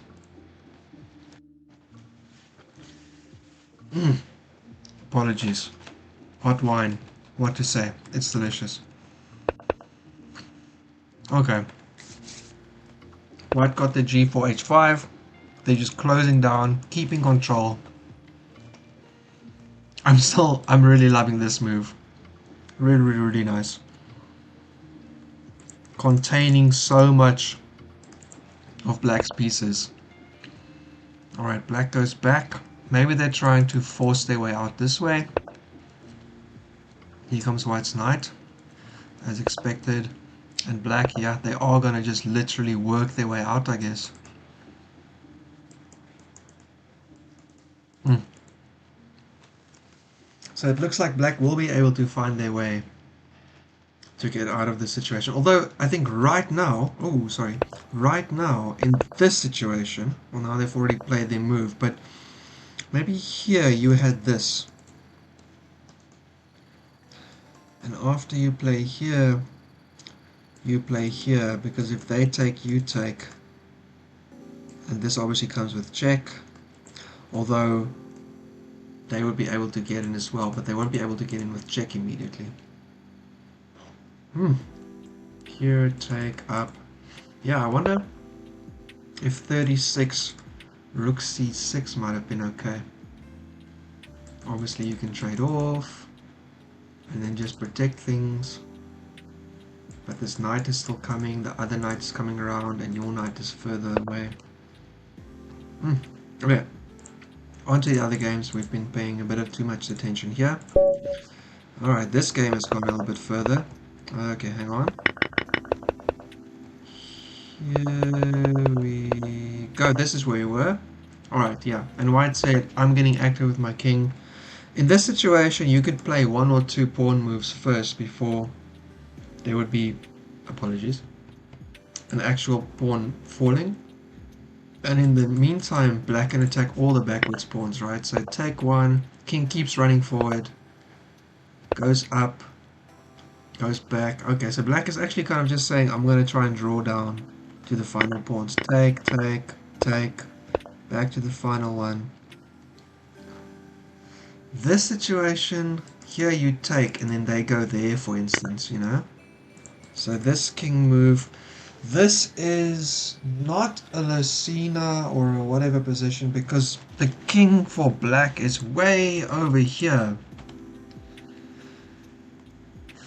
Apologies. Hot wine. What to say? It's delicious. Okay. White got the G4, H5. They're just closing down, keeping control. I'm really loving this move. Really, really, really nice. Containing so much of black's pieces. Alright, black goes back. Maybe they're trying to force their way out this way. Here comes white's knight, as expected. And black, yeah, they are going to just literally work their way out, I guess. So it looks like black will be able to find their way to get out of this situation. Although, I think right now, right now, in this situation, well now they've already played their move, but maybe here you had this. And after you play here, you play here, because if they take, you take. And this obviously comes with check, although they would be able to get in as well, but they won't be able to get in with check immediately. Here, take up. Yeah, I wonder if 36 rook c6 might have been okay. Obviously you can trade off and then just protect things. But this knight is still coming, the other knight is coming around, and your knight is further away. Okay, on to the other games. We've been paying a bit of too much attention here. Alright, this game has gone a little bit further. Okay, hang on. Here we go. This is where we were. Alright, yeah. And white said, I'm getting active with my king. In this situation, you could play 1 or 2 pawn moves first before there would be, apologies, an actual pawn falling. And in the meantime, black can attack all the backwards pawns, right? So take 1, king keeps running forward, goes up, goes back. Okay, so black is actually kind of just saying, I'm going to try and draw down to the final pawns. Take, take, take, back to the final one. This situation, here you take, and then they go there, for instance, you know? So this king move, this is not a Lucina or a whatever position, because the king for black is way over here.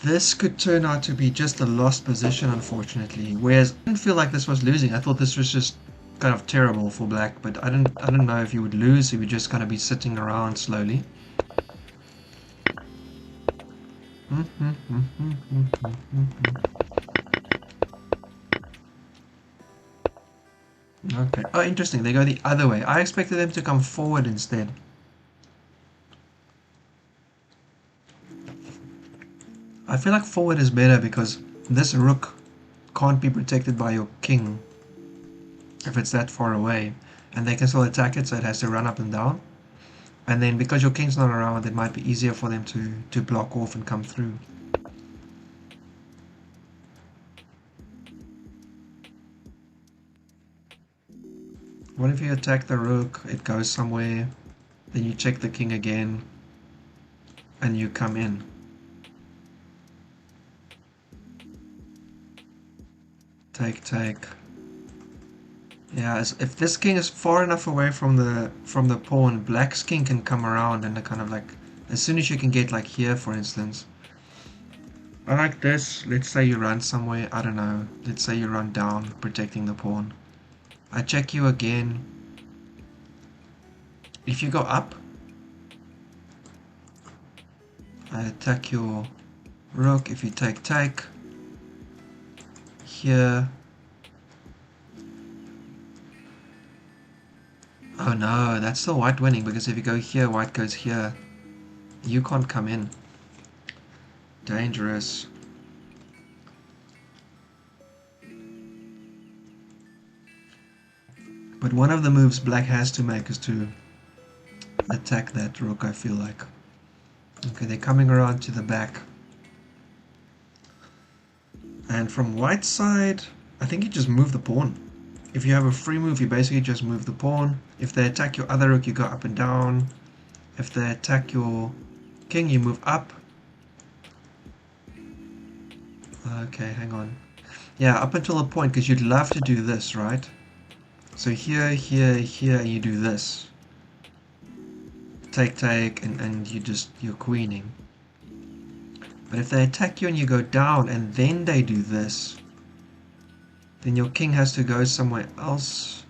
This could turn out to be just a lost position, unfortunately. Whereas I didn't feel like this was losing. I thought this was just kind of terrible for black, but I don't know if you would lose, if you would just kind of be sitting around slowly. Okay. Oh, interesting. They go the other way. I expected them to come forward instead. I feel like forward is better because this rook can't be protected by your king if it's that far away. And they can still attack it, so it has to run up and down. And then because your king's not around, it might be easier for them to block off and come through. What if you attack the rook, it goes somewhere, then you check the king again, and you come in? Take, take. Yeah, if this king is far enough away from the pawn, black's king can come around and kind of like, as soon as you can get like here, for instance. I like this. Let's say you run somewhere, I don't know. Let's say you run down, protecting the pawn. I check you again. If you go up, I attack your rook. If you take, take. Here. Oh no, that's still white winning, because if you go here, white goes here. You can't come in. Dangerous. But one of the moves black has to make is to attack that rook, I feel like. Okay, they're coming around to the back. And from white's side, I think you just move the pawn. If you have a free move, you basically just move the pawn. If they attack your other rook, you go up and down. If they attack your king, you move up. Okay, hang on. Yeah, up until a point, because you'd love to do this, right? So here, here, here, and you do this. Take, take, and you're queening. But if they attack you and you go down and then they do this, then your king has to go somewhere else.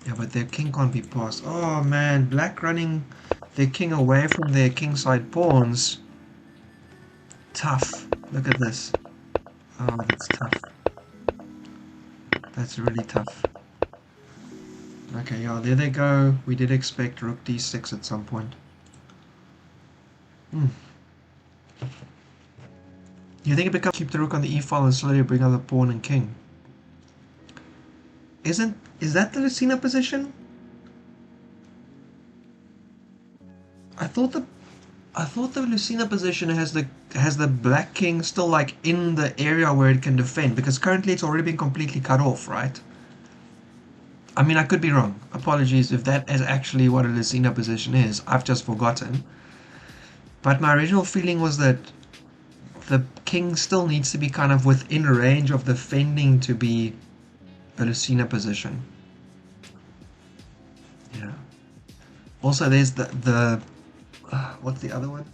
Yeah, but their king can't be passed. Oh man, black running their king away from their kingside pawns. Tough. Look at this. Oh, that's tough. That's really tough. Okay, yeah, there they go. We did expect rook d6 at some point. You think it becomes keep the rook on the e file and slowly bring out the pawn and king? Is that the Lucina position? I thought the Lucina position has the black king still like in the area where it can defend, because currently it's already been completely cut off, right? I mean, I could be wrong. Apologies if that is actually what a Lucina position is. I've just forgotten. But my original feeling was that the king still needs to be kind of within range of defending to be a Lucina position. Yeah. Also, there's the what's the other one?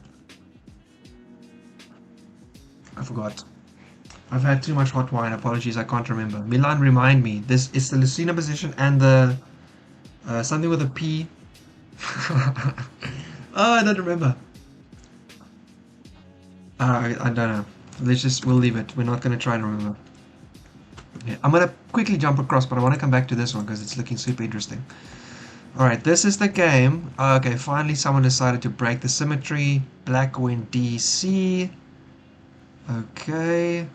I forgot. I've had too much hot wine. Apologies, I can't remember. Milan, remind me. This is the Lucina position and the something with a P. Oh, I don't remember. I don't know. We'll leave it. We're not going to try and remember. Okay, I'm going to quickly jump across, but I want to come back to this one because it's looking super interesting. Alright, this is the game. Okay, finally someone decided to break the symmetry. Black went DC. Okay.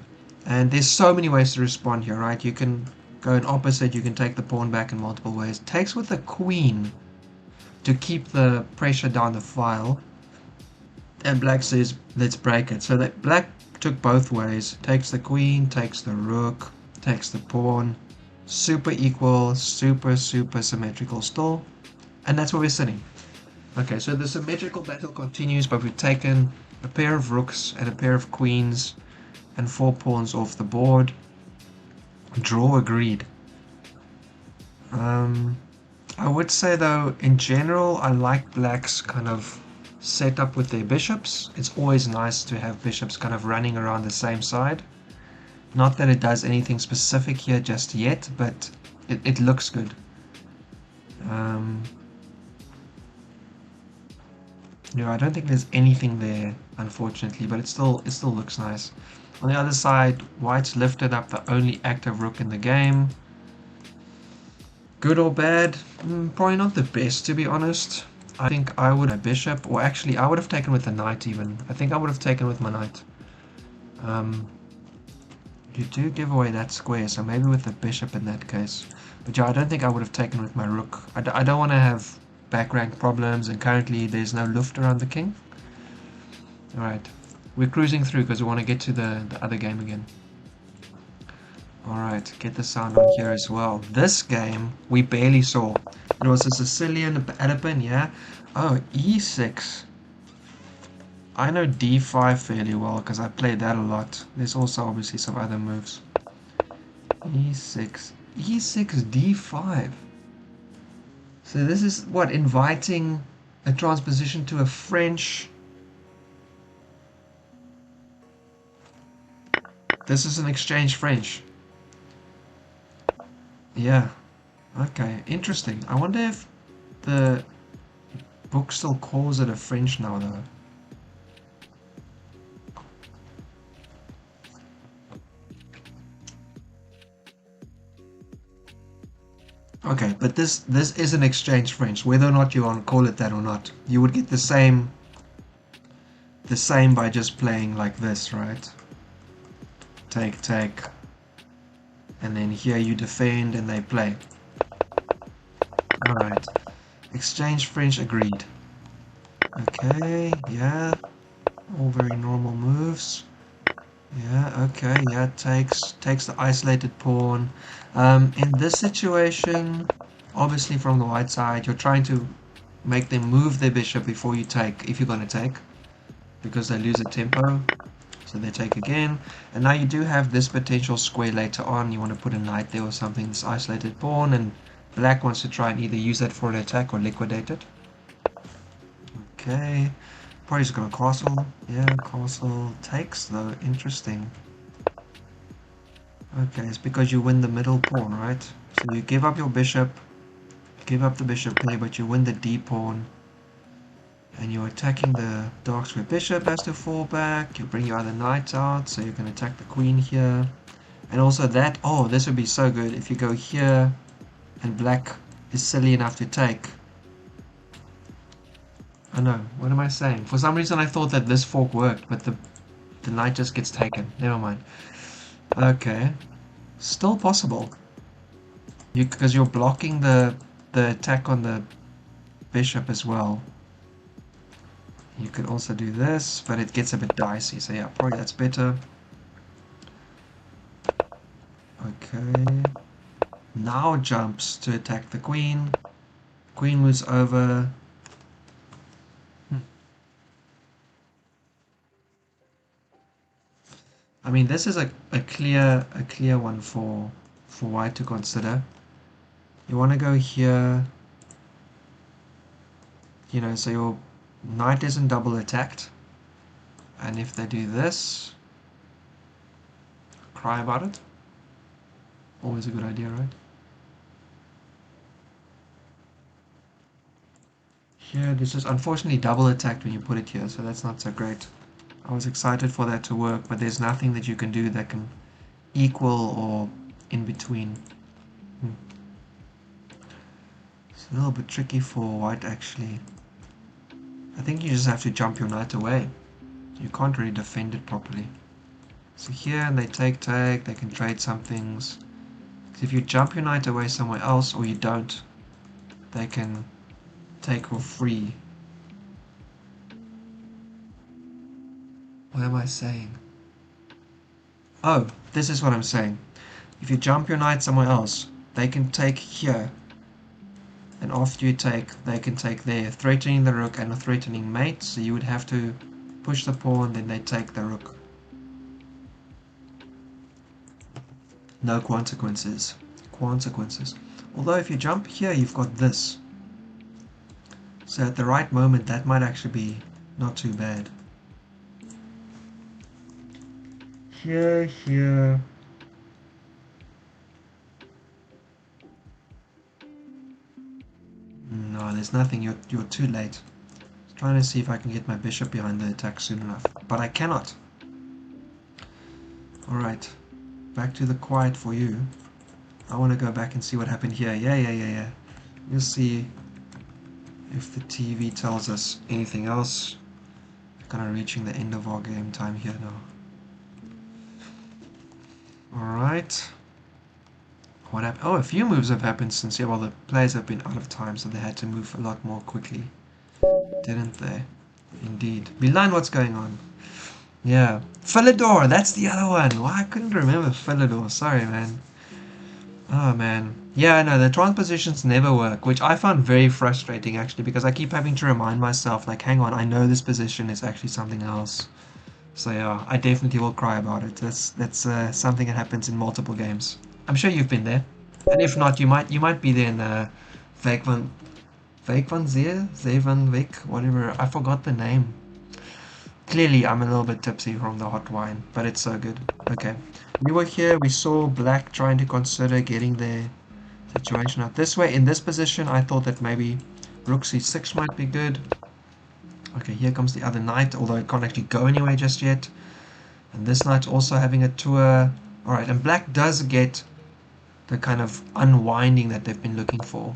And there's so many ways to respond here, right? You can go in opposite, you can take the pawn back in multiple ways. Takes with the queen to keep the pressure down the file. And black says, let's break it. So that black took both ways. Takes the queen, takes the rook, takes the pawn. Super equal, super symmetrical still. And that's where we're sitting. Okay, so the symmetrical battle continues, but we've taken a pair of rooks and a pair of queens and 4 pawns off the board. Draw agreed. I would say though, in general, I like black's kind of setup with their bishops. It's always nice to have bishops kind of running around the same side. Not that it does anything specific here just yet, but it looks good. No, I don't think there's anything there, unfortunately, but it still looks nice. On the other side, white's lifted up the only active rook in the game. Good or bad? Probably not the best, to be honest. I think I would have bishop, or actually I would have taken with the knight even. I think I would have taken with my knight. You do give away that square, so maybe with the bishop in that case. But yeah, I don't think I would have taken with my rook. I don't want to have back rank problems, and currently there's no luft around the king. Alright, we're cruising through because we want to get to the other game again. Alright, get the sound on here as well. This game we barely saw. It was a Sicilian Alapin, yeah? Oh, e6. I know d5 fairly well because I played that a lot. There's also obviously some other moves. e6. e6, d5. So this is what, inviting a transposition to a French. This is an exchange French. Yeah. Okay, interesting. I wonder if the book still calls it a French now though. Okay, but this is an exchange French. Whether or not you want to call it that or not, you would get the same by just playing like this, right? Take, take. And then here you defend and they play. Alright. Exchange French agreed. Okay, yeah. All very normal moves. Yeah, okay, yeah, takes the isolated pawn. In this situation, obviously from the white side, you're trying to make them move their bishop before you take, if you're going to take, because they lose a tempo. So they take again, and now you do have this potential square later on. You want to put a knight there or something, this isolated pawn, and black wants to try and either use that for an attack or liquidate it. Okay, Probably just gonna castle. Yeah, castle takes though. Interesting. Okay, it's because you win the middle pawn, right? So you give up your bishop, give up the bishop there, but you win the d pawn. And you're attacking the dark square. Bishop has to fall back. You bring your other knight out, so you can attack the queen here. And also that, oh, this would be so good if you go here and black is silly enough to take. Oh no, what am I saying? For some reason I thought that this fork worked, but the knight just gets taken. Never mind. Okay. Still possible. Because you're blocking the attack on the bishop as well. You could also do this, but it gets a bit dicey, so yeah, probably that's better. Okay. Now jumps to attack the queen. Queen moves over. I mean, this is a clear one for white to consider. You want to go here, you know, so your knight isn't double attacked. And if they do this, cry about it. Always a good idea, right? Here, this is unfortunately double attacked when you put it here, so that's not so great. I was excited for that to work, but there's nothing that you can do that can equal or in between. It's a little bit tricky for white, actually. I think you just have to jump your knight away. You can't really defend it properly. So here, and they take, they can trade some things. If you jump your knight away somewhere else, or you don't, they can take for free. What am I saying? Oh, this is what I'm saying. If you jump your knight somewhere else, they can take here. And after you take, they can take there, threatening the rook and a threatening mate. So you would have to push the pawn, then they take the rook. No consequences. Although if you jump here, you've got this. So at the right moment, that might actually be not too bad. Here. No, there's nothing. You're too late. I'm trying to see if I can get my bishop behind the attack soon enough, but I cannot. All right, back to the quiet for you. I want to go back and see what happened here. Yeah. We'll see if the TV tells us anything else. We're kind of reaching the end of our game time here now. Alright. What happened? Oh, a few moves have happened since, yeah, well, the players have been out of time, so they had to move a lot more quickly. Didn't they? Indeed. Milan, what's going on? Yeah. Philidor, that's the other one. Why, I couldn't remember Philidor. Sorry, man. Oh, man. Yeah, I know, the transpositions never work, which I found very frustrating, actually, because I keep having to remind myself, like, hang on, I know this position is actually something else. So yeah, I definitely will cry about it. That's something that happens in multiple games. I'm sure you've been there, and if not, you might be there in Zevenwijk, whatever. I forgot the name. Clearly, I'm a little bit tipsy from the hot wine, but it's so good. Okay, we were here. We saw black trying to consider getting their situation out this way. In this position, I thought that maybe rook c6 might be good. Okay, here comes the other knight, although it can't actually go anywhere just yet. And this knight's also having a tour. Alright, and black does get the kind of unwinding that they've been looking for.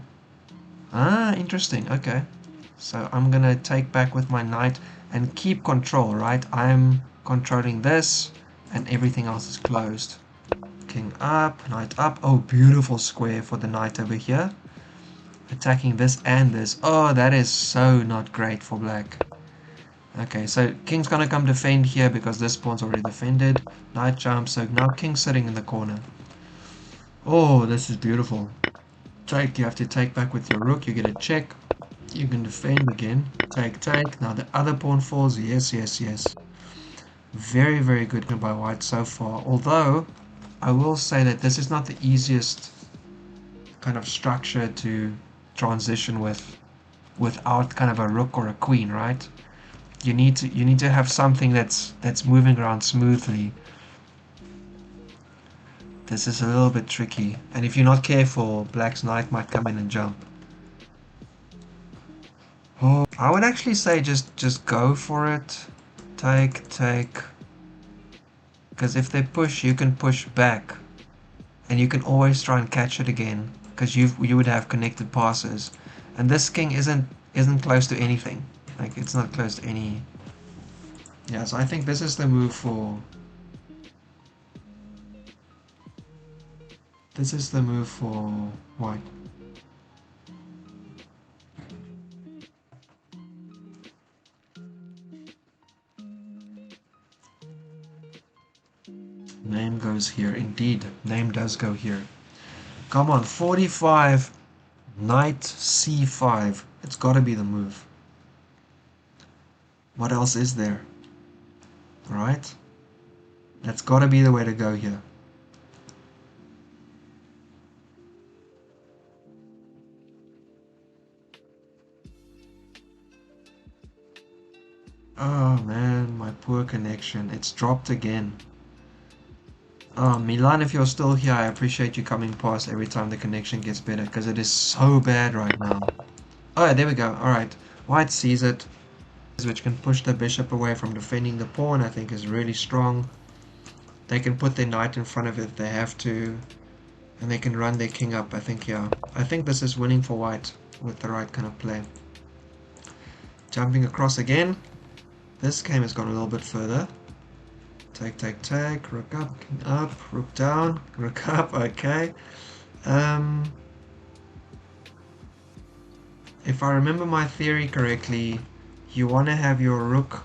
Ah, interesting. Okay. So I'm going to take back with my knight and keep control, right? I'm controlling this, and everything else is closed. King up, knight up. Oh, beautiful square for the knight over here. Attacking this and this. Oh, that is so not great for black. Okay, so king's gonna come defend here because this pawn's already defended. Knight jump, so now king's sitting in the corner. Oh, this is beautiful. Take, you have to take back with your rook. You get a check. You can defend again. Take. Now the other pawn falls. Yes. Very, very good by white so far. Although, I will say that this is not the easiest kind of structure to transition with without kind of a rook or a queen, right? You need to have something that's moving around smoothly. This is a little bit tricky, and if you're not careful, Black's knight might come in and jump. Oh, I would actually say just go for it. Take. Because if they push, you can push back, and you can always try and catch it again. Because you would have connected passes, and this king isn't close to anything. Like it's not close to any. Yeah, so I think this is the move for. This is the move for white. Name goes here. Indeed, name does go here. Come on, 45, knight c5. It's got to be the move. What else is there? Right? That's got to be the way to go here. Oh man, my poor connection. It's dropped again. Milan, if you're still here, I appreciate you coming past every time the connection gets better, because it is so bad right now. Oh, there we go. Alright. White sees it, which can push the bishop away from defending the pawn, I think is really strong. They can put their knight in front of it if they have to, and they can run their king up, I think, yeah. I think this is winning for white with the right kind of play. Jumping across again. This game has gone a little bit further. Take, rook up, king up, rook down, rook up, okay. If I remember my theory correctly, you want to have your rook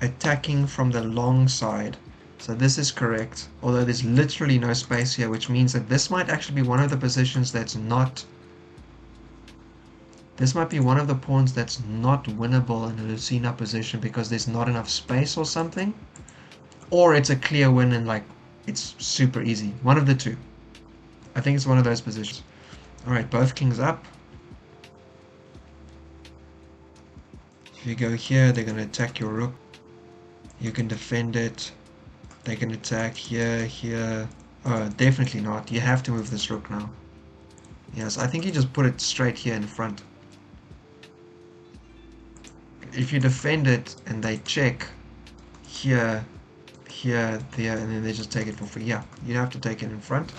attacking from the long side. So this is correct, although there's literally no space here, which means that this might actually be one of the positions that's not... This might be one of the pawns that's not winnable in a Lucina position because there's not enough space or something. Or it's a clear win and like, it's super easy. One of the two. I think it's one of those positions. Alright, both kings up. If you go here, they're going to attack your rook. You can defend it. They can attack here, here. Oh, definitely not. You have to move this rook now. Yes, I think you just put it straight here in front. If you defend it and they check here, here, there, and then they just take it for free. Yeah, you have to take it in front.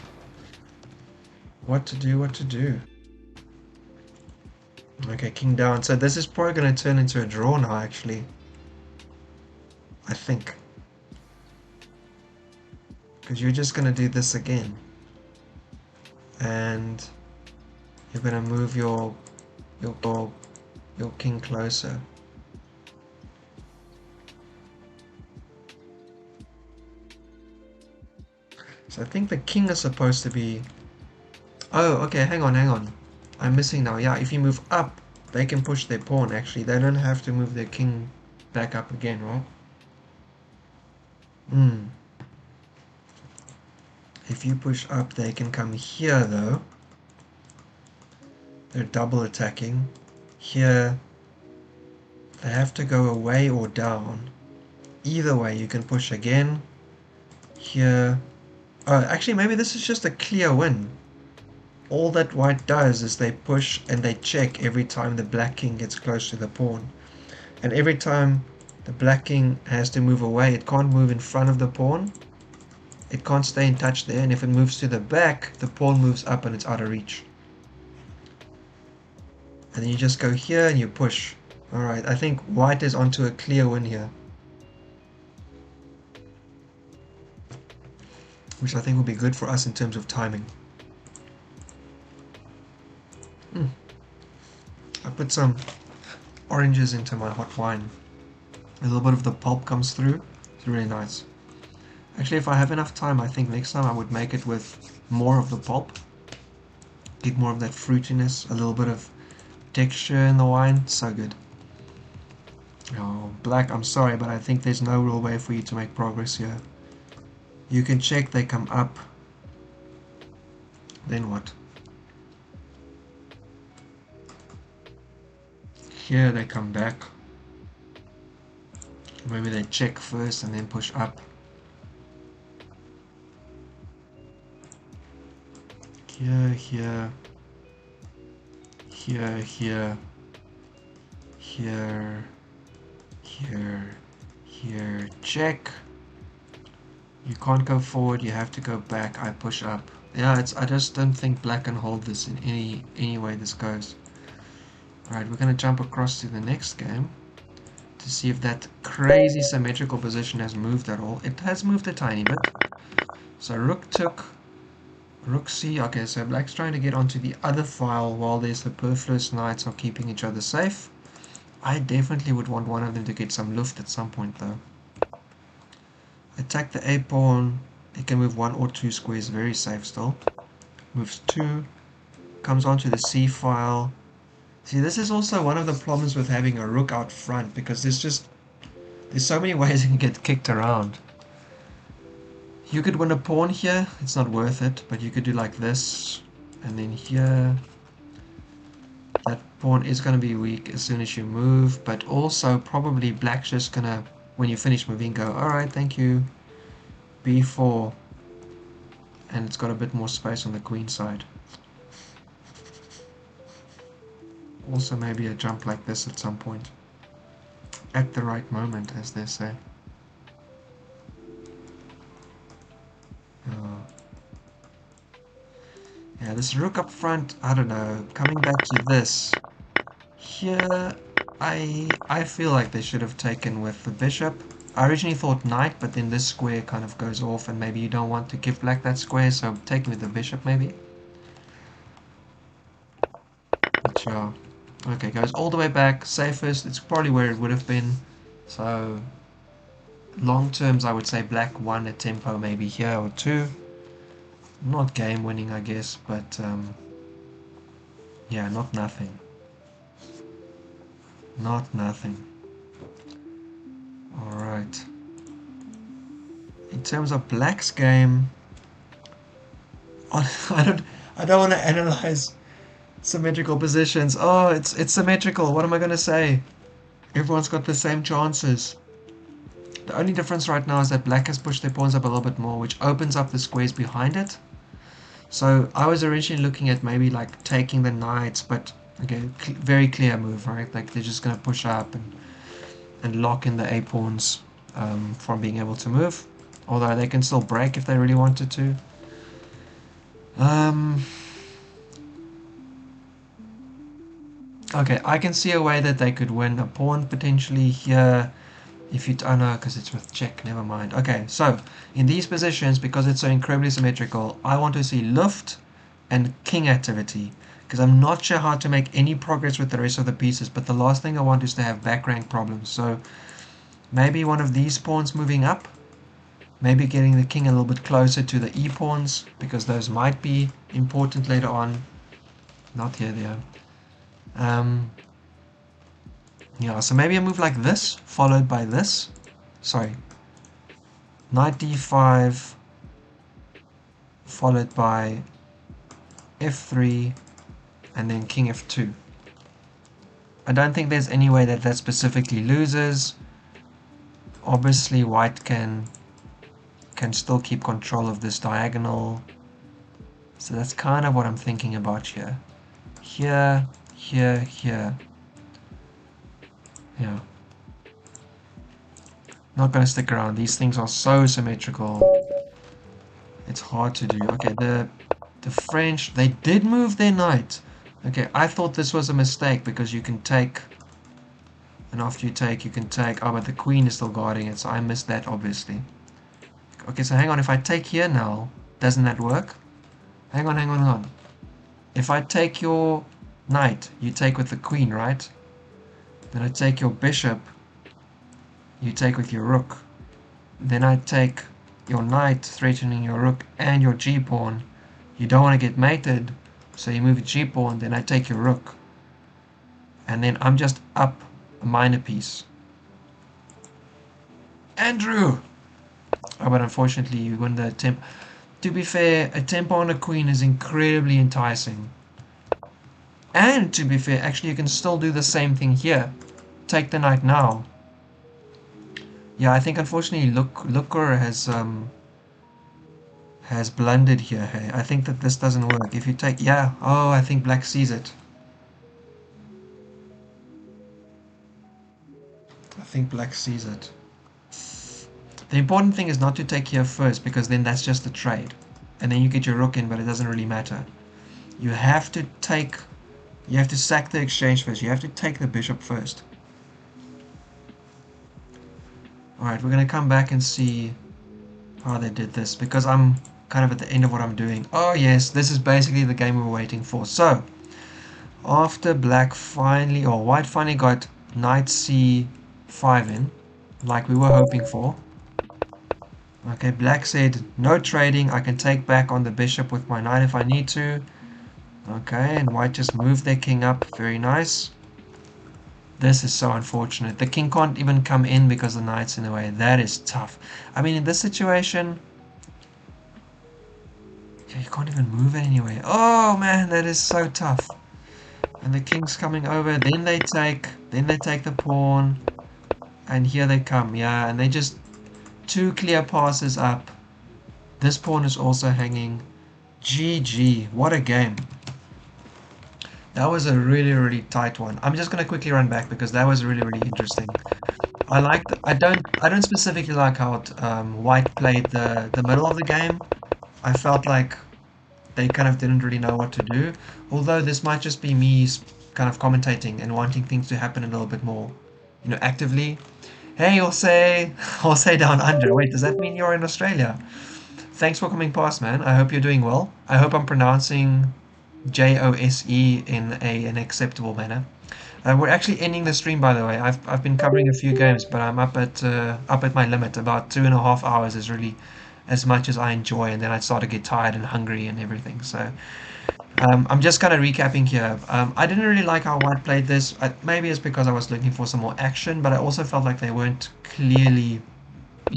What to do, what to do. Okay, king down. So this is probably going to turn into a draw now, actually. I think. Because you're just going to do this again. And you're going to move your king closer. So I think the king is supposed to be... Oh, okay, hang on. I'm missing now. Yeah, if you move up, they can push their pawn, actually. They don't have to move their king back up again, right? If you push up, they can come here, though. They're double attacking. Here, they have to go away or down. Either way, you can push again. Here... Oh, actually, maybe this is just a clear win. All that white does is they push and they check every time the black king gets close to the pawn. And every time the black king has to move away, it can't move in front of the pawn. It can't stay in touch there, and if it moves to the back, the pawn moves up and it's out of reach. And then you just go here and you push. Alright, I think white is onto a clear win here. Which I think will be good for us in terms of timing. I put some oranges into my hot wine. A little bit of the pulp comes through. It's really nice. Actually, if I have enough time, I think next time I would make it with more of the pulp. Get more of that fruitiness, a little bit of texture in the wine. So good. Oh, black, I'm sorry, but I think there's no real way for you to make progress here. You can check, they come up. Then what? Here they come back. Maybe they check first and then push up. Here, here, here, here, here, here, here, check. You can't go forward, you have to go back. I push up. Yeah, I just don't think black can hold this in any way this goes. Alright, we're gonna jump across to the next game to see if that crazy symmetrical position has moved at all. It has moved a tiny bit. So rook took, rook c. Okay, so black's trying to get onto the other file while there's the superfluous knights are keeping each other safe. I definitely would want one of them to get some luft at some point though. Attack the a pawn. It can move 1 or 2 squares very safe still. Moves 2. Comes onto the c file. See, this is also one of the problems with having a rook out front, because there's so many ways it can get kicked around. You could win a pawn here, it's not worth it, but you could do like this, and then here. That pawn is going to be weak as soon as you move, but also probably black's just going to, when you finish moving, go, alright, thank you, b4, and it's got a bit more space on the queen side. Also maybe a jump like this at some point. At the right moment, as they say. Yeah, this rook up front, I don't know. Coming back to this. Here, I feel like they should have taken with the bishop. I originally thought knight, but then this square kind of goes off, and maybe you don't want to give black that square, so taking with the bishop maybe. But yeah. Okay, goes all the way back, safest, it's probably where it would have been. So, long terms I would say black won a tempo maybe here or 2. Not game winning I guess, but yeah, not nothing. Not nothing. Alright. In terms of black's game, I don't want to analyze symmetrical positions. Oh, it's symmetrical. What am I going to say? Everyone's got the same chances. The only difference right now is that black has pushed their pawns up a little bit more, which opens up the squares behind it. So I was originally looking at maybe like taking the knights, but okay, very clear move, right? Like they're just going to push up and lock in the a pawns from being able to move. Although they can still break if they really wanted to. Okay, I can see a way that they could win a pawn potentially here. If you, oh no, because it's with check, never mind. Okay, so in these positions, because it's so incredibly symmetrical, I want to see luft and king activity, because I'm not sure how to make any progress with the rest of the pieces, but the last thing I want is to have back rank problems. So maybe one of these pawns moving up, maybe getting the king a little bit closer to the e pawns, because those might be important later on. Not here, there. Yeah, so maybe a move like this, followed by this. Sorry. Knight d5, followed by f3, and then king f2. I don't think there's any way that that specifically loses. Obviously, white can still keep control of this diagonal. So that's kind of what I'm thinking about here. Here, here, here. Yeah. Not gonna stick around. These things are so symmetrical. It's hard to do. Okay, the French, they did move their knight. Okay, I thought this was a mistake because you can take, and after you take, you can take. Oh, but the queen is still guarding it, so I missed that obviously. Okay, so hang on. If I take here now, doesn't that work? Hang on, hang on, hang on. If I take your knight, you take with the queen, right? Then I take your bishop, you take with your rook. Then I take your knight, threatening your rook and your g-pawn. You don't want to get mated, so you move your g-pawn, then I take your rook. And then I'm just up a minor piece. Andrew! Oh, but unfortunately you win the tempo. To be fair, a tempo on a queen is incredibly enticing. And to be fair, actually you can still do the same thing here. Take the knight now. Yeah, I think unfortunately Looker has blundered here. Hey, I think that this doesn't work. If you take, yeah, oh, I think black sees it. I think black sees it. The important thing is not to take here first, because then that's just a trade. And then you get your rook in, but it doesn't really matter. You have to take, you have to sack the exchange first. You have to take the bishop first. Alright, we're going to come back and see how they did this, because I'm kind of at the end of what I'm doing. Oh yes, this is basically the game we were waiting for. So, after black finally, or white finally got knight c5 in, like we were hoping for. Okay, black said, no trading, I can take back on the bishop with my knight if I need to. Okay, and white just moved their king up, very nice. This is so unfortunate. The king can't even come in because the knight's in the way. That is tough. I mean, in this situation, yeah, you can't even move it anyway. Oh man, that is so tough. And the king's coming over, then they take the pawn, and here they come, yeah, and they just two clear passes up. This pawn is also hanging. GG, what a game. That was a really, really tight one. I'm just gonna quickly run back because that was really, really interesting. I don't specifically like how White played the middle of the game. I felt like they kind of didn't really know what to do. Although this might just be me kind of commentating and wanting things to happen a little bit more, actively. Hey, Jose down under. Wait, does that mean you're in Australia? Thanks for coming past, man. I hope you're doing well. I hope I'm pronouncing Jose in an acceptable manner. We're actually ending the stream, by the way. I've been covering a few games, but I'm up at my limit. About 2.5 hours is really as much as I enjoy, and then I start to get tired and hungry and everything. So I'm just kind of recapping here. I didn't really like how White played this. Maybe it's because I was looking for some more action, but I also felt like they weren't clearly,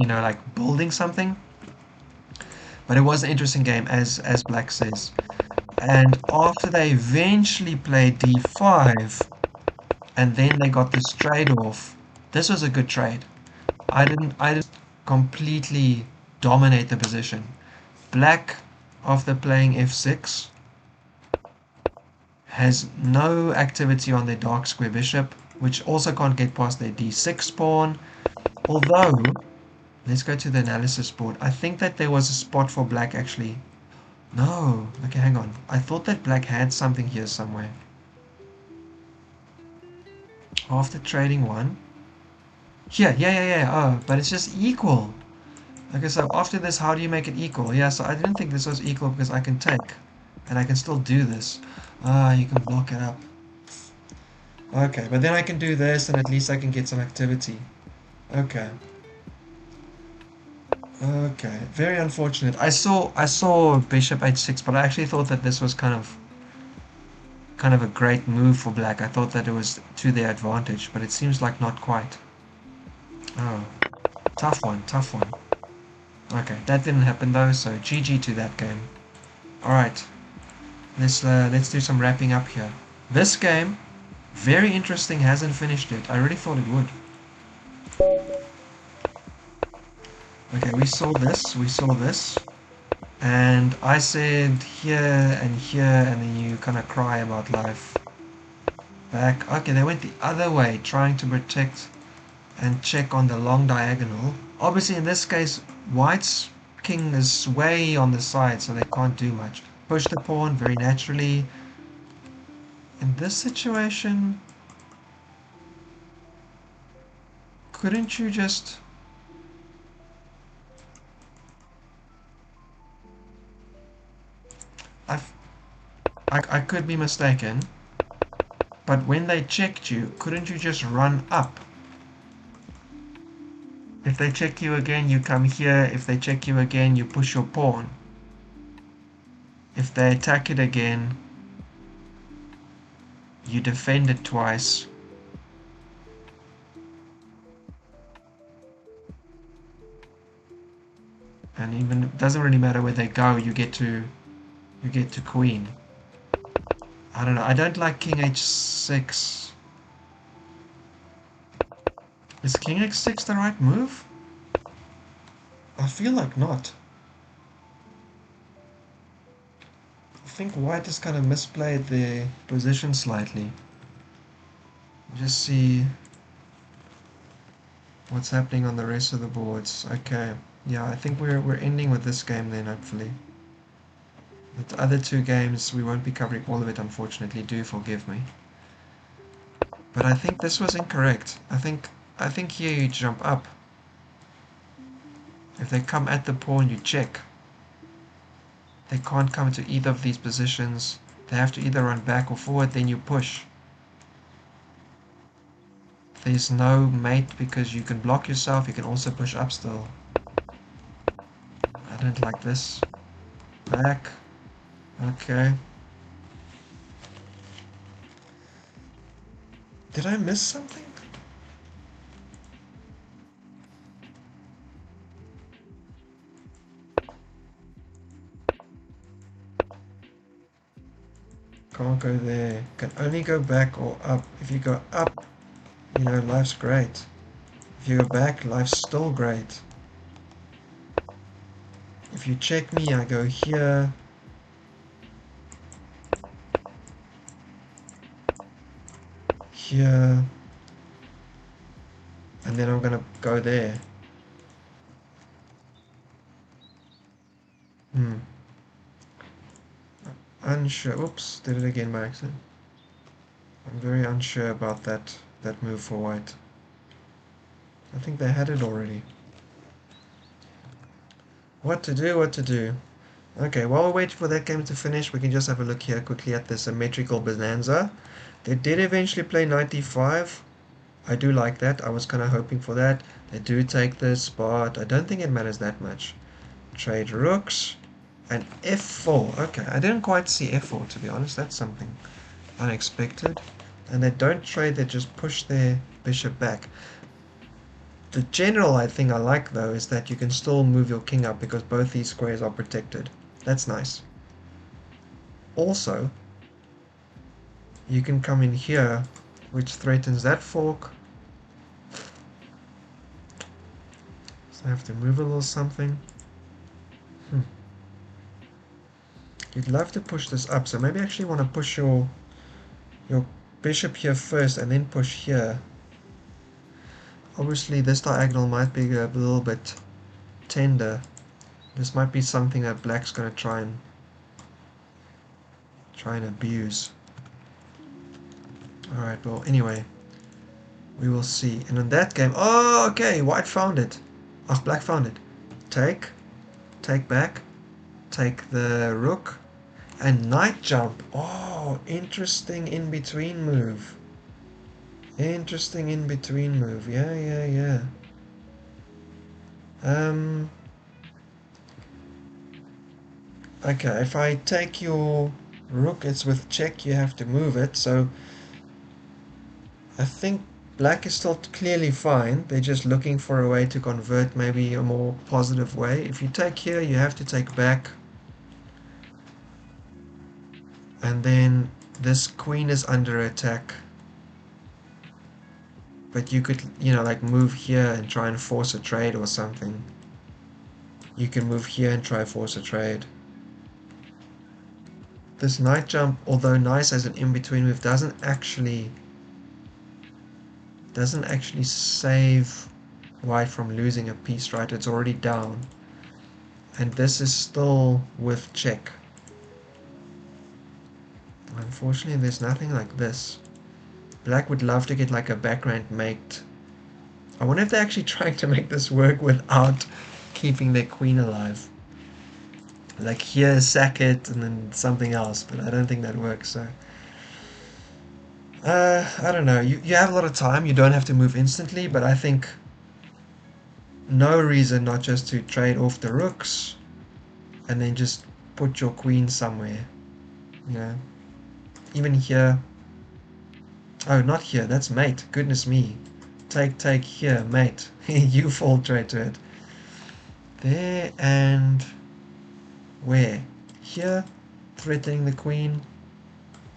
like building something. But it was an interesting game, as Black says. And after they eventually played d5, and then they got this trade off, this was a good trade. I didn't completely dominate the position. Black, after playing f6, has no activity on their dark square bishop, which also can't get past their d6 pawn. Although, let's go to the analysis board. I think that there was a spot for black actually. No, okay, hang on. I thought that black had something here somewhere. After trading one. Here, yeah. Oh, but it's just equal. Okay, so after this, how do you make it equal? Yeah, so I didn't think this was equal because I can take. And I can still do this. Ah, you can block it up. Okay, but then I can do this and at least I can get some activity. Okay. Okay, very unfortunate. I saw bishop h6, but I actually thought that this was kind of a great move for black. I thought that it was to their advantage, but it seems like not quite. Oh, tough one, tough one. Okay, that didn't happen though, so GG to that game. Alright, let's do some wrapping up here. This game, very interesting, hasn't finished it. I really thought it would. Okay, we saw this, and I said here and here, and then you kind of cry about life. Back. Okay, they went the other way, trying to protect and check on the long diagonal. Obviously, in this case, white's king is way on the side, so they can't do much. Push the pawn very naturally. In this situation, couldn't you just... I've, I could be mistaken, but when they checked you, couldn't you just run up? If they check you again, you come here. If they check you again, you push your pawn. If they attack it again, you defend it twice. And even it doesn't really matter where they go, you get to queen. I don't know. I don't like king h6. Is king h6 the right move? I feel like not. I think white has kind of misplayed the position slightly. Just see what's happening on the rest of the boards. Okay, yeah, I think we're ending with this game then, hopefully. The other two games, we won't be covering all of it, unfortunately. Do forgive me. But I think this was incorrect. I think here you jump up. If they come at the pawn, you check. They can't come to either of these positions. They have to either run back or forward, then you push. There's no mate because you can block yourself, you can also push up still. I don't like this. Back. Okay. Did I miss something? Can't go there. Can only go back or up. If you go up, you know, life's great. If you go back, life's still great. If you check me, I go here. Here. And then I'm gonna go there. Unsure. Oops, did it again by accident. I'm very unsure about that move for white. I think they had it already. What to do, what to do. Okay, while we wait for that game to finish, we can just have a look here quickly at the symmetrical bonanza. They did eventually play 95. I do like that. I was kind of hoping for that. They do take this, but I don't think it matters that much. Trade rooks and f4. Okay, I didn't quite see f4 to be honest. That's something unexpected. And they don't trade, they just push their bishop back. The general thing I like though is that you can still move your king up because both these squares are protected. That's nice. Also, you can come in here, which threatens that fork. So I have to move a little something. You'd love to push this up, so maybe actually want to push your bishop here first and then push here. Obviously this diagonal might be a little bit tender. This might be something that black's going to try and abuse. Alright, well anyway, we will see. And in that game, oh okay, white found it. Oh, black found it. Take back, take the rook, and knight jump. Oh, interesting in between move. Interesting in between move. Yeah. Okay, if I take your rook, it's with check, you have to move it, so I think black is still clearly fine. They're just looking for a way to convert, maybe a more positive way. If you take here, you have to take back. And then this queen is under attack. But you could, you know, like move here and try and force a trade or something. You can move here and try force a trade. This knight jump, although nice as an in-between move, doesn't actually save white from losing a piece, right? It's already down. And this is still with check. Unfortunately, there's nothing like this. Black would love to get like a background mate. I wonder if they're actually trying to make this work without keeping their queen alive. Like here, sack it, and then something else, but I don't think that works, so... I don't know. You have a lot of time. You don't have to move instantly, but I think no reason not just to trade off the rooks and then just put your queen somewhere. You know, even here. Oh, not here. That's mate. Goodness me. Take here, mate. You fall trade to it. There and where? Here, threatening the queen.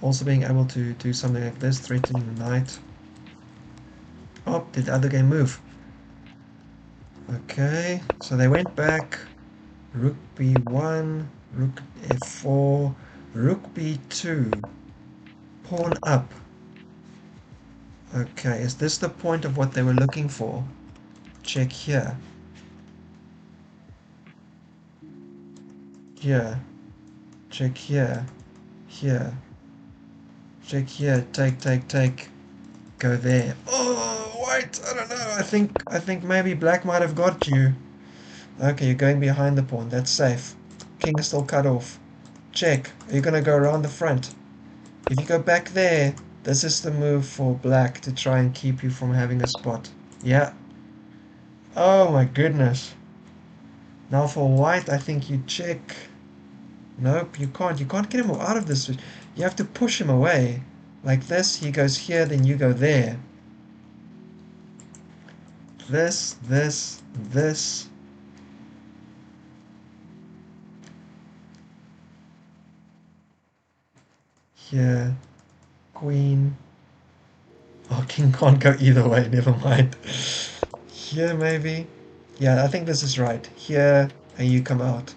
Also being able to do something like this, threatening the knight. Oh, did the other game move? Okay, so they went back. Rook b1, rook f4, rook b2, pawn up. Okay, is this the point of what they were looking for? Check here. Here. Check here. Here. Check here. Take. Go there. Oh, white! I don't know. I think maybe black might have got you. Okay, you're going behind the pawn. That's safe. King is still cut off. Check. Are you gonna go around the front? If you go back there, this is the move for black to try and keep you from having a spot. Yeah. Oh my goodness. Now for white, I think you check. Nope, you can't. You can't get him out of this. You have to push him away. Like this, he goes here, then you go there. This. Here. Queen. Oh, king can't go either way, never mind. Here, maybe. Yeah, I think this is right. Here, and you come out.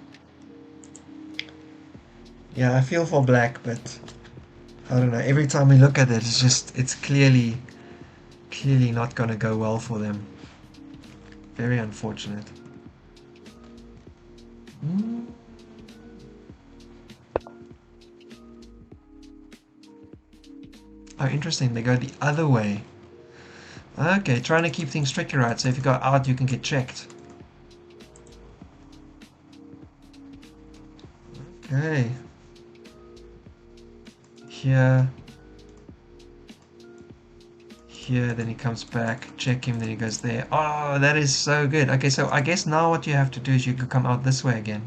Yeah, I feel for black, but I don't know. Every time we look at it, it's clearly not going to go well for them. Very unfortunate. Oh, interesting. They go the other way. Okay, trying to keep things tricky, right? So if you go out, you can get checked. Okay. Here, then he comes back, check him, then he goes there. Oh, that is so good. Okay, so I guess now what you have to do is you could come out this way again.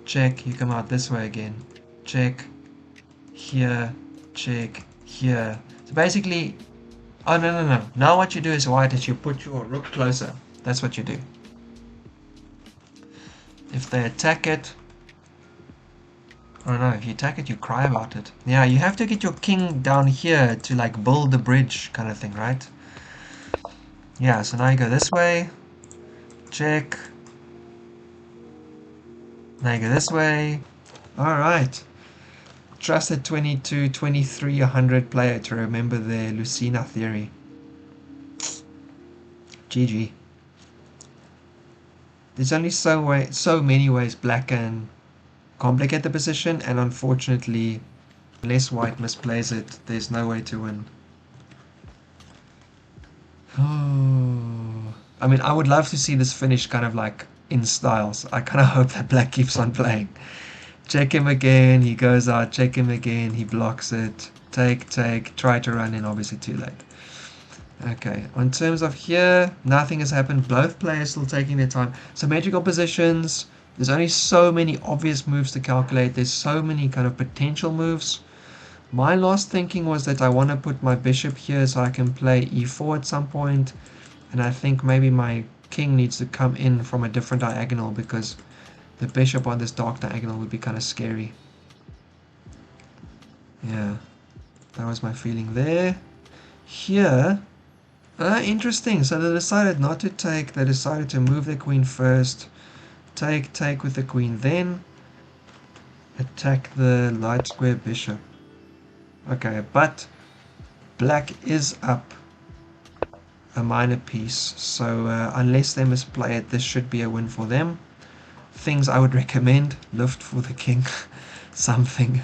Check, you come out this way again. Check, here, check, here. So basically, oh no. Now what you do is white is you put your rook closer. That's what you do. If they attack it, oh no, if you attack it, you cry about it. Yeah, you have to get your king down here to like build the bridge kind of thing, right? Yeah, so now you go this way. Check. Now you go this way. Alright. Trusted 22, 23, 100 player to remember their Lucina theory. GG. There's only so many ways black can complicate the position, and unfortunately, unless white misplays it, there's no way to win. Oh, I mean, I would love to see this finish kind of like in styles. I kind of hope that black keeps on playing. Check him again, he goes out, check him again, he blocks it. Take, try to run in, obviously too late. Okay, in terms of here, nothing has happened. Both players still taking their time. Symmetrical positions, there's only so many obvious moves to calculate. There's so many kind of potential moves. My last thinking was that I want to put my bishop here so I can play e4 at some point. And I think maybe my king needs to come in from a different diagonal because the bishop on this dark diagonal would be kind of scary. Yeah, that was my feeling there. Here, interesting. So they decided not to take. They decided to move the queen first. Take with the queen, then attack the light square bishop. Okay, but black is up a minor piece. So unless they misplay it, this should be a win for them. Things I would recommend: lift for the king. Something.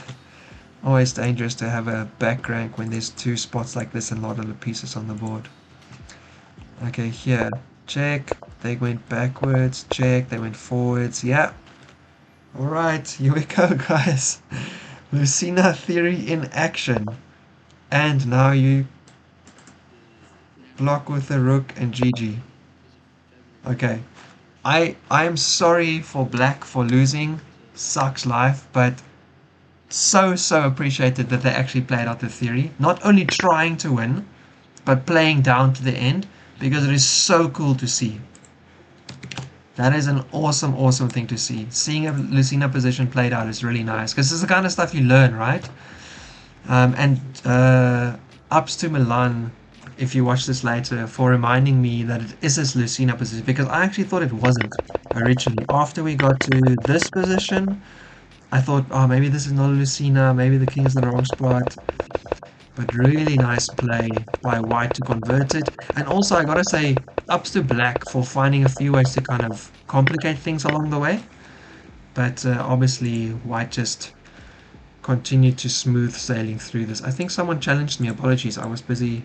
Always dangerous to have a back rank when there's two spots like this and a lot of the pieces on the board. Okay, here, check, they went backwards, check, they went forwards, yeah. Alright, here we go, guys. Lucina theory in action. And now you block with the rook and GG. Okay, I am sorry for black for losing, sucks life, but so appreciated that they actually played out the theory. Not only trying to win, but playing down to the end, because it is so cool to see. That is an awesome thing to see. Seeing a Lucina position played out is really nice, because this is the kind of stuff you learn, right? Ups to Milan if you watch this later, for reminding me that it is this Lucina position, because I actually thought it wasn't originally. After we got to this position, I thought, oh, maybe this is not a Lucina, maybe the king is in the wrong spot. But really nice play by white to convert it. And also, I gotta say, ups to black for finding a few ways to kind of complicate things along the way. But obviously, white just continued to smooth sailing through this. I think someone challenged me. Apologies, I was busy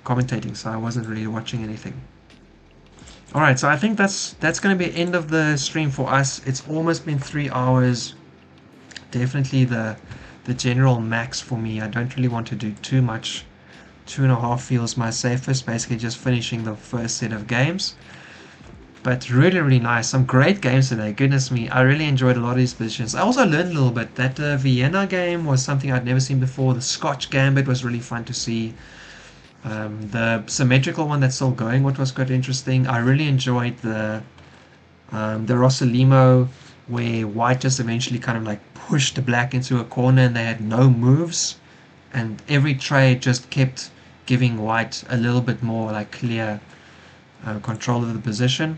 commentating, so I wasn't really watching anything. Alright, so I think that's going to be end of the stream for us. It's almost been 3 hours. Definitely the general max for me. I don't really want to do too much. 2.5 feels my safest, basically just finishing the first set of games. But really, really nice. Some great games today. Goodness me, I really enjoyed a lot of these positions. I also learned a little bit. That Vienna game was something I'd never seen before. The Scotch Gambit was really fun to see. The symmetrical one that's still going, what was quite interesting. I really enjoyed the Rossolimo, where white just eventually kind of like pushed the black into a corner and they had no moves. And every trade just kept giving white a little bit more like clear control of the position.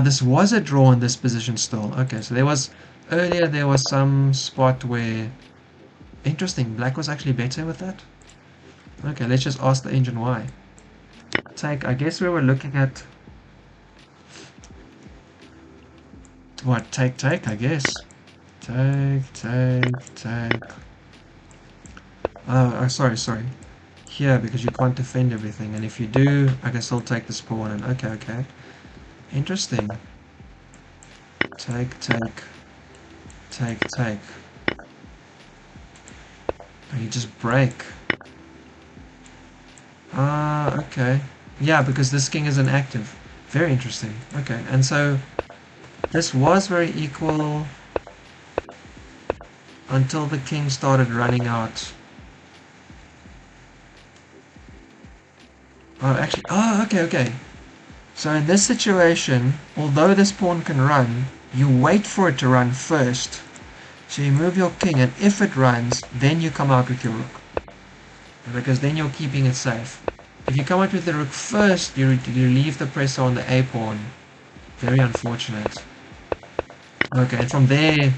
This was a draw in this position still. Okay, so earlier there was some spot where, interesting, black was actually better with that. Okay, let's just ask the engine why. Take, I guess we were looking at... What, take, I guess. Take. Oh, sorry. Here, because you can't defend everything, and if you do, I can still take this pawn, and okay. Interesting. Take. And you just break. Okay. Yeah, because this king is inactive. Very interesting. Okay, and so this was very equal until the king started running out. Oh, actually, okay. So in this situation, although this pawn can run, you wait for it to run first. So you move your king, and if it runs, then you come out with your rook. Because then you're keeping it safe. If you come out with the rook first, you leave the pressure on the a pawn. Very unfortunate. Okay, and from there,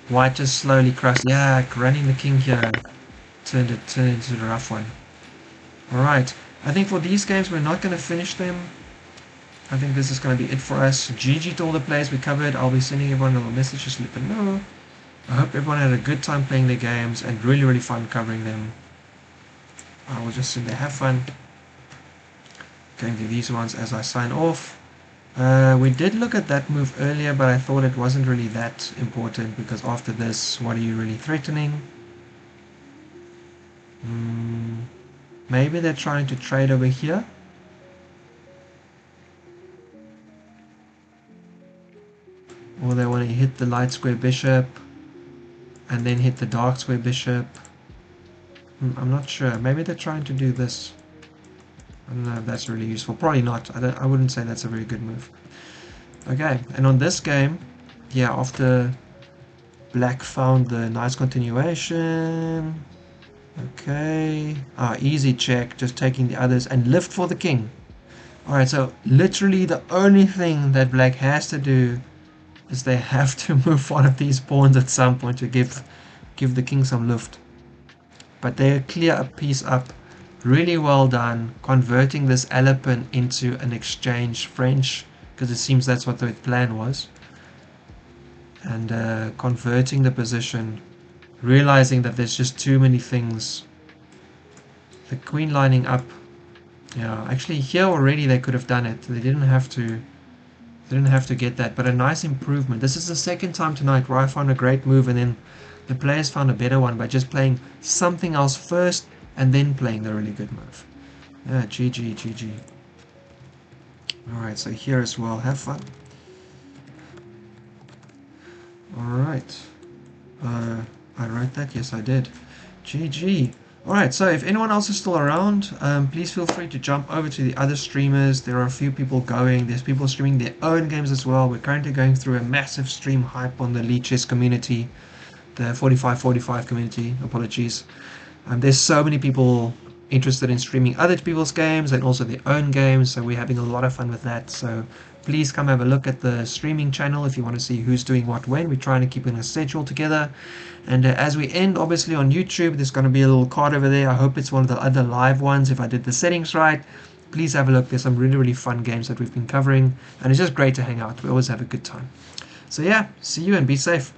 white just slowly crushed. Yeah, running the king here turned into the rough one. Alright, I think for these games we're not going to finish them. I think this is going to be it for us. GG to all the players we covered. I'll be sending everyone a little message just to let them know. I hope everyone had a good time playing their games and really, really fun covering them. I will just sit there, have fun. Going through these ones as I sign off. We did look at that move earlier, but I thought it wasn't really that important because after this, what are you really threatening? Maybe they're trying to trade over here. Or they want to hit the light square bishop and then hit the dark square bishop. I'm not sure. Maybe they're trying to do this. I don't know if that's really useful. Probably not. I wouldn't say that's a very good move. Okay, and on this game, yeah, after black found the nice continuation. Okay. Easy check. Just taking the others and lift for the king. Alright, so literally the only thing that black has to do is they have to move one of these pawns at some point to give the king some lift. But they clear a piece up. Really well done, converting this Allepin into an exchange French, because it seems that's what the plan was. And converting the position, realizing that there's just too many things. The queen lining up. Yeah, actually here already they could have done it. They didn't have to get that, but a nice improvement. This is the second time tonight where I found a great move and then the players found a better one by just playing something else first and then playing the really good move. Yeah, GG. Alright, so here as well, have fun. Alright. I wrote that? Yes, I did. GG. Alright, so if anyone else is still around, please feel free to jump over to the other streamers. There are a few people going. There's people streaming their own games as well. We're currently going through a massive stream hype on the Lichess community. The 4545 community, apologies. There's so many people interested in streaming other people's games and also their own games, so we're having a lot of fun with that. So please come have a look at the streaming channel if you want to see who's doing what when. We're trying to keep a schedule together. And as we end, obviously on YouTube, there's going to be a little card over there. I hope it's one of the other live ones if I did the settings right. Please have a look. There's some really fun games that we've been covering, and it's just great to hang out. We always have a good time. So yeah, see you and be safe.